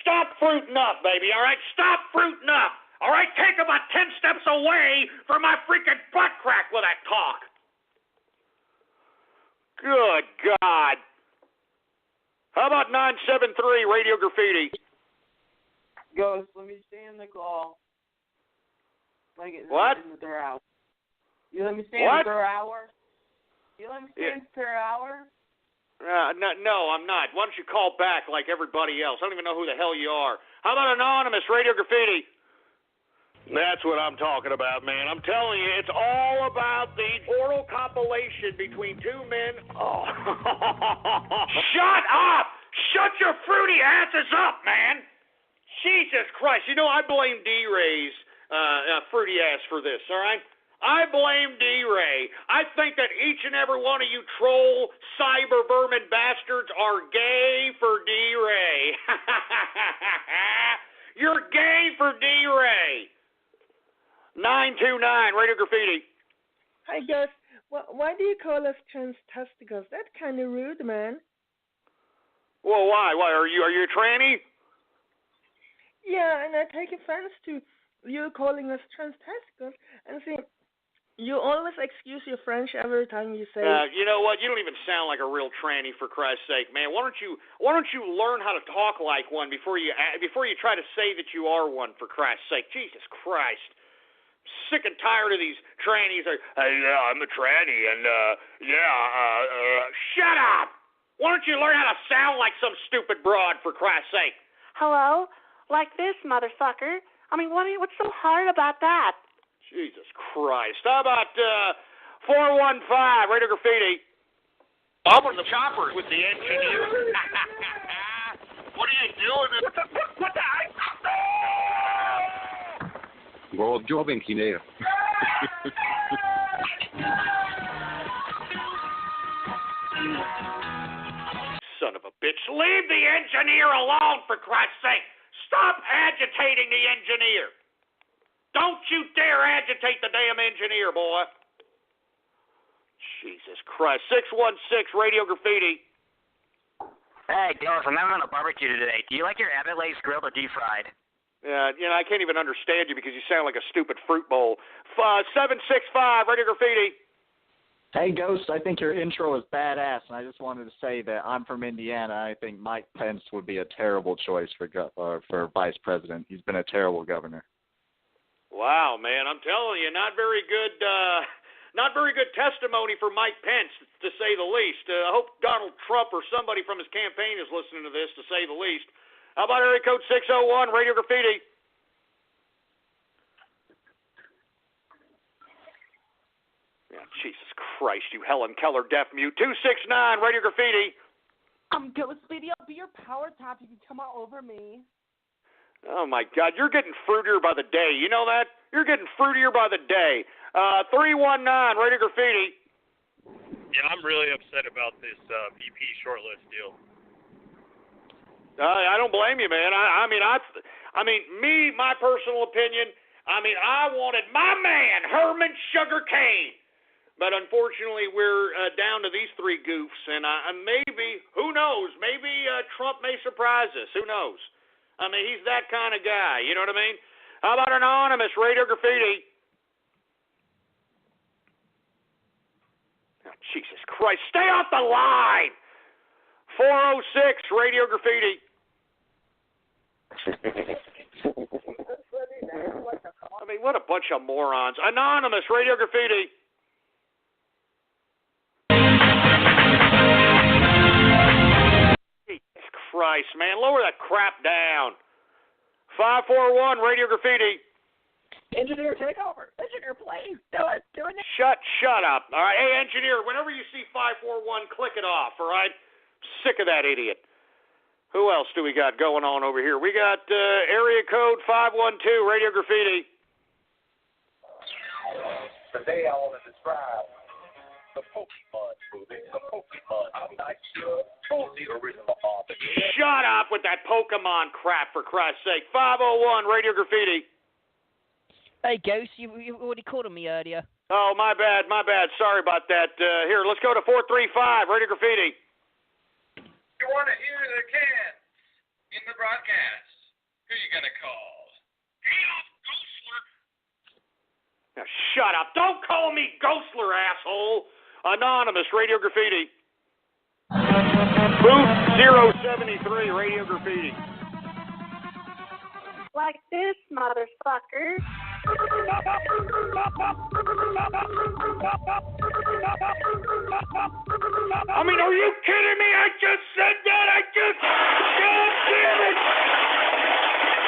Stop fruiting up, baby, all right? Stop fruiting up. All right, take about 10 steps away from my freaking butt crack with that talk. Good God. How about 973 Radio Graffiti? Ghost, let me stay in the call. What? In the third hour. You let me stay in the third hour? You let me stay in the third hour? No, I'm not. Why don't you call back like everybody else? I don't even know who the hell you are. How about Anonymous, Radio Graffiti? That's what I'm talking about, man. I'm telling you, it's all about the oral compilation between two men. Oh. Shut up! Shut your fruity asses up, man! Jesus Christ. You know, I blame D-Ray's fruity ass for this, all right? I blame D-Ray. I think that each and every one of you troll cyber vermin bastards are gay for D-Ray. You're gay for D-Ray. 929, Radio Graffiti. Hi, Gus. Why do you call us trans testicles? That's kind of rude, man. Well, why? Why? Are you a tranny? Yeah, and I take offense to you calling us trans testicles. And see, you always excuse your French every time you say. You know what? You don't even sound like a real tranny, for Christ's sake, man. Why don't you learn how to talk like one before you try to say that you are one, for Christ's sake? Jesus Christ. Sick and tired of these trannies. Hey, yeah, I'm a tranny, and shut up! Why don't you learn how to sound like some stupid broad, for Christ's sake? Hello? Like this, motherfucker. I mean, what's so hard about that? Jesus Christ. How about 415, Radio Graffiti? I'm on the chopper with the engineer. What are you doing? What the Bon job, engineer. Son of a bitch. Leave the engineer alone, for Christ's sake. Stop agitating the engineer. Don't you dare agitate the damn engineer, boy. Jesus Christ. 616, Radio Graffiti. Hey, Gillis, I'm having a barbecue today. Do you like your Abbott Lays grilled or deep fried? I can't even understand you because you sound like a stupid fruit bowl. 765, Radio Graffiti. Hey, Ghost, I think your intro is badass, and I just wanted to say that I'm from Indiana. I think Mike Pence would be a terrible choice for vice president. He's been a terrible governor. Wow, man, I'm telling you, not very good testimony for Mike Pence, to say the least. I hope Donald Trump or somebody from his campaign is listening to this, to say the least. How about area code 601, Radio Graffiti? Yeah, Jesus Christ, you Helen Keller deaf mute. 269, Radio Graffiti. Ghost Lady, I'll be your power top. You can come out over me. Oh, my God. You're getting fruitier by the day. You know that? You're getting fruitier by the day. 319, Radio Graffiti. Yeah, I'm really upset about this VP shortlist deal. I don't blame you, man. My personal opinion, I wanted my man, Herman Sugar Cane. But unfortunately, we're down to these three goofs, and maybe, who knows, maybe Trump may surprise us. Who knows? He's that kind of guy, you know what I mean? How about Anonymous, Radio Graffiti? Oh, Jesus Christ, stay off the line! 406, Radio Graffiti. What a bunch of morons. Anonymous, Radio Graffiti. Jesus Christ, man, lower that crap down. 541, Radio Graffiti. Engineer, take over. Engineer, please. Do it. Shut up. All right. Hey, engineer, whenever you see 541, click it off, all right? Sick of that idiot. Who else do we got going on over here? We got area code 512, Radio Graffiti. Today I want to describe the Pokemon movie. The Pokemon. I'm not sure who's the original author. Shut up with that Pokemon crap, for Christ's sake. 501, Radio Graffiti. Hey, Ghost, you already called on me earlier. Oh, my bad. Sorry about that. Here, let's go to 435, Radio Graffiti. You want to hear the cats in the broadcast. Who you going to call? Ghostler. Now, shut up. Don't call me Ghostler, asshole. Anonymous, Radio Graffiti. Booth 073, Radio Graffiti. Like this, motherfucker. I mean, are you kidding me? I just said that. God damn it.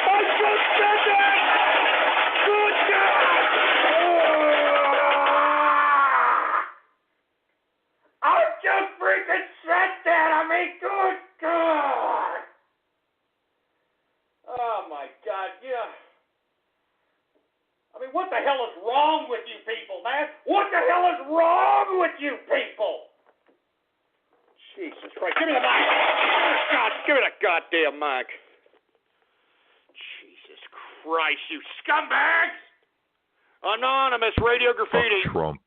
I just said that. Good God. I just freaking said that. I mean, good God. Oh, my God. Yeah. I mean, what the hell is wrong with you people, man? What the hell is wrong with you people? Jesus Christ. Give me the mic. God, give me that goddamn mic. Jesus Christ, you scumbags. Anonymous Radio Graffiti. Fuck Trump.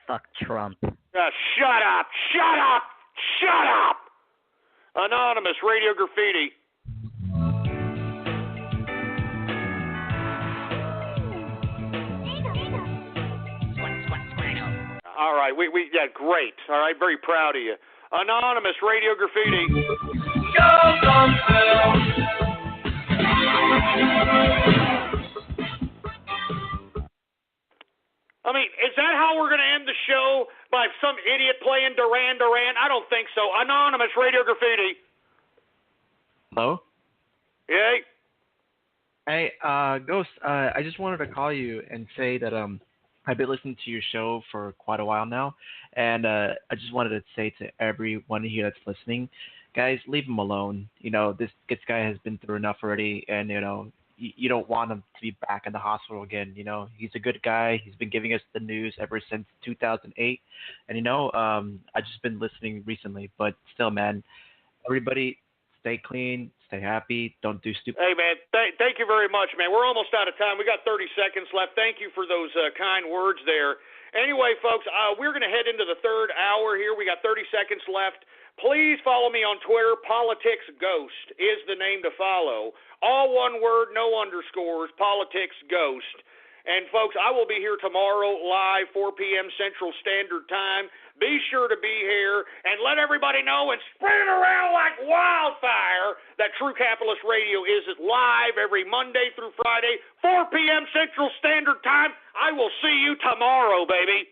Fuck Trump. Shut up. Shut up. Shut up. Anonymous Radio Graffiti. All right, yeah, great. All right, very proud of you. Anonymous Radio Graffiti. Go, Phil. I mean, is that how we're going to end the show? By some idiot playing Duran Duran? I don't think so. Anonymous Radio Graffiti. Hello? Yay. Hey, Ghost, I just wanted to call you and say that I've been listening to your show for quite a while now, and I just wanted to say to everyone here that's listening, guys, leave him alone. You know, this guy has been through enough already, and, you know, you don't want him to be back in the hospital again. You know, he's a good guy. He's been giving us the news ever since 2008, and, you know, I've just been listening recently, but still, man, everybody stay clean, stay happy, don't do stupid. Hey, man, thank you very much, man. We're almost out of time. We got 30 seconds left. Thank you for those kind words there. Anyway, folks, we're going to head into the third hour here. We got 30 seconds left. Please follow me on Twitter. Politics Ghost is the name to follow. All one word, no underscores, Politics Ghost. And, folks, I will be here tomorrow live, 4 p.m. Central Standard Time. Be sure to be here and let everybody know and spread it around like wildfire that True Capitalist Radio is live every Monday through Friday, 4 p.m. Central Standard Time. I will see you tomorrow, baby.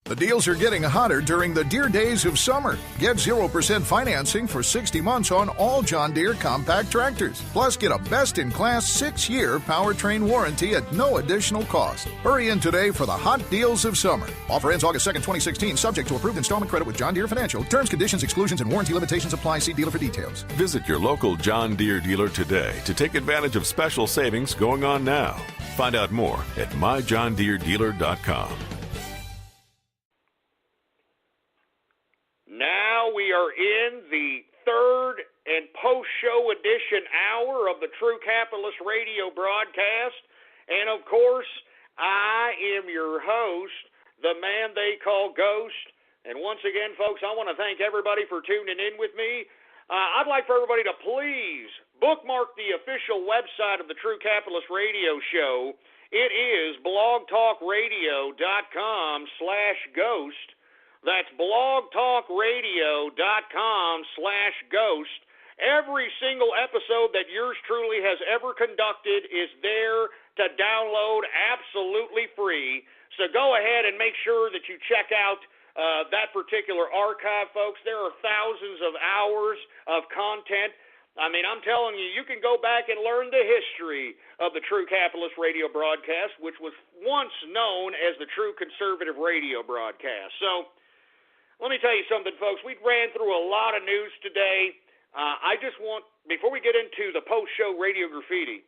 The deals are getting hotter during the Deere days of summer. Get 0% financing for 60 months on all John Deere compact tractors. Plus, get a best-in-class 6-year powertrain warranty at no additional cost. Hurry in today for the hot deals of summer. Offer ends August 2nd, 2016, subject to approved installment credit with John Deere Financial. Terms, conditions, exclusions, and warranty limitations apply. See dealer for details. Visit your local John Deere dealer today to take advantage of special savings going on now. Find out more at myjohndeeredealer.com. Now we are in the third and post-show edition hour of the True Capitalist Radio broadcast. And, of course, I am your host, the man they call Ghost. And once again, folks, I want to thank everybody for tuning in with me. I'd like for everybody to please bookmark the official website of the True Capitalist Radio Show. It is blogtalkradio.com/ghost. That's blogtalkradio.com/ghost. Every single episode that yours truly has ever conducted is there to download absolutely free. So go ahead and make sure that you check out that particular archive, folks. There are thousands of hours of content. I mean, I'm telling you, you can go back and learn the history of the True Capitalist Radio broadcast, which was once known as the True Conservative Radio broadcast. So, let me tell you something, folks. We ran through a lot of news today. I just want, before we get into the post-show Radio Graffiti,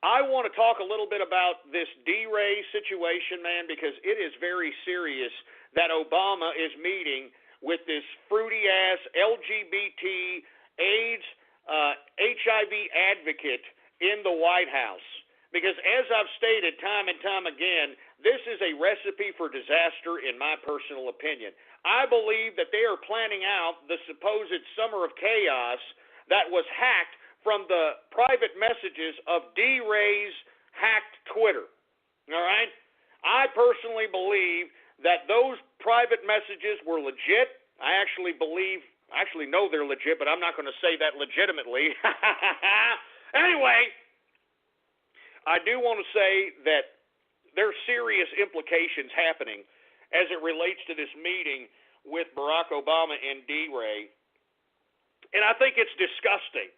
I want to talk a little bit about this D-Ray situation, man, because it is very serious that Obama is meeting with this fruity-ass LGBT, AIDS, HIV advocate in the White House. Because as I've stated time and time again, this is a recipe for disaster in my personal opinion. I believe that they are planning out the supposed summer of chaos that was hacked from the private messages of D-Ray's hacked Twitter. All right? I personally believe that those private messages were legit. I actually know they're legit, but I'm not going to say that legitimately. Anyway, I do want to say that there's serious implications happening, as it relates to this meeting with Barack Obama and D-Ray. And I think it's disgusting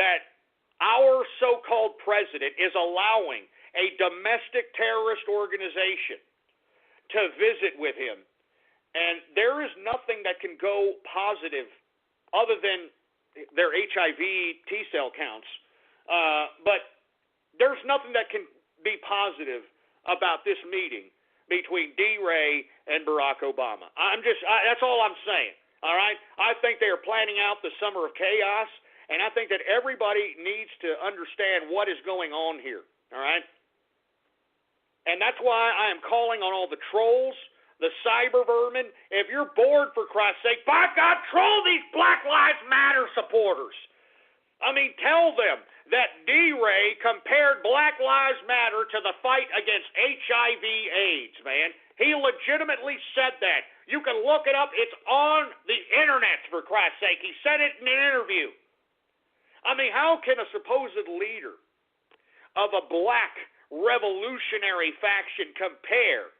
that our so-called president is allowing a domestic terrorist organization to visit with him. And there is nothing that can go positive other than their HIV T-cell counts. But there's nothing that can be positive about this meeting between D-Ray and Barack Obama. That's all I'm saying. All right? I think they are planning out the summer of chaos. And I think that everybody needs to understand what is going on here, all right? And that's why I am calling on all the trolls, the cyber vermin. If you're bored, for Christ's sake, by God, troll these Black Lives Matter supporters. I mean, tell them that D-Ray compared Black Lives Matter to the fight against HIV/AIDS, man. He legitimately said that. You can look it up. It's on the internet, for Christ's sake. He said it in an interview. I mean, how can a supposed leader of a black revolutionary faction compare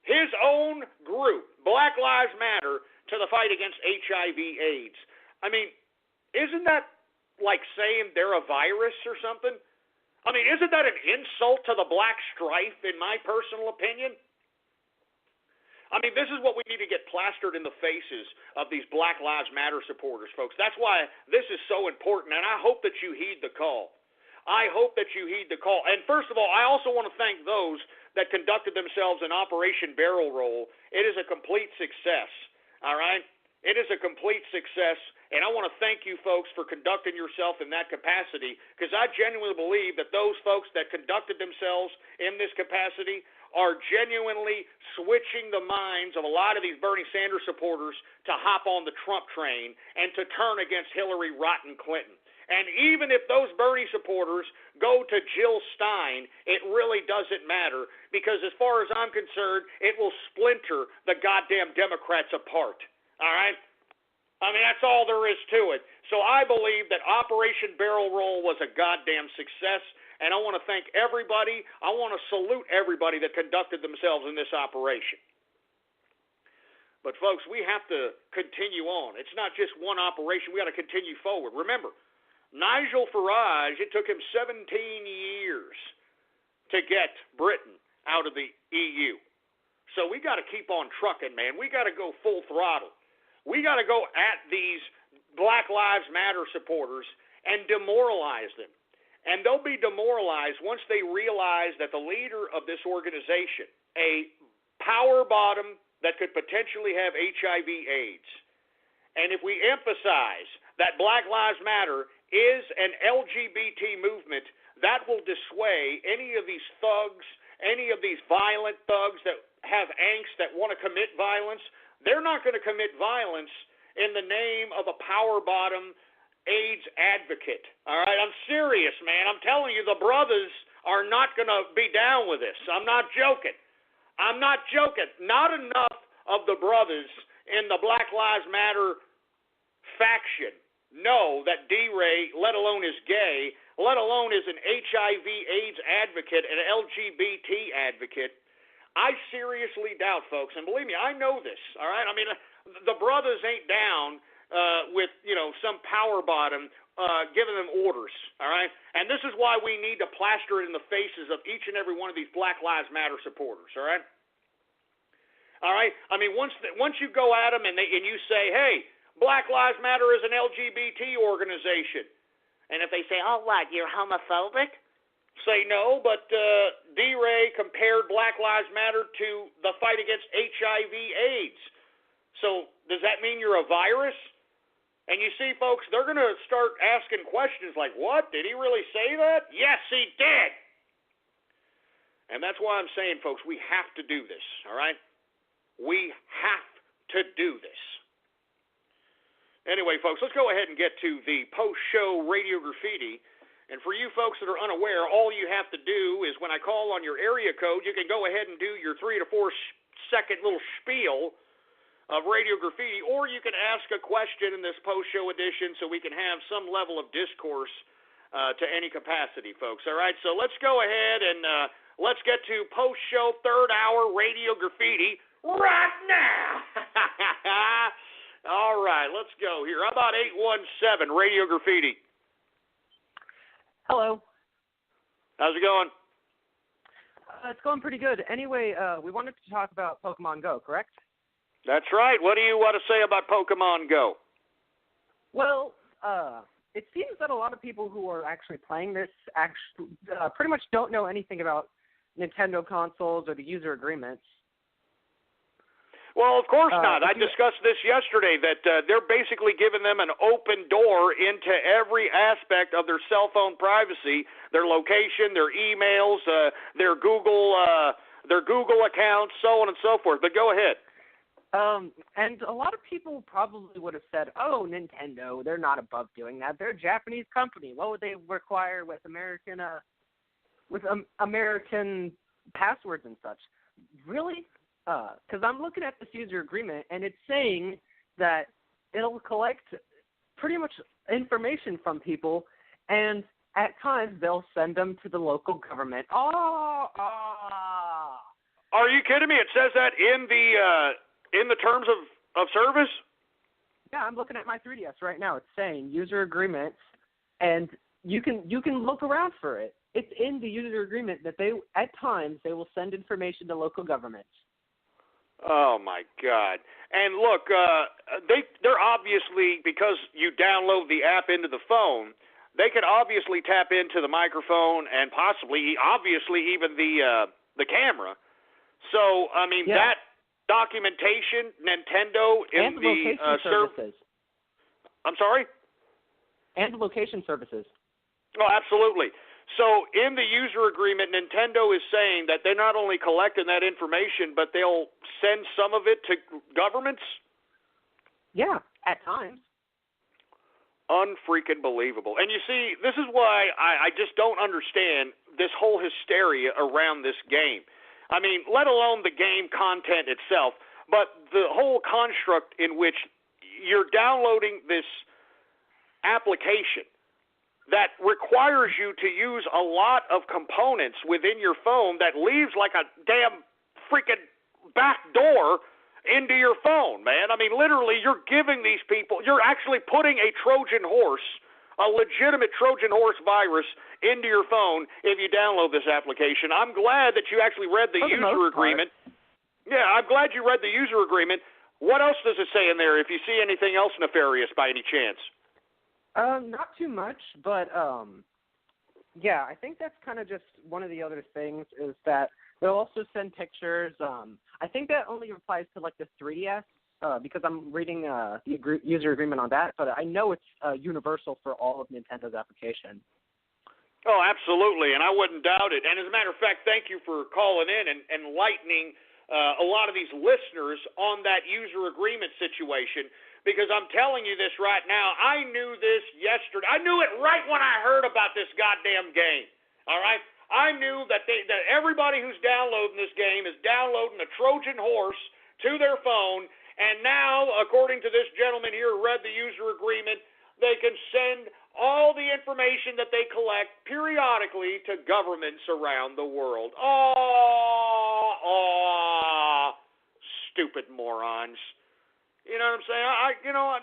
his own group, Black Lives Matter, to the fight against HIV/AIDS? I mean, isn't that like saying they're a virus or something? I mean, isn't that an insult to the black strife, in my personal opinion? I mean, this is what we need to get plastered in the faces of these Black Lives Matter supporters, folks. That's why this is so important, and I hope that you heed the call. I hope that you heed the call. And first of all, I also want to thank those that conducted themselves in Operation Barrel Roll. It is a complete success, all right? It is a complete success, and I want to thank you folks for conducting yourself in that capacity, because I genuinely believe that those folks that conducted themselves in this capacity are genuinely switching the minds of a lot of these Bernie Sanders supporters to hop on the Trump train and to turn against Hillary Rotten Clinton. And even if those Bernie supporters go to Jill Stein, it really doesn't matter, because as far as I'm concerned, it will splinter the goddamn Democrats apart. All right? I mean, that's all there is to it. So I believe that Operation Barrel Roll was a goddamn success. And I want to thank everybody. I want to salute everybody that conducted themselves in this operation. But, folks, we have to continue on. It's not just one operation. We got to continue forward. Remember, Nigel Farage, it took him 17 years to get Britain out of the EU. So we got to keep on trucking, man. We got to go full throttle. We got to go at these Black Lives Matter supporters and demoralize them. And they'll be demoralized once they realize that the leader of this organization, a power bottom that could potentially have HIV/AIDS, and if we emphasize that Black Lives Matter is an LGBT movement, that will dissuade any of these thugs, any of these violent thugs that have angst, that want to commit violence. They're not going to commit violence in the name of a power bottom AIDS advocate. All right, I'm serious, man. I'm telling you, the brothers are not going to be down with this. I'm not joking. I'm not joking. Not enough of the brothers in the Black Lives Matter faction know that D-Ray, let alone is gay, let alone is an HIV/AIDS advocate, an LGBT advocate. I seriously doubt, folks, and believe me, I know this, all right? I mean, the brothers ain't down with, some power bottom giving them orders, all right? And this is why we need to plaster it in the faces of each and every one of these Black Lives Matter supporters, all right? All right? I mean, once you go at them and you say, hey, Black Lives Matter is an LGBT organization, and if they say, oh, what, you're homophobic? Say no, but D-Ray compared Black Lives Matter to the fight against HIV/AIDS. So does that mean you're a virus? And you see, folks, they're going to start asking questions like, what? Did he really say that? Yes, he did. And that's why I'm saying, folks, we have to do this, all right? We have to do this. Anyway, folks, let's go ahead and get to the post-show radio graffiti. And for you folks that are unaware, all you have to do is when I call on your area code, you can go ahead and do your 3 to 4 second little spiel of radio graffiti, or you can ask a question in this post-show edition so we can have some level of discourse to any capacity, folks. All right, so let's go ahead and let's get to post-show third hour radio graffiti right now. All right, let's go here. How about 817 Radio Graffiti? Hello. How's it going? It's going pretty good. Anyway, we wanted to talk about Pokemon Go, correct? That's right. What do you want to say about Pokemon Go? Well, it seems that a lot of people who are actually playing this pretty much don't know anything about Nintendo consoles or the user agreements. Well, of course not. I discussed this yesterday, that they're basically giving them an open door into every aspect of their cell phone privacy, their location, their emails, their Google accounts, so on and so forth. But go ahead. And a lot of people probably would have said, oh, Nintendo, they're not above doing that. They're a Japanese company. What would they require with American passwords and such? Really? Because I'm looking at this user agreement, and it's saying that it'll collect pretty much information from people, and at times they'll send them to the local government. Are you kidding me? It says that in the terms of service? Yeah, I'm looking at my 3DS right now. It's saying user agreements, and you can look around for it. It's in the user agreement that at times they will send information to local governments. Oh my God! And look, they're obviously, because you download the app into the phone, they could obviously tap into the microphone and obviously even the camera. So I mean that documentation, Nintendo in and the services. I'm sorry. And location services. Oh, absolutely. So in the user agreement, Nintendo is saying that they're not only collecting that information, but they'll send some of it to governments? Yeah, at times. Unfreaking believable. And you see, this is why I just don't understand this whole hysteria around this game. I mean, let alone the game content itself, but the whole construct in which you're downloading this application that requires you to use a lot of components within your phone that leaves like a damn freaking back door into your phone, man. I mean, literally, you're giving these people, you're actually putting a Trojan horse, a legitimate Trojan horse virus into your phone if you download this application. I'm glad that you actually read the user agreement. Yeah, I'm glad you read the user agreement. What else does it say in there if you see anything else nefarious by any chance? Not too much, but yeah, I think that's kind of just one of the other things is that they'll also send pictures. I think that only applies to like the 3DS because I'm reading the user agreement on that, but I know it's universal for all of Nintendo's applications. Oh, absolutely, and I wouldn't doubt it. And as a matter of fact, thank you for calling in and enlightening a lot of these listeners on that user agreement situation. Because I'm telling you this right now, I knew this yesterday. I knew it right when I heard about this goddamn game. All right? I knew that everybody who's downloading this game is downloading a Trojan horse to their phone, and now, according to this gentleman here who read the user agreement, they can send all the information that they collect periodically to governments around the world. Stupid morons. You know what I'm saying?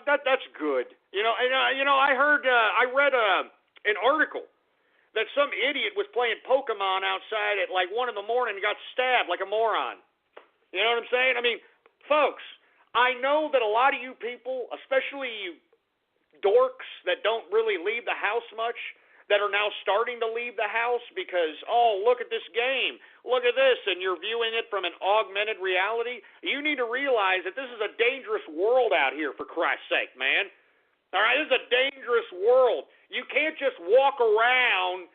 That's good. I read an article that some idiot was playing Pokemon outside at like 1 a.m. and got stabbed like a moron. You know what I'm saying? I mean, folks, I know that a lot of you people, especially you dorks that don't really leave the house much, that are now starting to leave the house because, oh, look at this game, look at this, and you're viewing it from an augmented reality. You need to realize that this is a dangerous world out here, for Christ's sake, man. All right, this is a dangerous world. You can't just walk around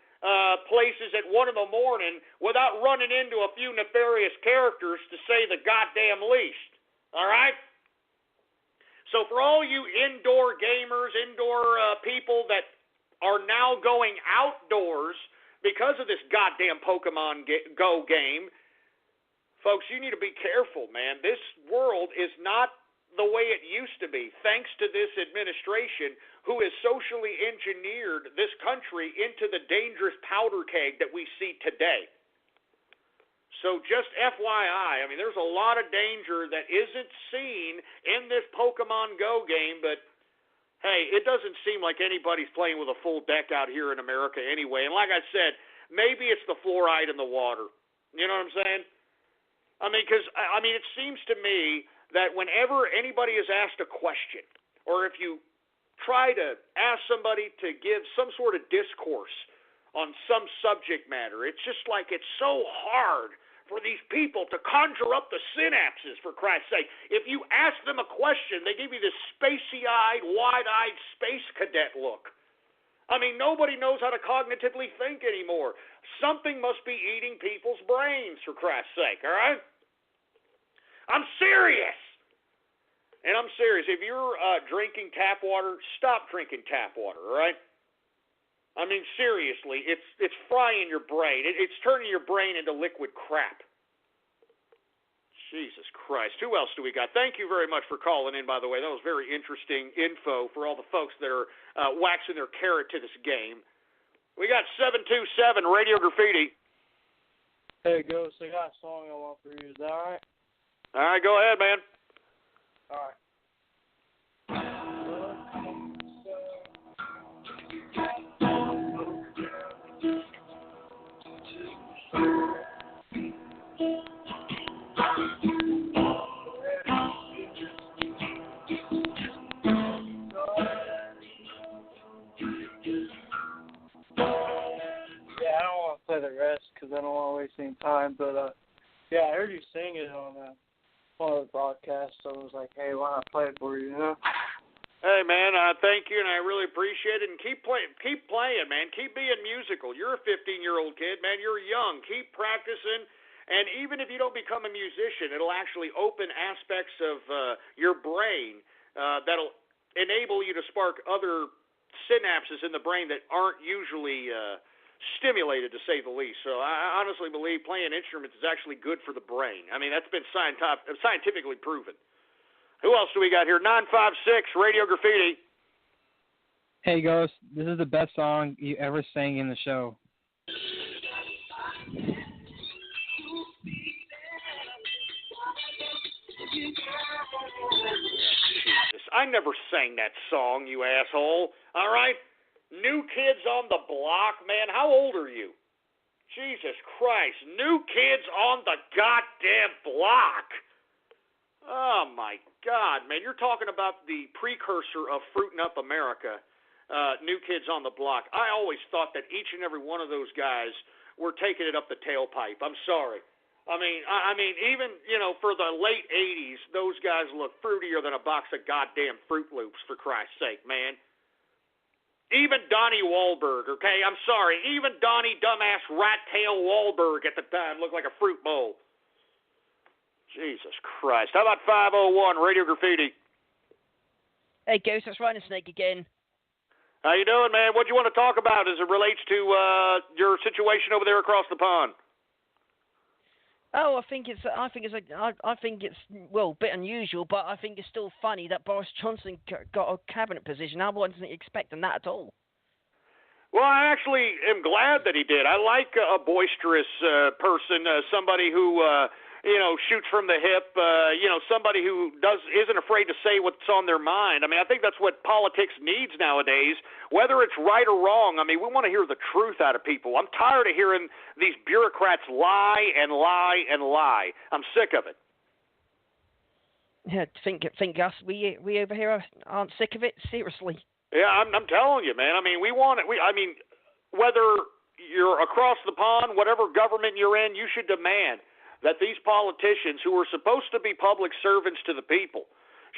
places at 1 a.m. without running into a few nefarious characters, to say the goddamn least. All right? So for all you indoor gamers, indoor people that are now going outdoors because of this goddamn Pokemon Go game, folks, you need to be careful, man. This world is not the way it used to be, thanks to this administration who has socially engineered this country into the dangerous powder keg that we see today. So just FYI, I mean, there's a lot of danger that isn't seen in this Pokemon Go game, but hey, it doesn't seem like anybody's playing with a full deck out here in America anyway. And like I said, maybe it's the fluoride in the water. You know what I'm saying? I mean, because it seems to me that whenever anybody is asked a question, or if you try to ask somebody to give some sort of discourse on some subject matter, it's just like it's so hard for these people to conjure up the synapses, for Christ's sake. If you ask them a question, they give you this spacey-eyed, wide-eyed space cadet look. I mean, nobody knows how to cognitively think anymore. Something must be eating people's brains, for Christ's sake, all right? I'm serious. And I'm serious. If you're drinking tap water, stop drinking tap water, all right? I mean, seriously, it's frying your brain. It's turning your brain into liquid crap. Jesus Christ. Who else do we got? Thank you very much for calling in, by the way. That was very interesting info for all the folks that are waxing their carrot to this game. We got 727 Radio Graffiti. Hey, Ghost, I got a song I want for you. Is that all right? All right, go ahead, man. All right. Play the rest because I don't want to waste any time. But yeah, I heard you sing it on one of the broadcasts, so I was like, hey, why not play it for you? You know? Hey man, thank you, and I really appreciate it. And keep playing, man. Keep being musical. You're a 15-year-old kid, man. You're young. Keep practicing. And even if you don't become a musician, it'll actually open aspects of your brain that'll enable you to spark other synapses in the brain that aren't usually stimulated, to say the least. So I honestly believe playing instruments is actually good for the brain. I mean, that's been scientifically proven. Who else do we got here? 956 Radio Graffiti. Hey, Ghost. This is the best song you ever sang in the show. Jesus, I never sang that song, you asshole. All right? New Kids on the Block, man. How old are you? Jesus Christ. New Kids on the goddamn block. Oh, my God, man. You're talking about the precursor of Fruitin' Up America, New Kids on the Block. I always thought that each and every one of those guys were taking it up the tailpipe. I'm sorry. I mean, even, for the late 80s, those guys look fruitier than a box of goddamn Fruit Loops, for Christ's sake, man. Even Donnie Wahlberg, okay? I'm sorry. Even Donnie Dumbass Rat Tail Wahlberg at the time looked like a fruit bowl. Jesus Christ. How about 501 Radio Graffiti? Hey, Ghost, it's Rhino Snake again. How you doing, man? What do you want to talk about as it relates to your situation over there across the pond? Oh, I think it's well, a bit unusual, but I think it's still funny that Boris Johnson got a cabinet position. I wasn't expecting that at all. Well, I actually am glad that he did. I like a boisterous person, somebody who shoots from the hip, somebody who isn't afraid to say what's on their mind. I mean, I think that's what politics needs nowadays, whether it's right or wrong. I mean, we want to hear the truth out of people. I'm tired of hearing these bureaucrats lie and lie and lie. I'm sick of it. Yeah, think us. We over here aren't sick of it. Seriously. Yeah, I'm telling you, man. I mean, we want it. Whether you're across the pond, whatever government you're in, you should demand that these politicians who are supposed to be public servants to the people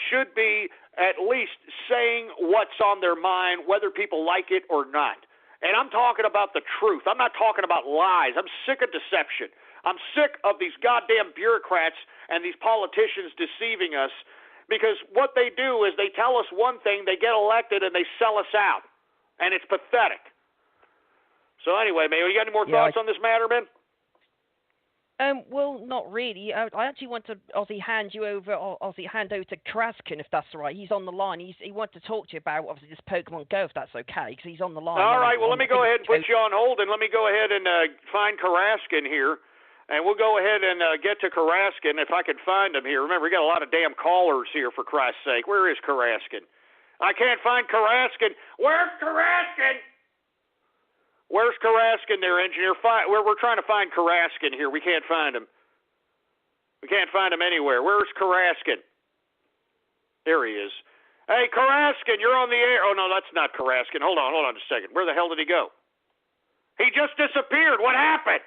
should be at least saying what's on their mind, whether people like it or not. And I'm talking about the truth. I'm not talking about lies. I'm sick of deception. I'm sick of these goddamn bureaucrats and these politicians deceiving us, because what they do is they tell us one thing, they get elected, and they sell us out. And it's pathetic. So anyway, man, you got any more thoughts on this matter, man? Well, not really. I actually want to hand over to Kraskin, if that's all right. He's on the line. He wants to talk to you about, obviously, this Pokemon Go, if that's okay, because he's on the line. All right, well, let me go ahead and put you on hold, and let me go ahead and find Kraskin here. And we'll go ahead and get to Karaskin if I can find him here. Remember, we got a lot of damn callers here, for Christ's sake. Where is Karaskin? I can't find Karaskin. Where's Karaskin? Where's Karaskin there, engineer? We're trying to find Karaskin here. We can't find him. We can't find him anywhere. Where's Karaskin? There he is. Hey, Karaskin, you're on the air. Oh, no, that's not Karaskin. Hold on a second. Where the hell did he go? He just disappeared. What happened?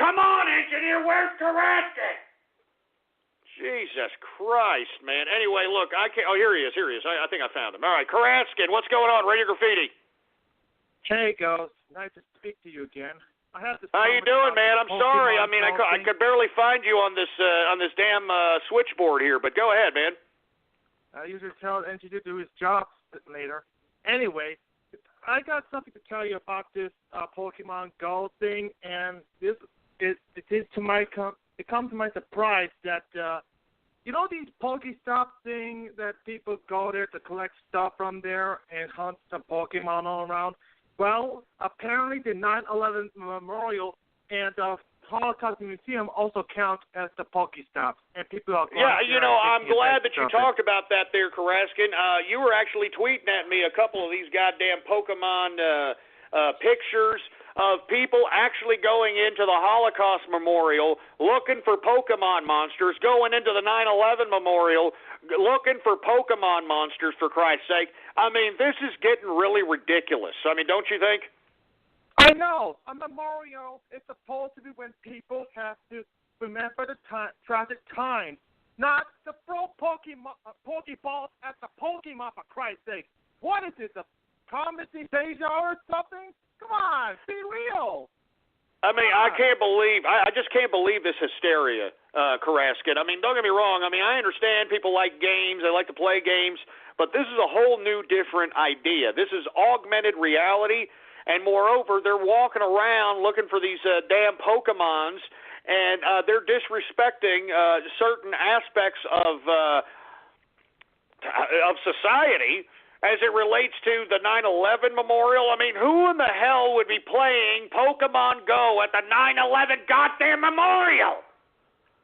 Come on, engineer. Where's Karaskin? Jesus Christ, man. Anyway, look, I can't. Oh, here he is. I think I found him. All right, Karaskin, what's going on? Radio Graffiti. Hey, Ghost. Nice to speak to you again. I have to. How you doing, man? I'm sorry. I mean, I could barely find you on this damn switchboard here. But go ahead, man. I usually tell the engineer to do his job later. Anyway, I got something to tell you about this Pokemon Go thing, and it comes to my surprise that you know these Pokestop thing that people go there to collect stuff from there and hunt some Pokemon all around. Well, apparently the 9/11 Memorial and the Holocaust Museum also count as the Pokestops, and people are going I'm glad that you talked about that there, Karaskin. You were actually tweeting at me a couple of these goddamn Pokemon pictures of people actually going into the Holocaust Memorial looking for Pokemon monsters, going into the 9/11 Memorial looking for Pokemon monsters, for Christ's sake. I mean, this is getting really ridiculous. I mean, don't you think? I know. A memorial is supposed to be when people have to remember the tragic times, not to throw Pokeballs at the Pokemon, for Christ's sake. What is it, the comedy deja or something? Come on, be real. I mean, I just can't believe this hysteria, Karaskin. I mean, don't get me wrong. I mean, I understand people like games, they like to play games, but this is a whole new, different idea. This is augmented reality, and moreover, they're walking around looking for these damn Pokemons, and they're disrespecting certain aspects of society as it relates to the 9/11 Memorial. I mean, who in the hell would be playing Pokemon Go at the 9/11 goddamn Memorial?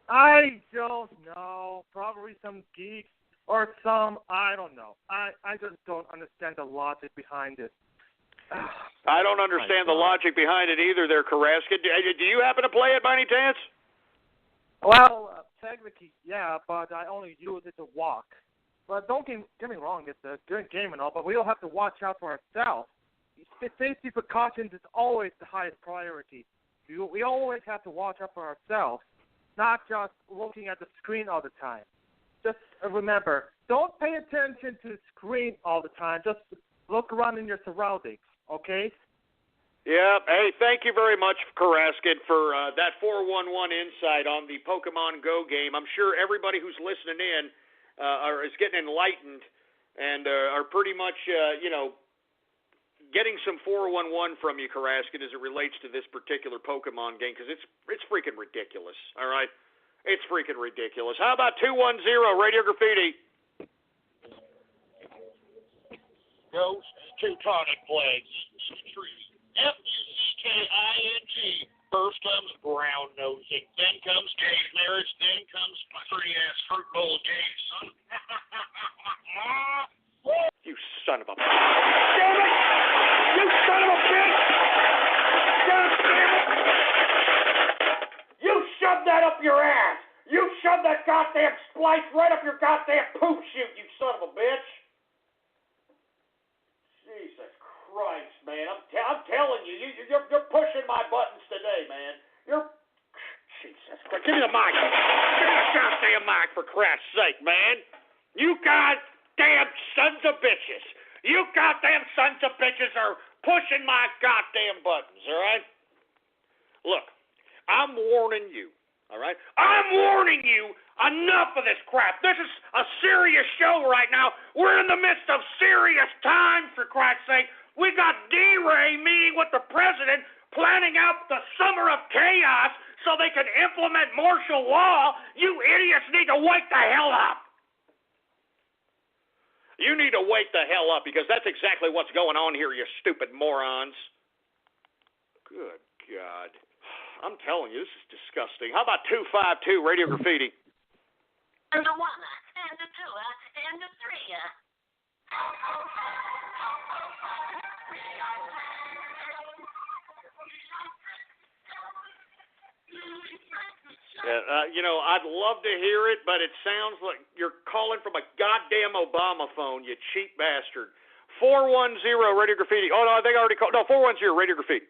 I don't know. Probably some geeks or some, I don't know. I just don't understand the logic behind it. I don't understand the logic behind it either there, Karaskin. Do you happen to play it by any chance? Well, technically, yeah, but I only use it to walk. But don't get me wrong, it's a good game and all, but we all have to watch out for ourselves. Safety precautions is always the highest priority. We always have to watch out for ourselves, not just looking at the screen all the time. Just remember, don't pay attention to the screen all the time. Just look around in your surroundings, okay? Yeah. Hey, thank you very much, Karaskin, for that 411 insight on the Pokemon Go game. I'm sure everybody who's listening in is getting enlightened and are pretty much, getting some 411 from you, Karaskin, as it relates to this particular Pokemon game, because it's freaking ridiculous, all right? It's freaking ridiculous. How about 210 Radio Graffiti? Ghost, Teutonic Plague, tree, Fucking. First comes brown nosing, then comes gay marriage, then comes pretty ass fruit bowl gay son. You son of a bitch! Damn it! You son of a bitch! God damn it! You shoved that up your ass! You shoved that goddamn splice right up your goddamn poop chute, you son of a bitch! Jesus Christ, man! I'm telling you, you're pushing my buttons today, man. Jesus Christ! Give me the mic! Give me the goddamn mic, for Christ's sake, man! You goddamn sons of bitches! You goddamn sons of bitches are pushing my goddamn buttons, all right? Look, I'm warning you, all right? I'm warning you, enough of this crap. This is a serious show right now. We're in the midst of serious times, for Christ's sake. We got D-Ray meeting with the president, planning out the summer of chaos so they can implement martial law. You idiots need to wake the hell up. You need to wake the hell up, because that's exactly what's going on here, you stupid morons. Good God. I'm telling you, this is disgusting. How about 252 Radio Graffiti? And the 1, and the 2, and the 3. I'd love to hear it, but it sounds like you're calling from a goddamn Obama phone, you cheap bastard. 410 Radio Graffiti. Oh, no, I think I already called. No, 410 Radio Graffiti.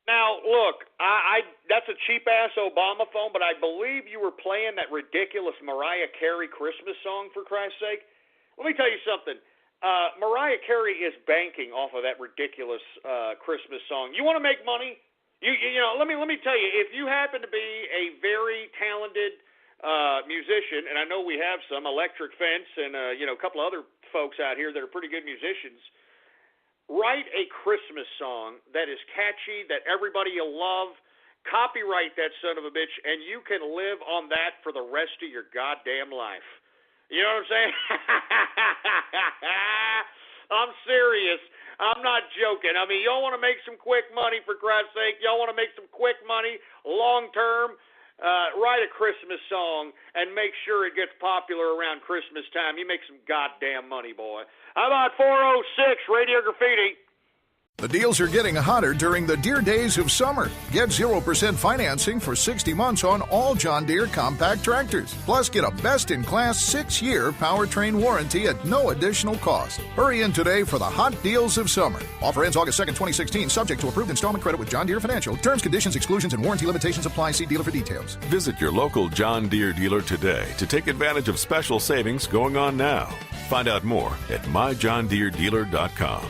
Now, look, that's a cheap-ass Obama phone, but I believe you were playing that ridiculous Mariah Carey Christmas song, for Christ's sake. Let me tell you something. Mariah Carey is banking off of that ridiculous Christmas song. You want to make money? Let me tell you, if you happen to be a very talented musician, and I know we have some, Electric Fence and a couple other folks out here that are pretty good musicians, write a Christmas song that is catchy, that everybody will love, copyright that son of a bitch, and you can live on that for the rest of your goddamn life. You know what I'm saying? I'm serious. I'm not joking. I mean, y'all want to make some quick money, for Christ's sake. Y'all want to make some quick money long term. Write a Christmas song and make sure it gets popular around Christmas time. You make some goddamn money, boy. How about 406 Radio Graffiti? The deals are getting hotter during the dear days of summer. Get 0% financing for 60 months on all John Deere compact tractors. Plus, get a best-in-class 6-year powertrain warranty at no additional cost. Hurry in today for the hot deals of summer. Offer ends August 2nd, 2016, subject to approved installment credit with John Deere Financial. Terms, conditions, exclusions, and warranty limitations apply. See dealer for details. Visit your local John Deere dealer today to take advantage of special savings going on now. Find out more at myjohndeeredealer.com.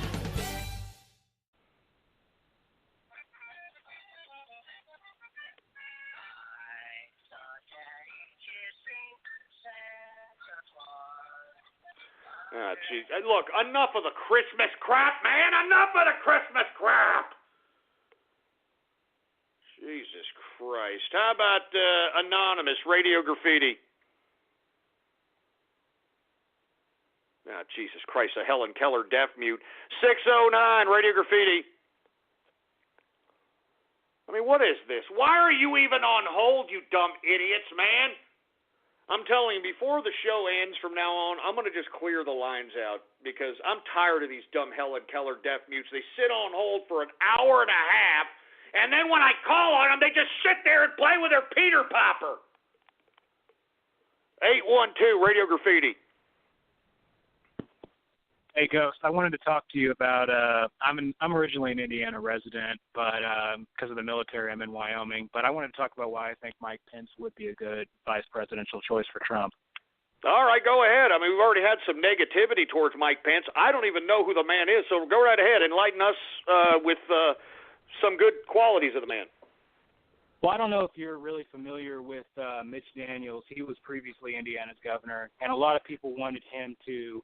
Geez. Look, enough of the Christmas crap, man. Enough of the Christmas crap. Jesus Christ. How about Anonymous Radio Graffiti? Jesus Christ, a Helen Keller deaf mute. 609 Radio Graffiti. I mean, what is this? Why are you even on hold, you dumb idiots, man? I'm telling you, before the show ends from now on, I'm going to just clear the lines out because I'm tired of these dumb Helen Keller deaf mutes. They sit on hold for an hour and a half, and then when I call on them, they just sit there and play with their Peter Popper. 812 Radio Graffiti. Hey, Ghost, I wanted to talk to you about, I'm originally an Indiana resident, but because of the military, I'm in Wyoming. But I wanted to talk about why I think Mike Pence would be a good vice presidential choice for Trump. All right, go ahead. I mean, we've already had some negativity towards Mike Pence. I don't even know who the man is, so go right ahead. Enlighten us with some good qualities of the man. Well, I don't know if you're really familiar with Mitch Daniels. He was previously Indiana's governor, and a lot of people wanted him to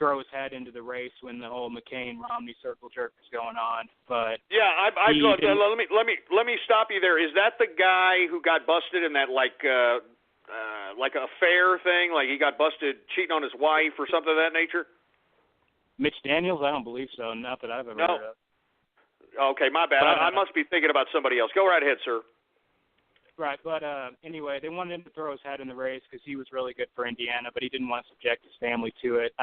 throw his head into the race when the whole McCain-Romney circle jerk was going on. But yeah, let me stop you there. Is that the guy who got busted in that like affair thing? Like he got busted cheating on his wife or something of that nature? Mitch Daniels? I don't believe so. Not that I've ever heard of. Okay, my bad. I must be thinking about somebody else. Go right ahead, sir. Right, but anyway, they wanted him to throw his hat in the race because he was really good for Indiana, but he didn't want to subject his family to it,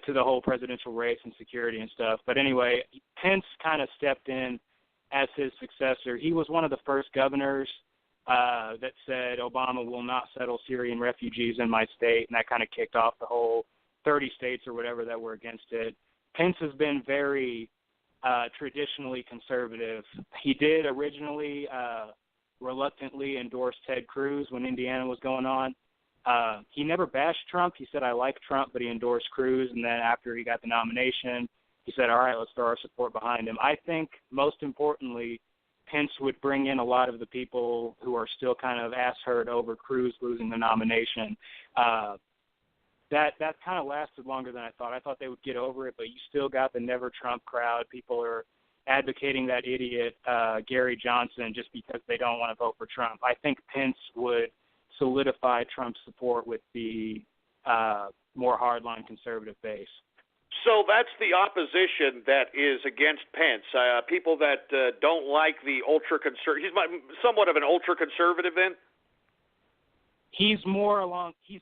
to the whole presidential race and security and stuff. But anyway, Pence kind of stepped in as his successor. He was one of the first governors that said Obama will not settle Syrian refugees in my state, and that kind of kicked off the whole 30 states or whatever that were against it. Pence has been very traditionally conservative. He did originally reluctantly endorse Ted Cruz when Indiana was going on. He never bashed Trump. He said, I like Trump, but he endorsed Cruz. And then after he got the nomination, he said, all right, let's throw our support behind him. I think most importantly, Pence would bring in a lot of the people who are still kind of ass-hurt over Cruz losing the nomination. That kind of lasted longer than I thought. I thought they would get over it, but you still got the Never Trump crowd. People are advocating that idiot Gary Johnson just because they don't want to vote for Trump. I think Pence would solidify Trump's support with the more hardline conservative base. So that's the opposition that is against Pence. People that don't like the ultra-conservative. He's somewhat of an ultra-conservative then? He's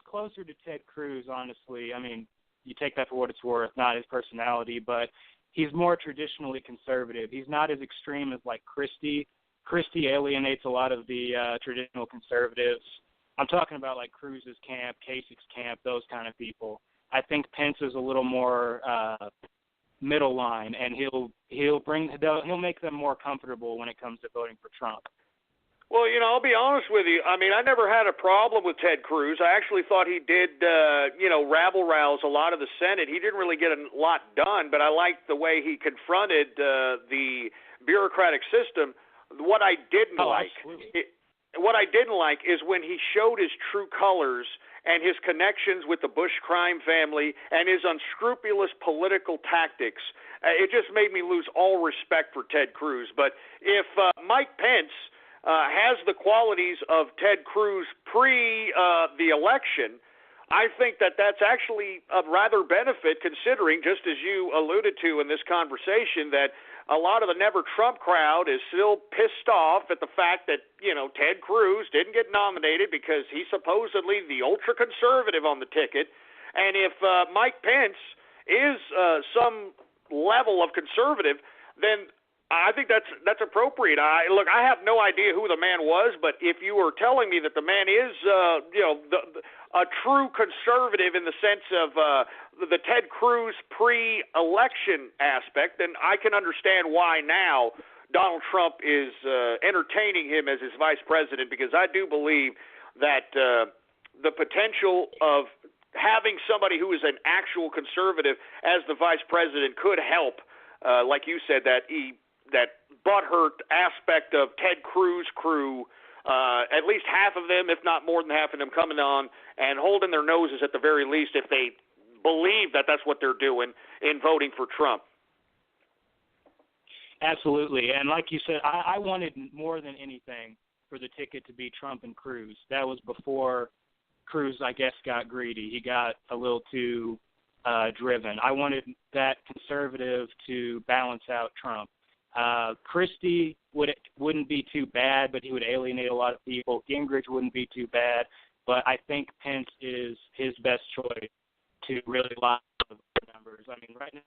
closer to Ted Cruz, honestly. I mean, you take that for what it's worth, not his personality, but he's more traditionally conservative. He's not as extreme as like Christie. Christie alienates a lot of the traditional conservatives. I'm talking about like Cruz's camp, Kasich's camp, those kind of people. I think Pence is a little more middle line, and he'll make them more comfortable when it comes to voting for Trump. Well, I'll be honest with you. I mean, I never had a problem with Ted Cruz. I actually thought he did, rabble-rouse a lot of the Senate. He didn't really get a lot done, but I liked the way he confronted the bureaucratic system. What I didn't like is when he showed his true colors and his connections with the Bush crime family and his unscrupulous political tactics. It just made me lose all respect for Ted Cruz. But if Mike Pence has the qualities of Ted Cruz pre the election, I think that that's actually a rather benefit, considering, just as you alluded to in this conversation, that a lot of the Never Trump crowd is still pissed off at the fact that, Ted Cruz didn't get nominated because he's supposedly the ultra-conservative on the ticket. And if Mike Pence is some level of conservative, then I think that's appropriate. I have no idea who the man was, but if you were telling me that the man is, a true conservative in the sense of the Ted Cruz pre-election aspect, then I can understand why now Donald Trump is entertaining him as his vice president, because I do believe that the potential of having somebody who is an actual conservative as the vice president could help, like you said, that butthurt aspect of Ted Cruz crew, at least half of them, if not more than half of them, coming on and holding their noses at the very least if they believe that that's what they're doing in voting for Trump. Absolutely. And like you said, I wanted more than anything for the ticket to be Trump and Cruz. That was before Cruz, I guess, got greedy. He got a little too driven. I wanted that conservative to balance out Trump. Christie wouldn't be too bad, but he would alienate a lot of people. Gingrich wouldn't be too bad, but I think Pence is his best choice to really lock the numbers. I mean, right now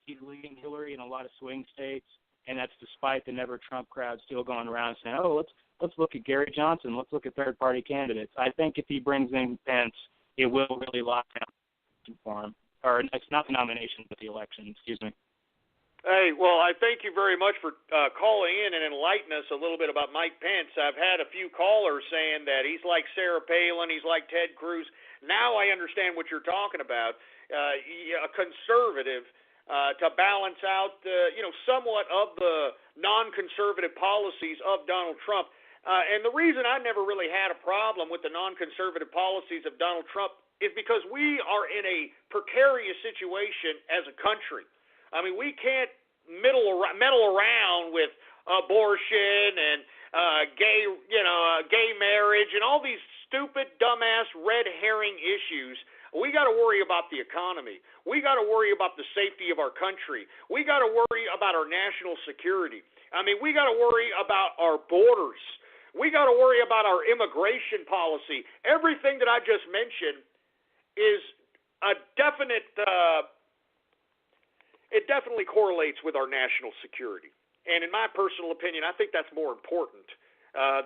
he's leading Hillary in a lot of swing states, and that's despite the Never Trump crowd still going around saying, "Oh, let's look at Gary Johnson, let's look at third-party candidates." I think if he brings in Pence, it will really lock down for him. Or it's not the nomination, but the election. Excuse me. Hey, well, I thank you very much for calling in and enlightening us a little bit about Mike Pence. I've had a few callers saying that he's like Sarah Palin, he's like Ted Cruz. Now I understand what you're talking about. A conservative to balance out, somewhat of the non-conservative policies of Donald Trump. And the reason I never really had a problem with the non-conservative policies of Donald Trump is because we are in a precarious situation as a country. I mean, we can't meddle around with abortion and gay marriage and all these stupid, dumbass, red herring issues. We got to worry about the economy. We got to worry about the safety of our country. We got to worry about our national security. I mean, we got to worry about our borders. We got to worry about our immigration policy. Everything that I just mentioned is a definite. It definitely correlates with our national security. And in my personal opinion, I think that's more important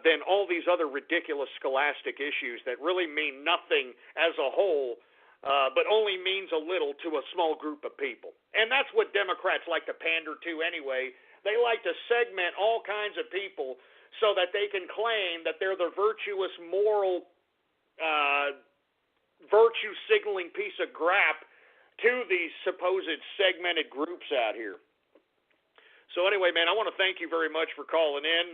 than all these other ridiculous scholastic issues that really mean nothing as a whole, but only means a little to a small group of people. And that's what Democrats like to pander to anyway. They like to segment all kinds of people so that they can claim that they're the virtuous, moral, virtue-signaling piece of crap to these supposed segmented groups out here. So anyway, man, I want to thank you very much for calling in.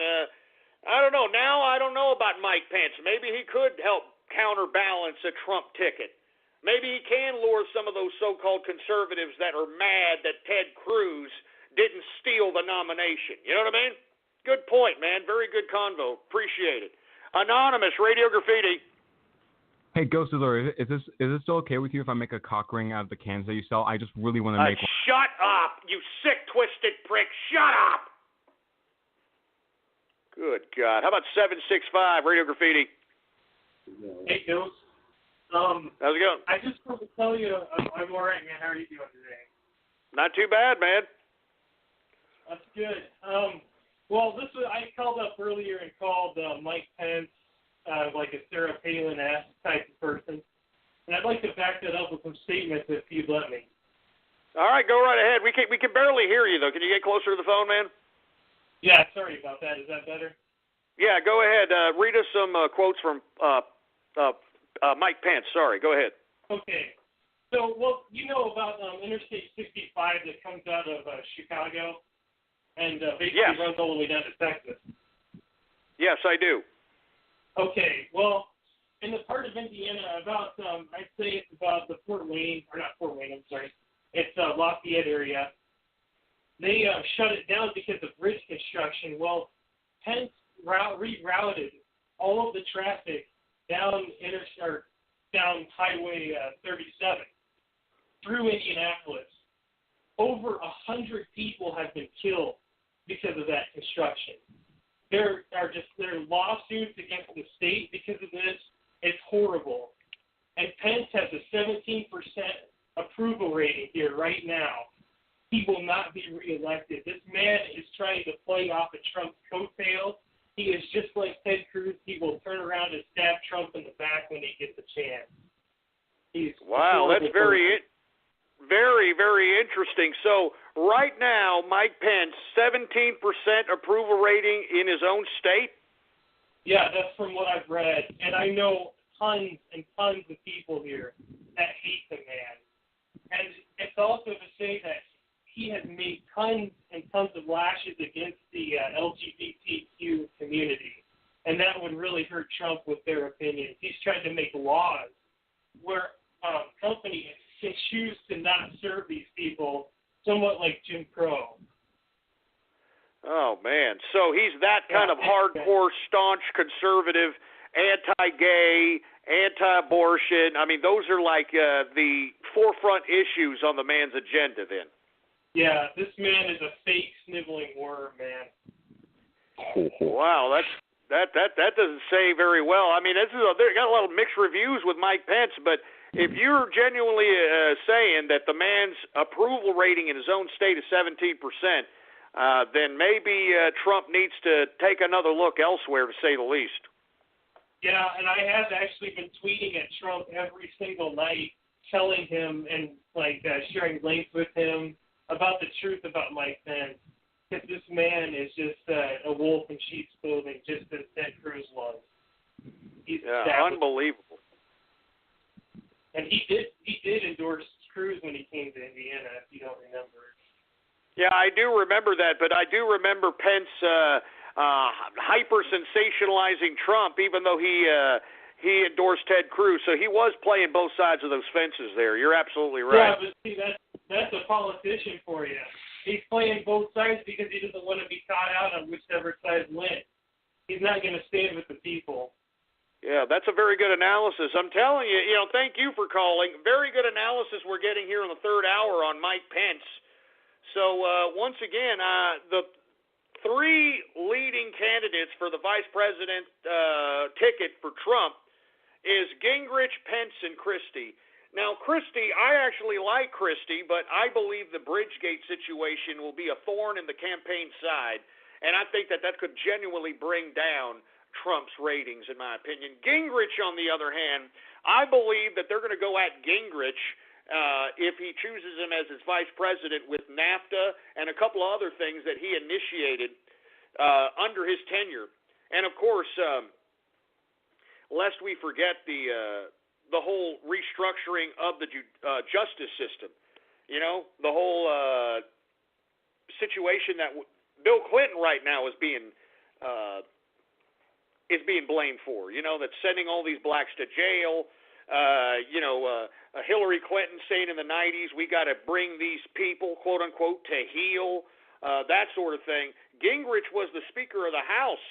I don't know. Now I don't know about Mike Pence. Maybe he could help counterbalance a Trump ticket. Maybe he can lure some of those so-called conservatives that are mad that Ted Cruz didn't steal the nomination. You know what I mean? Good point, man. Very good convo. Appreciate it. Anonymous, Radio Graffiti. Hey, Ghost Dealer, is this still okay with you if I make a cock ring out of the cans that you sell? I just really want to make one. Shut up, you sick, twisted prick. Shut up. Good God. How about 765 Radio Graffiti? Hey, Ghost. How's it going? I just want to tell you, I'm all right, man. How are you doing today? Not too bad, man. That's good. Well, I called up earlier and called Mike Pence like a Sarah Palin-esque type of person, and I'd like to back that up with some statements if you'd let me. All right, go right ahead. We can barely hear you though. Can you get closer to the phone, man? Yeah, sorry about that. Is that better? Yeah, go ahead. Read us some quotes from Mike Pence. Sorry, go ahead. Okay. So, well, you know about Interstate 65 that comes out of Chicago and basically runs all the way down to Texas? Yes, I do. Okay. Well, in the part of Indiana, about I'd say it's about the Fort Wayne, or not Fort Wayne, I'm sorry. It's Lafayette area. They shut it down because of bridge construction. Well, Pence rerouted all of the traffic down Highway 37 through Indianapolis. Over 100 people have been killed because of that construction. There are lawsuits against the state because of this. It's horrible. And Pence has a 17% approval rating here right now. He will not be reelected. This man is trying to play off of Trump's coattails. He is just like Ted Cruz. He will turn around and stab Trump in the back when he gets a chance. Wow, that's very, very, very interesting. So right now, Mike Pence, 17% approval rating in his own state? Yeah, that's from what I've read. And I know tons and tons of people here that hate the man. And it's also to say that he has made tons and tons of lashes against the LGBTQ community. And that would really hurt Trump with their opinions. He's trying to make laws where companies can choose to not serve these people, somewhat like Jim Crow. Oh, man. So he's that kind of hardcore, staunch, conservative, anti-gay, anti-abortion. I mean, those are like the forefront issues on the man's agenda then. Yeah, this man is a fake sniveling worm, man. Wow, that doesn't say very well. I mean, they got a lot of mixed reviews with Mike Pence, but if you're genuinely saying that the man's approval rating in his own state is 17%, then maybe Trump needs to take another look elsewhere, to say the least. Yeah, and I have actually been tweeting at Trump every single night, telling him and sharing links with him about the truth about Mike Pence. Because this man is just a wolf in sheep's clothing, just as Ted Cruz was. He's unbelievable. And he did endorse Cruz when he came to Indiana, if you don't remember. Yeah, I do remember that, but I do remember Pence hyper-sensationalizing Trump, even though he endorsed Ted Cruz. So he was playing both sides of those fences there. You're absolutely right. Yeah, but see, that's a politician for you. He's playing both sides because he doesn't want to be caught out on whichever side wins. He's not going to stand with the people. Yeah, that's a very good analysis. I'm telling you, thank you for calling. Very good analysis we're getting here in the third hour on Mike Pence. So, once again, the three leading candidates for the vice president ticket for Trump is Gingrich, Pence, and Christie. Now, Christie, I actually like Christie, but I believe the Bridgegate situation will be a thorn in the campaign side, and I think that could genuinely bring down Trump's ratings, in my opinion. Gingrich, on the other hand, I believe that they're going to go at Gingrich if he chooses him as his vice president with NAFTA and a couple of other things that he initiated under his tenure. And, of course, lest we forget the whole restructuring of the justice system, the whole situation that Bill Clinton right now is being blamed for, that's sending all these blacks to jail, Hillary Clinton saying in the 90s, we got to bring these people, quote unquote, to heel, that sort of thing. Gingrich was the Speaker of the House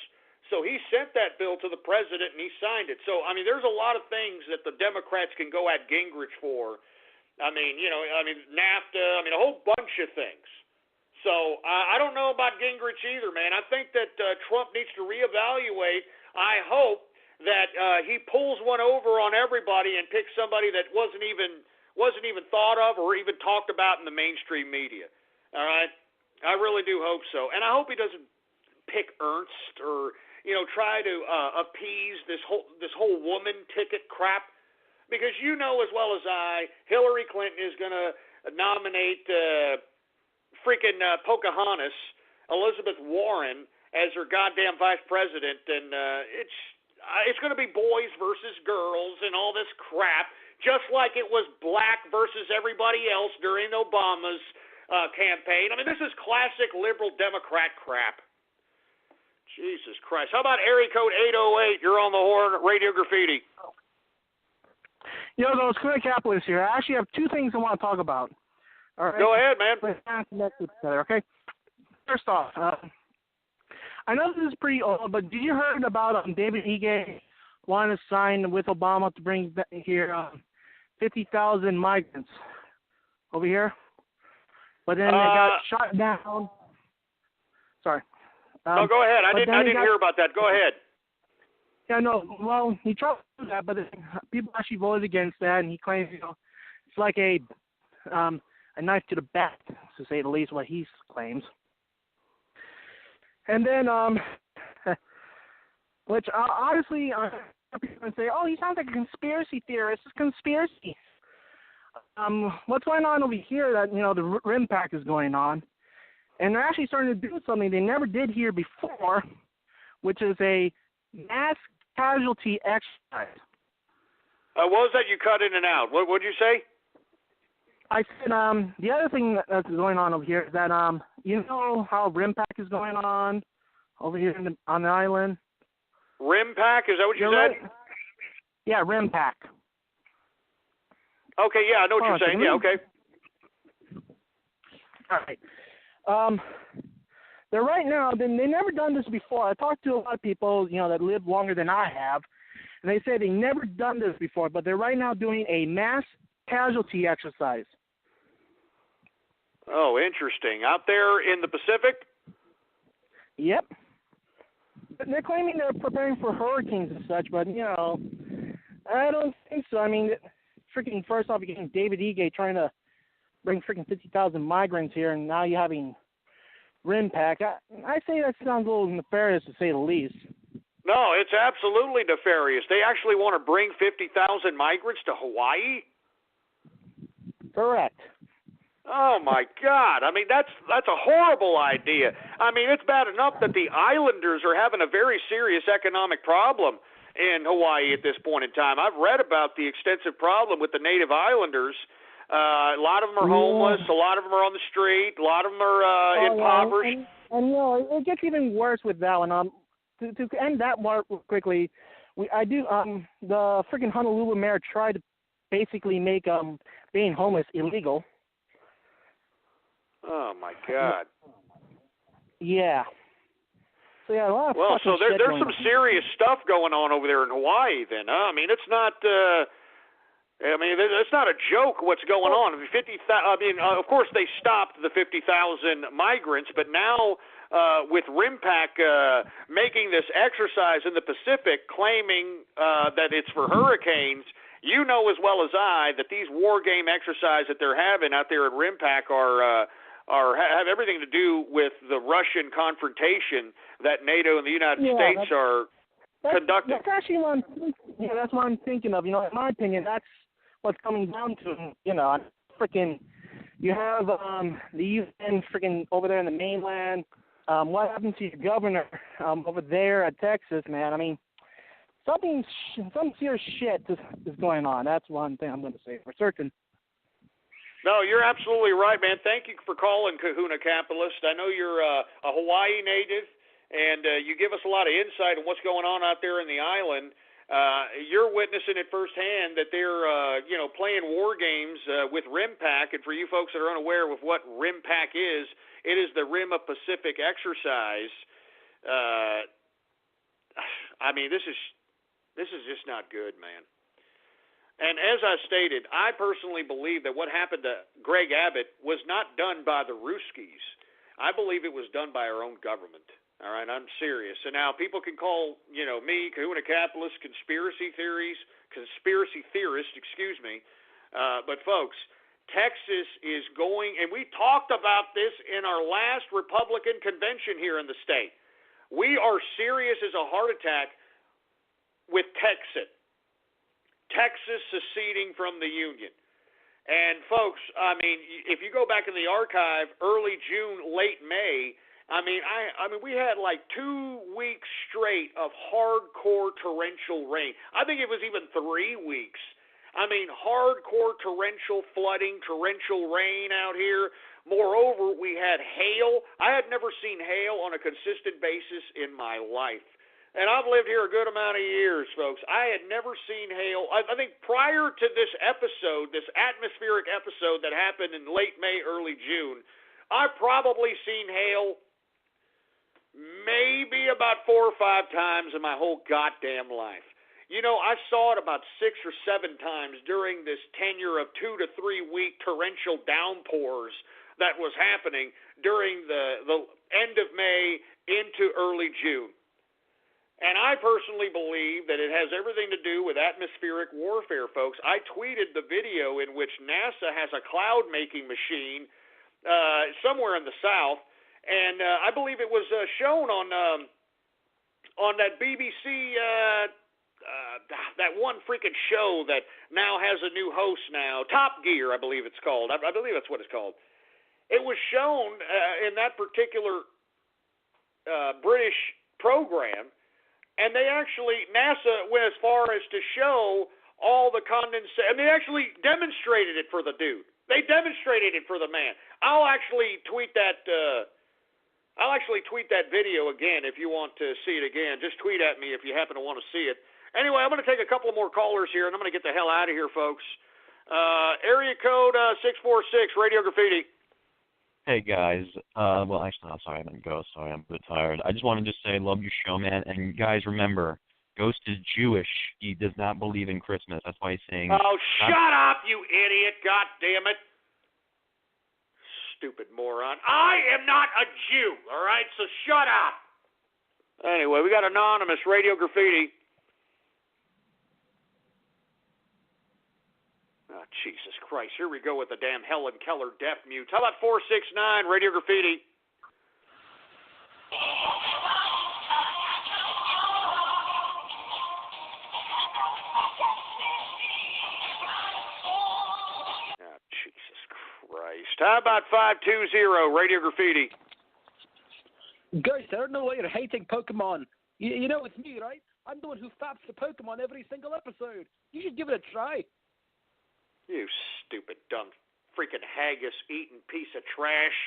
So he sent that bill to the president, and he signed it. So, I mean, there's a lot of things that the Democrats can go at Gingrich for. I mean, NAFTA, a whole bunch of things. So I don't know about Gingrich either, man. I think that Trump needs to reevaluate. I hope that he pulls one over on everybody and picks somebody that wasn't even thought of or even talked about in the mainstream media. All right? I really do hope so. And I hope he doesn't pick Ernst or try to appease this whole woman ticket crap, because you know as well as I, Hillary Clinton is going to nominate freaking Pocahontas, Elizabeth Warren, as her goddamn vice president, and it's going to be boys versus girls and all this crap, just like it was black versus everybody else during Obama's campaign. I mean, this is classic liberal Democrat crap. Jesus Christ. How about area code 808? You're on the horn, Radio Graffiti. Yo, it's Clint Capitalist here. I actually have two things I want to talk about. All right? Go ahead, man. Let's connect with each other, okay? First off, I know this is pretty old, but did you heard about David Ige wanting to sign with Obama to bring back here 50,000 migrants over here? But then they got shot down. Sorry. No, go ahead. I didn't hear about that. Go ahead. Yeah, no. Well, he tried to do that, but people actually voted against that, and he claims, it's like a knife to the back, to say the least, what he claims. And then, which honestly, people can say, oh, he sounds like a conspiracy theorist. It's conspiracy. What's going on over here? That the RIM pack is going on. And they're actually starting to do something they never did here before, which is a mass casualty exercise. What was that? You cut in and out. What did you say? I said the other thing that's going on over here is that you know how RIM pack is going on over here on the island. RIM pack? Is that what you said? Right. Yeah, RIM pack. Okay, yeah, I know what you're saying. Yeah, okay. All right. They're right now, they never done this before. I talked to a lot of people, that live longer than I have, and they say they never done this before, but they're right now doing a mass casualty exercise. Oh, interesting. Out there in the Pacific? Yep. They're claiming they're preparing for hurricanes and such, but, I don't think so. I mean, freaking first off, you're getting David Ige trying to bring freaking 50,000 migrants here, and now you're having RIM pack. I say that sounds a little nefarious, to say the least. No, it's absolutely nefarious. They actually want to bring 50,000 migrants to Hawaii? Correct. Oh, my God. I mean, that's a horrible idea. I mean, it's bad enough that the islanders are having a very serious economic problem in Hawaii at this point in time. I've read about the extensive problem with the native islanders. A lot of them are homeless. A lot of them are on the street. A lot of them are impoverished. And it gets even worse with that one. To end that more quickly, the freaking Honolulu mayor tried to basically make being homeless illegal. Oh my God. Yeah. So yeah, a lot of well, so there's some on. serious stuff going on over there in Hawaii. Then, huh? I mean, it's not. It's not a joke what's going on. Of course, they stopped the 50,000 migrants, but now with RIMPAC making this exercise in the Pacific, claiming that it's for hurricanes, you know as well as I that these war game exercises that they're having out there at RIMPAC have everything to do with the Russian confrontation that NATO and the United States are conducting. That's actually that's what I'm thinking of. In my opinion, that's what's coming down to. You have the UN freaking over there in the mainland. What happened to your governor over there at Texas, man? I mean, some serious shit is going on. That's one thing I'm going to say for certain. No, you're absolutely right, man. Thank you for calling, Kahuna Capitalist. I know you're a Hawaii native, and you give us a lot of insight on what's going on out there in the island. You're witnessing it firsthand that they're, playing war games with RIMPAC. And for you folks that are unaware of what RIMPAC is, it is the Rim of Pacific exercise. I mean, this is just not good, man. And as I stated, I personally believe that what happened to Greg Abbott was not done by the Ruskies. I believe it was done by our own government. All right, I'm serious. And now people can call, me, Kahuna Capitalist, conspiracy theorist, excuse me. But folks, Texas is going, and we talked about this in our last Republican convention here in the state. We are serious as a heart attack with Texas seceding from the Union. And folks, I mean, if you go back in the archive, early June, late May, I mean, we had like 2 weeks straight of hardcore torrential rain. I think it was even 3 weeks. I mean, hardcore torrential flooding, torrential rain out here. Moreover, we had hail. I had never seen hail on a consistent basis in my life. And I've lived here a good amount of years, folks. I had never seen hail. I think prior to this episode, this atmospheric episode that happened in late May, early June, I've probably seen hail maybe about 4 or 5 times in my whole goddamn life. I saw it about 6 or 7 times during this tenure of 2 to 3 week torrential downpours that was happening during the end of May into early June. And I personally believe that it has everything to do with atmospheric warfare, folks. I tweeted the video in which NASA has a cloud-making machine somewhere in the South, and I believe it was shown on that BBC, that one freaking show that now has a new host now, Top Gear, I believe it's called. I believe that's what it's called. It was shown in that particular British program. And they actually, NASA went as far as to show all the condensation. And they actually demonstrated it for the dude. They demonstrated it for the man. I'll actually tweet that video again if you want to see it again. Just tweet at me if you happen to want to see it. Anyway, I'm going to take a couple more callers here, and I'm going to get the hell out of here, folks. Area code 646, Radio Graffiti. Hey guys, well actually, I'm sorry, I meant Ghost. Sorry, I'm a bit tired. I just wanted to say, love your show, man. And guys, remember, Ghost is Jewish. He does not believe in Christmas. That's why he's saying. Oh, shut up, you idiot! God damn it! Stupid moron. I am not a Jew. All right, so shut up. Anyway, we got anonymous Radio Graffiti. Oh, Jesus Christ. Here we go with the damn Helen Keller deaf mutes. How about 469, Radio Graffiti? Oh, Jesus Christ. How about 520, Radio Graffiti? Ghost, I don't know why you're hating Pokemon. You know it's me, right? I'm the one who faps the Pokemon every single episode. You should give it a try. You stupid, dumb, freaking haggis-eating piece of trash.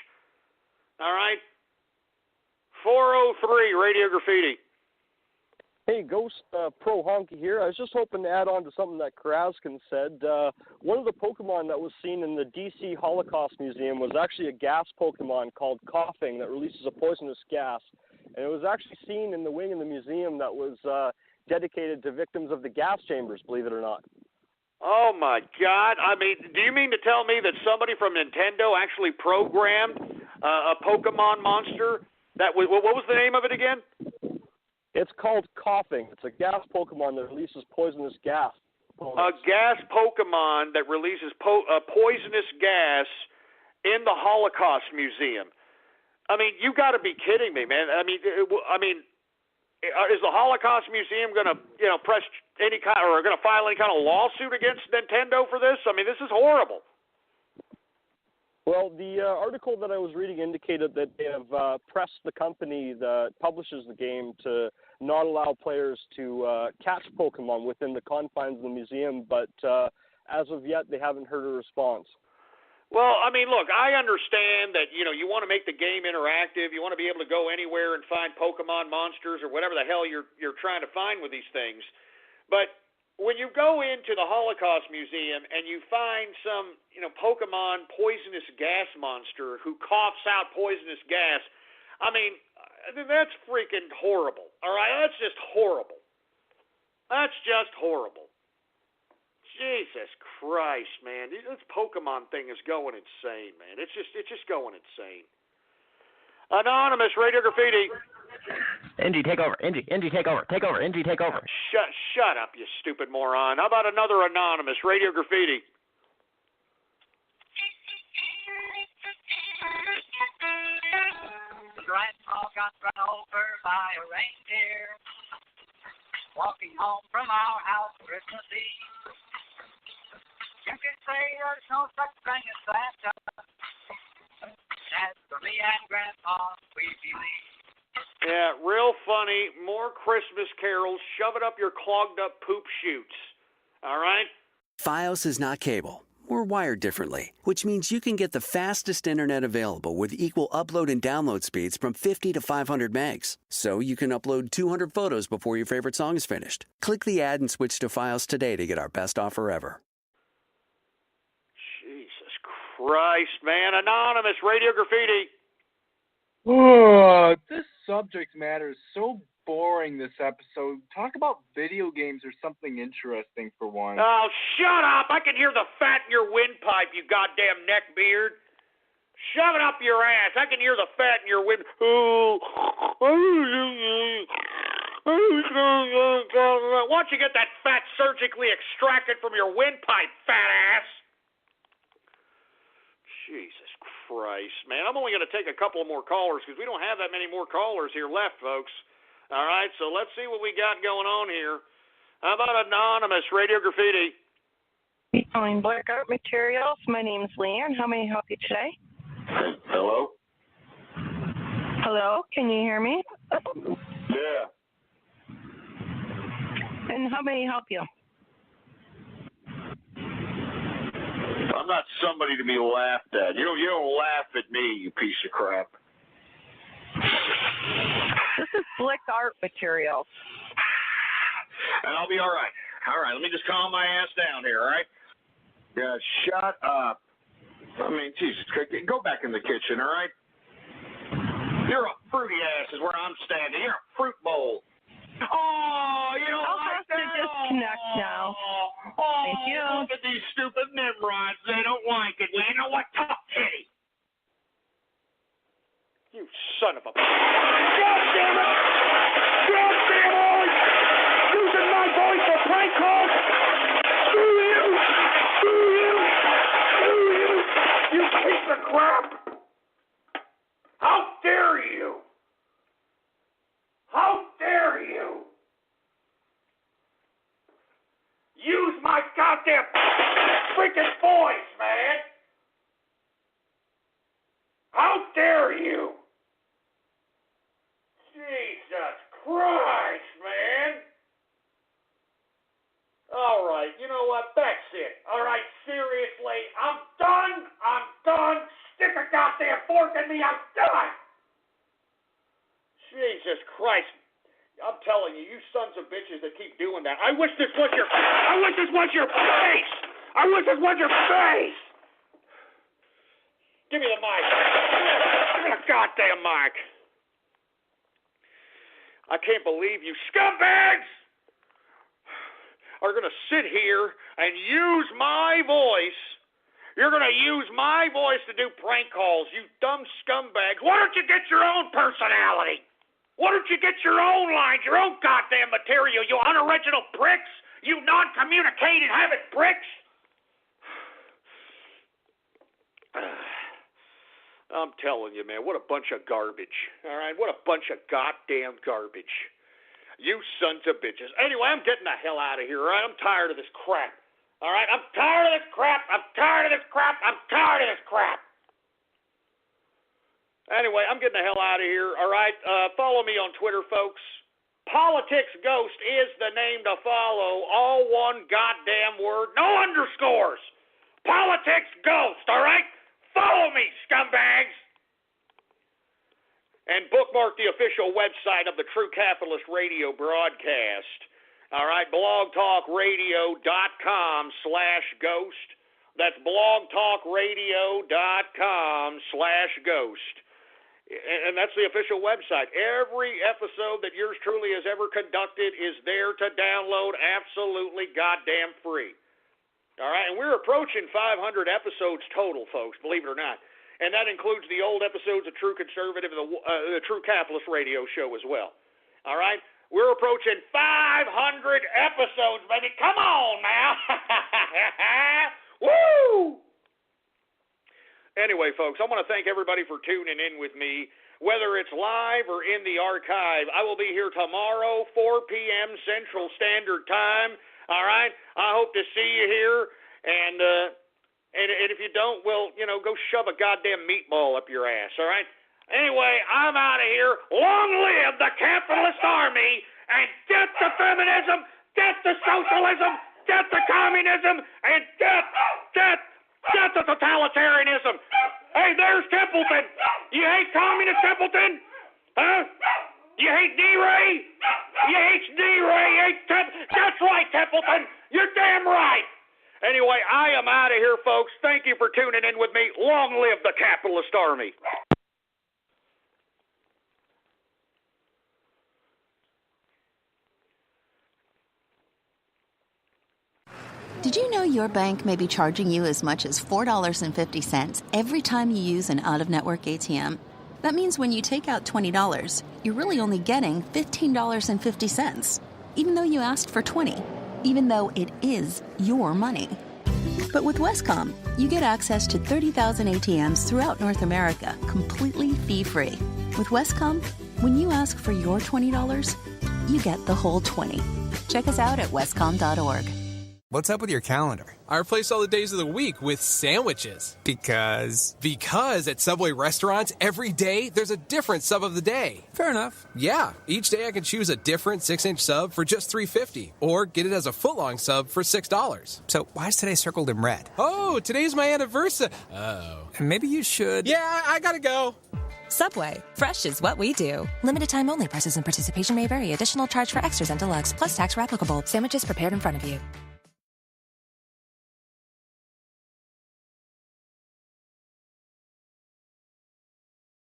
All right? 403, Radio Graffiti. Hey, Ghost, Pro Honky here. I was just hoping to add on to something that Kraskin said. One of the Pokemon that was seen in the DC Holocaust Museum was actually a gas Pokemon called Coughing that releases a poisonous gas. And it was actually seen in the wing in the museum that was dedicated to victims of the gas chambers, believe it or not. Oh, my God. I mean, do you mean to tell me that somebody from Nintendo actually programmed a Pokemon monster? What was the name of it again? It's called Coughing. It's a gas Pokemon that releases poisonous gas. A gas Pokemon that releases poisonous gas in the Holocaust Museum. I mean, you got to be kidding me, man. I mean, is the Holocaust Museum going to, press any kind or going to file any kind of lawsuit against Nintendo for this? I mean, this is horrible. Well, the article that I was reading indicated that they have pressed the company that publishes the game to not allow players to catch Pokemon within the confines of the museum, but as of yet, they haven't heard a response. Well, I mean, look, I understand that, you want to make the game interactive. You want to be able to go anywhere and find Pokemon monsters or whatever the hell you're trying to find with these things. But when you go into the Holocaust Museum and you find some, Pokemon poisonous gas monster who coughs out poisonous gas, I mean, That's freaking horrible. All right, that's just horrible. That's just horrible. Jesus Christ, man. This Pokemon thing is going insane, man. It's just going insane. Anonymous, Radio Graffiti. NG, take over. NG, take over. Take over. NG, take over. Shut up, you stupid moron. How about another Anonymous, Radio Graffiti? Grandpa got run over by a reindeer walking home from our house Christmas Eve. You could say there's no such thing as Santa. As for me and Grandpa, we believe. Yeah, real funny. More Christmas carols. Shove it up your clogged up poop chutes. All right? Fios is not cable. We're wired differently, which means you can get the fastest internet available with equal upload and download speeds from 50 to 500 megs. So you can upload 200 photos before your favorite song is finished. Click the ad and switch to Fios today to get our best offer ever. Jesus Christ, man. Anonymous, Radio Graffiti. Oh, this subject matter is so boring this episode. Talk about video games or something interesting for once. Oh, shut up! I can hear the fat in your windpipe, you goddamn neckbeard. Shove it up your ass. I can hear the fat in your wind. Why don't you get that fat surgically extracted from your windpipe, fat ass? Jesus Christ, man. I'm only going to take a couple more callers because we don't have that many more callers here left, folks. All right, so let's see what we got going on here. How about Anonymous, Radio Graffiti? Calling Black Art Materials. My name's Leanne. How may I help you today? Hello? Hello, can you hear me? Yeah. And how may I help you? I'm not somebody to be laughed at. You don't laugh at me, you piece of crap. This is Black Art Materials. And I'll be all right. All right, let me just calm my ass down here, all right? Yeah, shut up. I mean, Jesus Christ, go back in the kitchen, all right? You're a fruity ass is where I'm standing. You're a fruit bowl. Oh, you don't like that? I'll have to disconnect now. Oh, thank you. Look at these stupid Nimrods. They don't like it. Well, you know what? Tough titty. You son of a... God damn it! God damn it! Using my voice for prank calls! Screw you! Screw you! Screw you! You piece of crap! How dare you! How dare you! Use my goddamn freaking voice, man! How dare you! Jesus Christ, man! All right, you know what? That's it. All right, seriously, I'm done. I'm done. Stick a goddamn fork in me. I'm done. Jesus Christ. I'm telling you, you sons of bitches that keep doing that. I wish this was your face. I wish this was your face. Give me the mic. Give me the goddamn mic. I can't believe you scumbags are going to sit here and use my voice. You're going to use my voice to do prank calls, you dumb scumbags. Why don't you get your own personality? Why don't you get your own lines, your own goddamn material, you unoriginal pricks? You non-communicating habit pricks? I'm telling you, man, what a bunch of garbage. All right, what a bunch of goddamn garbage. You sons of bitches. Anyway, I'm getting the hell out of here, all right? I'm tired of this crap. All right, I'm tired of this crap. I'm tired of this crap. I'm tired of this crap. Anyway, I'm getting the hell out of here, all right? Follow me on Twitter, folks. Politics Ghost is the name to follow. All one goddamn word. No underscores. Politics Ghost, all right? Follow me, scumbags. And bookmark the official website of the True Capitalist Radio broadcast. All right, blogtalkradio.com/ghost. That's blogtalkradio.com/ghost. And that's the official website. Every episode that yours truly has ever conducted is there to download absolutely goddamn free. All right, and we're approaching 500 episodes total, folks, believe it or not. And that includes the old episodes of True Conservative and the True Capitalist radio show as well. All right, we're approaching 500 episodes, baby. Come on now. Woo! Anyway, folks, I want to thank everybody for tuning in with me. Whether it's live or in the archive, I will be here tomorrow, 4 p.m. Central Standard Time. All right? I hope to see you here. And if you don't, well, go shove a goddamn meatball up your ass. All right? Anyway, I'm out of here. Long live the capitalist army, and death to feminism, death to socialism, death to communism, and death to totalitarianism. Hey, there's Templeton. You hate communist Templeton? Huh? You hate D-Ray? You hate D-Ray? That's right, Templeton. You're damn right. Anyway, I am out of here, folks. Thank you for tuning in with me. Long live the capitalist army. Did you know your bank may be charging you as much as $4.50 every time you use an out-of-network ATM? That means when you take out $20, you're really only getting $15.50, even though you asked for $20, even though it is your money. But with Westcom, you get access to 30,000 ATMs throughout North America, completely fee-free. With Westcom, when you ask for your $20, you get the whole $20. Check us out at westcom.org. What's up with your calendar? I replace all the days of the week with sandwiches. Because at Subway restaurants, every day, there's a different sub of the day. Fair enough. Yeah, each day I can choose a different 6-inch sub for just $3.50, or get it as a foot-long sub for $6. So why is today circled in red? Oh, today's my anniversary. Oh. And maybe you should... Yeah, I gotta go. Subway. Fresh is what we do. Limited time only. Prices and participation may vary. Additional charge for extras and deluxe, plus tax where applicable. Sandwiches prepared in front of you.